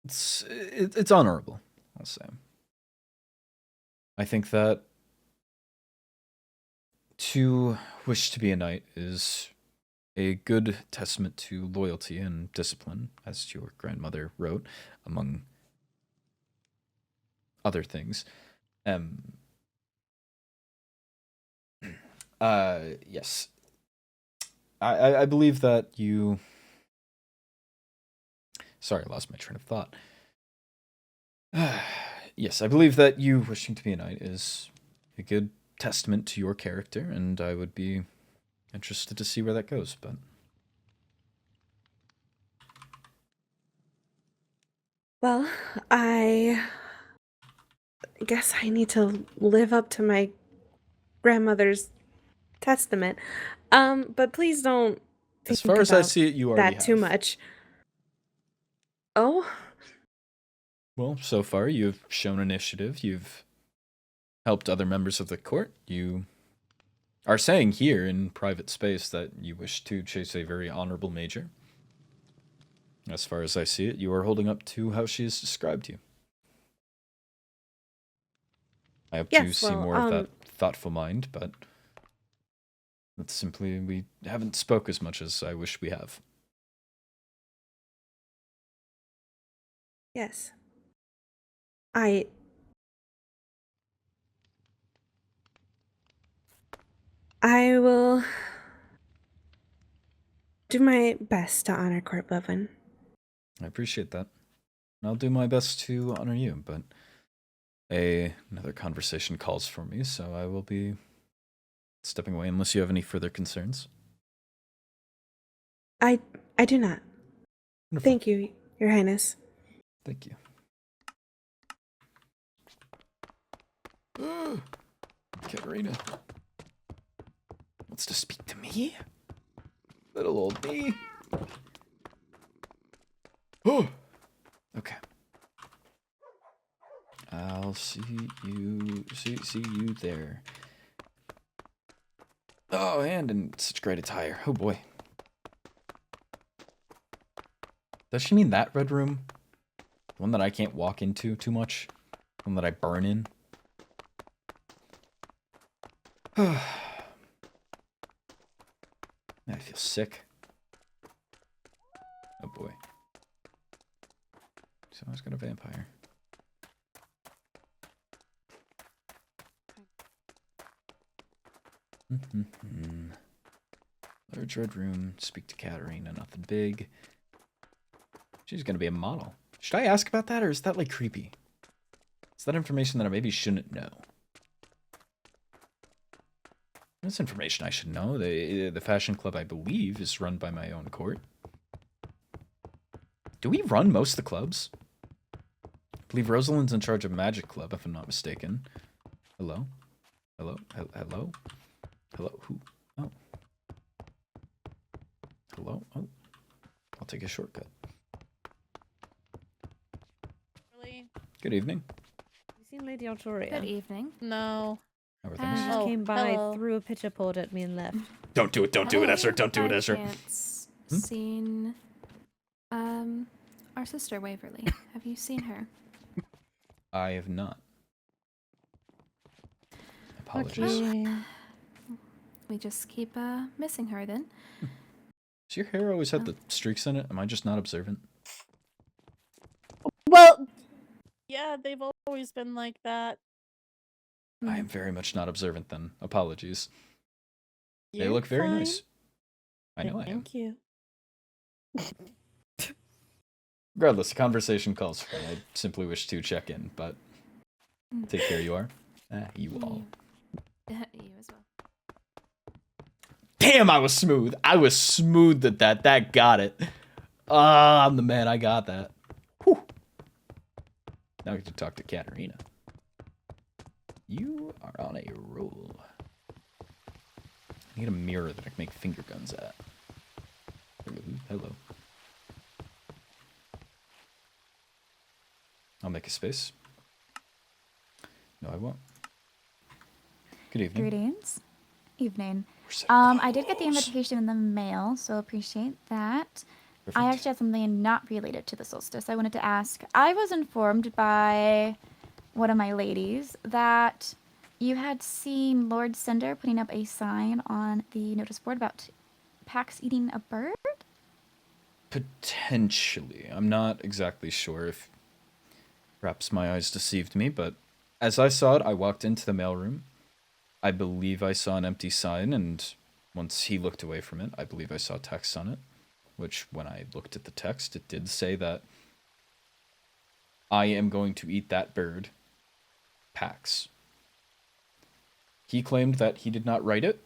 [SPEAKER 1] It's honorable, I'll say. I think that to wish to be a knight is a good testament to loyalty and discipline, as your grandmother wrote, among other things. Yes. I believe that you... Sorry, I lost my train of thought. Yes, I believe that you wishing to be a knight is a good testament to your character, and I would be interested to see where that goes, but...
[SPEAKER 2] Well, I guess I need to live up to my grandmother's testament. But please don't think
[SPEAKER 1] as far as I
[SPEAKER 2] about
[SPEAKER 1] see it, you already
[SPEAKER 2] that too
[SPEAKER 1] have.
[SPEAKER 2] much. Oh?
[SPEAKER 1] Well, so far you've shown initiative, you've helped other members of the court, you are saying here in private space that you wish to chase a very honorable major. As far as I see it, you are holding up to how she has described you. I hope to see more of that thoughtful mind, but It's simply we haven't spoke as much as I wish we have.
[SPEAKER 2] Yes. I will do my best to honor Court Bloodwyn.
[SPEAKER 1] I appreciate that. I'll do my best to honor you, but another conversation calls for me, so I will be stepping away unless you have any further concerns.
[SPEAKER 2] I do not.
[SPEAKER 1] Wonderful.
[SPEAKER 2] Thank you, Your Highness.
[SPEAKER 1] Thank you. Katerina wants to speak to me? Little old me. Oh, okay. I'll see you there. Oh, and in such great attire. Oh boy. Does she mean that red room? The one that I can't walk into too much? The one that I burn in? I feel sick. Oh boy. Someone's got a vampire. Large red room. Speak to Katerina. Nothing big. She's gonna be a model. Should I ask about that, or is that like creepy? Is that information that I maybe shouldn't know? That's information I should know. The fashion club, I believe, is run by my own court. Do we run most of the clubs? I believe Rosalind's in charge of Magic Club, if I'm not mistaken. Hello? Hello? Hello? Hello? Who? Oh. Hello? Oh. I'll take a shortcut.
[SPEAKER 13] Really?
[SPEAKER 1] Good evening.
[SPEAKER 13] Have you seen Lady Artoria?
[SPEAKER 8] Good evening.
[SPEAKER 13] No.
[SPEAKER 1] How are
[SPEAKER 13] She
[SPEAKER 1] things?
[SPEAKER 13] just came by,
[SPEAKER 6] hello.
[SPEAKER 13] threw a pitcher pod at me and left.
[SPEAKER 1] Don't do it, don't do it, Ezra, don't do it,
[SPEAKER 8] By
[SPEAKER 1] Ezra.
[SPEAKER 8] chance seen our sister Waverly. Have you seen her?
[SPEAKER 1] I have not. Apologies.
[SPEAKER 13] Okay.
[SPEAKER 8] We just keep missing her then.
[SPEAKER 1] Does your hair always have the streaks in it? Am I just not observant?
[SPEAKER 13] Well, yeah, they've always been like that.
[SPEAKER 1] I am very much not observant then. Apologies. They
[SPEAKER 13] You're
[SPEAKER 1] look very
[SPEAKER 13] fine.
[SPEAKER 1] nice. I know I am.
[SPEAKER 13] Thank you.
[SPEAKER 1] Regardless, the conversation calls for me. I simply wish to check in, but take care, you are. You all.
[SPEAKER 8] You as well.
[SPEAKER 1] Damn, I was smooth. I was smooth at that. That got it. Ah, I'm the man. I got that. Whew. Now we get to talk to Katerina. You are on a roll. I need a mirror that I can make finger guns at. Hello. I'll make a space. No, I won't. Good evening.
[SPEAKER 14] Greetings. Evening.
[SPEAKER 1] We're so
[SPEAKER 14] I did get the
[SPEAKER 1] close.
[SPEAKER 14] invitation in the mail, so appreciate that. I
[SPEAKER 1] Perfect.
[SPEAKER 14] actually had something not related to the solstice. I wanted to ask. I was informed by one of my ladies that you had seen Lord Cinder putting up a sign on the notice board about Pax eating a bird?
[SPEAKER 1] Potentially. I'm not exactly sure if perhaps my eyes deceived me, but as I saw it, I walked into the mailroom. I believe I saw an empty sign, and once he looked away from it, I believe I saw text on it, which when I looked at the text, it did say that I am going to eat that bird, Pax. He claimed that he did not write it.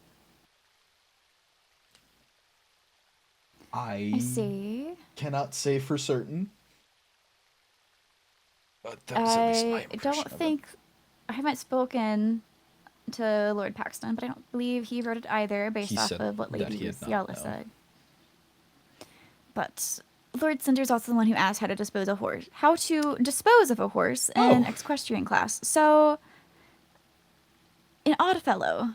[SPEAKER 14] I see.
[SPEAKER 1] Cannot say for certain. But that was at least my
[SPEAKER 14] I
[SPEAKER 1] impression
[SPEAKER 14] don't
[SPEAKER 1] of it.
[SPEAKER 14] think I haven't spoken to Lord Paxton, but I don't believe he wrote it either, based
[SPEAKER 1] He
[SPEAKER 14] off
[SPEAKER 1] said
[SPEAKER 14] of what
[SPEAKER 1] that he
[SPEAKER 14] Lady
[SPEAKER 1] had not,
[SPEAKER 14] Ciala
[SPEAKER 1] no.
[SPEAKER 14] said. But Lord Cinder's also the one who asked how to dispose of a horse in equestrian class. So, an odd fellow.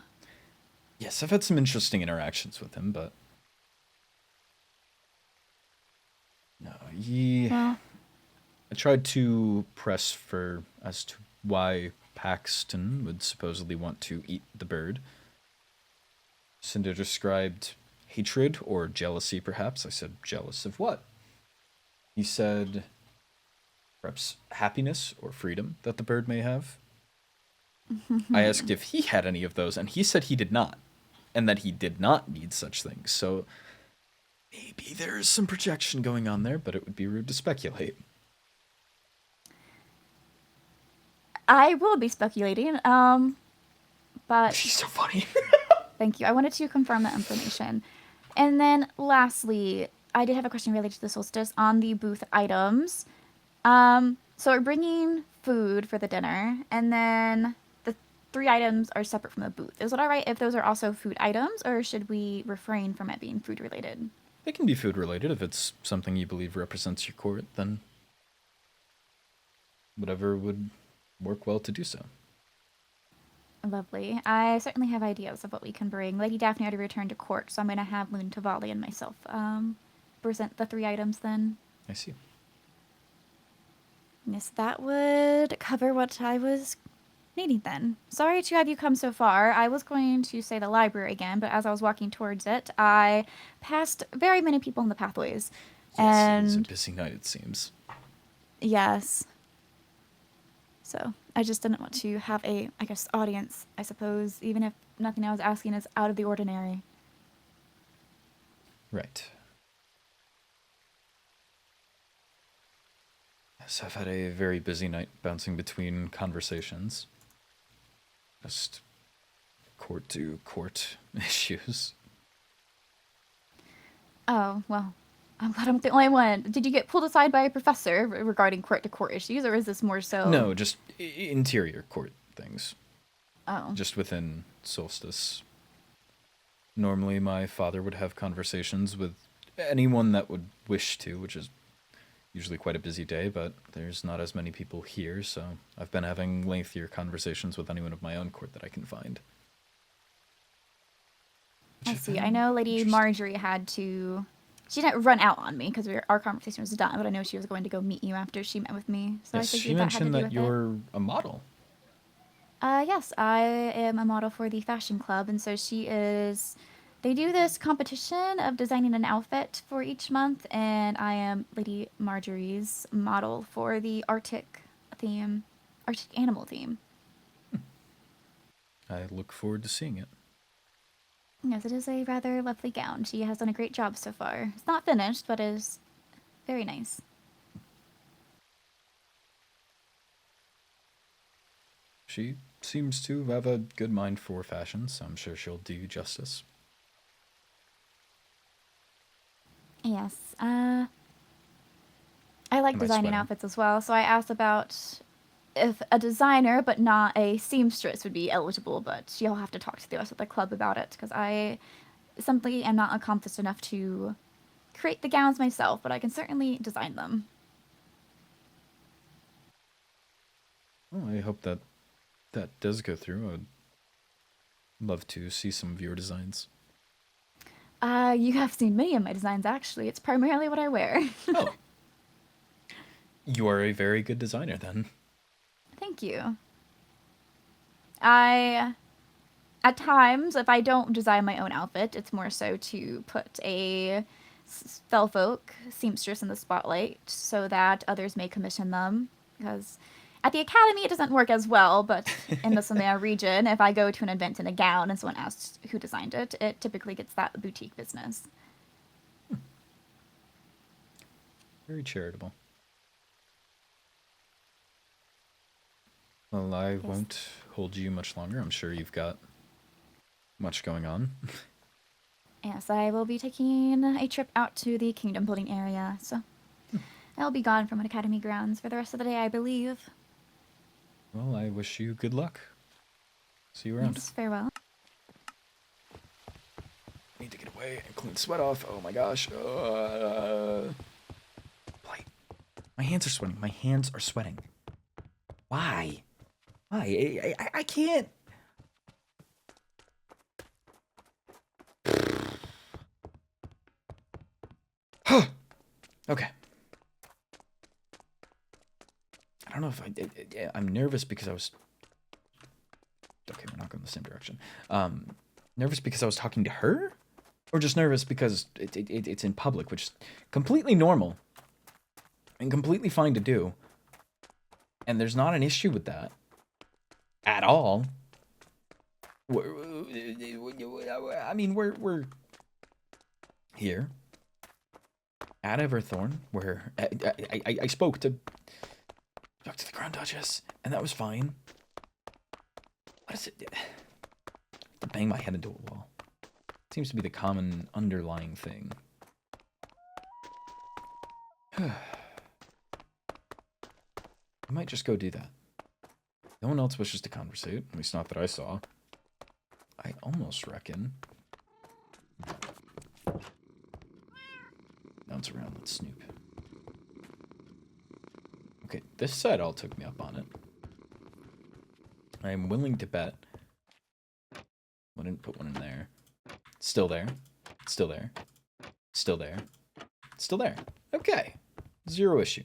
[SPEAKER 1] Yes, I've had some interesting interactions with him, but no,
[SPEAKER 14] Well,
[SPEAKER 1] I tried to press for as to why Paxton would supposedly want to eat the bird. Cinder described hatred or jealousy, perhaps. I said, jealous of what? He said, perhaps happiness or freedom that the bird may have. I asked if he had any of those, and he said he did not, and that he did not need such things. So maybe there's some projection going on there, but it would be rude to speculate.
[SPEAKER 14] I will be speculating, but...
[SPEAKER 1] She's so funny.
[SPEAKER 14] Thank you. I wanted to confirm that information. And then lastly, I did have a question related to the solstice on the booth items. So we're bringing food for the dinner, and then the 3 items are separate from the booth. Is it all right if those are also food items, or should we refrain from it being food related?
[SPEAKER 1] They can be food related if it's something you believe represents your court, then whatever would work well to do so.
[SPEAKER 14] Lovely. I certainly have ideas of what we can bring. Lady Daphne already returned to court, so I'm going to have Loon Tavalli and myself present the 3 items then.
[SPEAKER 1] I see.
[SPEAKER 14] Yes, that would cover what I was needing then. Sorry to have you come so far. I was going to say the library again, but as I was walking towards it, I passed very many people in the pathways.
[SPEAKER 1] Yes, it was a busy night, it seems.
[SPEAKER 14] Yes. So I just didn't want to have a, I guess, audience, I suppose, even if nothing I was asking is out of the ordinary.
[SPEAKER 1] Right. Yes, I've had a very busy night bouncing between conversations. Just court to court issues.
[SPEAKER 14] Oh, well, I'm glad I'm not the only one. Did you get pulled aside by a professor regarding court-to-court issues, or is this more so...
[SPEAKER 1] No, just interior court things.
[SPEAKER 14] Oh.
[SPEAKER 1] Just within Solstice. Normally my father would have conversations with anyone that would wish to, which is usually quite a busy day, but there's not as many people here, so I've been having lengthier conversations with anyone of my own court that I can find.
[SPEAKER 14] I see. I know Lady Marjorie had to... She didn't run out on me because our conversation was done, but I know she was going to go meet you after she met with me. So
[SPEAKER 1] Yes,
[SPEAKER 14] I
[SPEAKER 1] she
[SPEAKER 14] figured
[SPEAKER 1] mentioned
[SPEAKER 14] that
[SPEAKER 1] that you're a model.
[SPEAKER 14] Yes, I am a model for the fashion club, and so she is... They do this competition of designing an outfit for each month, and I am Lady Marjorie's model for the Arctic theme, Arctic animal theme.
[SPEAKER 1] I look forward to seeing it.
[SPEAKER 14] Yes, it is a rather lovely gown. She has done a great job so far. It's not finished, but it is very nice.
[SPEAKER 1] She seems to have a good mind for fashion, so I'm sure she'll do you justice.
[SPEAKER 14] Yes, I like
[SPEAKER 1] Am I
[SPEAKER 14] designing
[SPEAKER 1] sweating?
[SPEAKER 14] outfits as well, so I asked about if a designer but not a seamstress would be eligible, but she'll have to talk to the rest of the club about it, because I simply am not accomplished enough to create the gowns myself, but I can certainly design them.
[SPEAKER 1] Well, I hope that that does go through. I would love to see some of your designs.
[SPEAKER 14] You have seen many of my designs, actually. It's primarily what I wear.
[SPEAKER 1] Oh. You are a very good designer, then.
[SPEAKER 14] Thank you. At times, if I don't design my own outfit, it's more so to put a Spellfolk seamstress in the spotlight so that others may commission them. Because at the academy, it doesn't work as well, but in the Samara region, if I go to an event in a gown and someone asks who designed it, it typically gets that boutique business.
[SPEAKER 1] Very charitable. Well, I won't hold you much longer. I'm sure you've got much going on.
[SPEAKER 14] Yes, I will be taking a trip out to the kingdom building area, so I'll be gone from academy grounds for the rest of the day, I believe.
[SPEAKER 1] Well, I wish you good luck. See you around.
[SPEAKER 14] Yes, farewell.
[SPEAKER 1] Need to get away and clean sweat off. Oh my gosh. Blight. My hands are sweating. My hands are sweating. Why? Why? I can't. Okay. I don't know if I'm nervous because I was... Okay, we're not going the same direction. Nervous because I was talking to her? Or just nervous because it's in public, which is completely normal. And completely fine to do. And there's not an issue with that. At all. I mean, we're here at Everthorn, where I spoke to the Crown Duchess, and that was fine. What is it? To bang my head into a wall. Seems to be the common underlying thing. I might just go do that. No one else wishes to conversate, at least not that I saw. I almost reckon. Bounce around, let's snoop. Okay, this side all took me up on it. I am willing to bet. I didn't put one in there. Still there. Still there. Still there. Still there. Okay. Zero issue.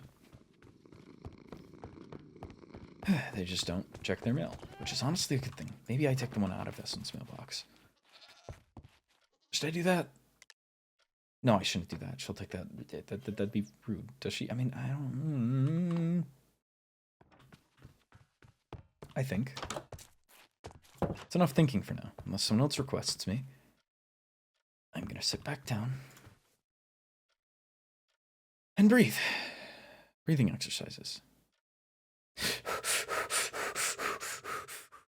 [SPEAKER 1] They just don't check their mail, which is honestly a good thing. Maybe I take the one out of Essence mailbox. Should I do that? No, I shouldn't do that. She'll take that. That'd be rude. Does she? I mean, I don't... I think. It's enough thinking for now. Unless someone else requests me. I'm gonna sit back down. And breathe. Breathing exercises.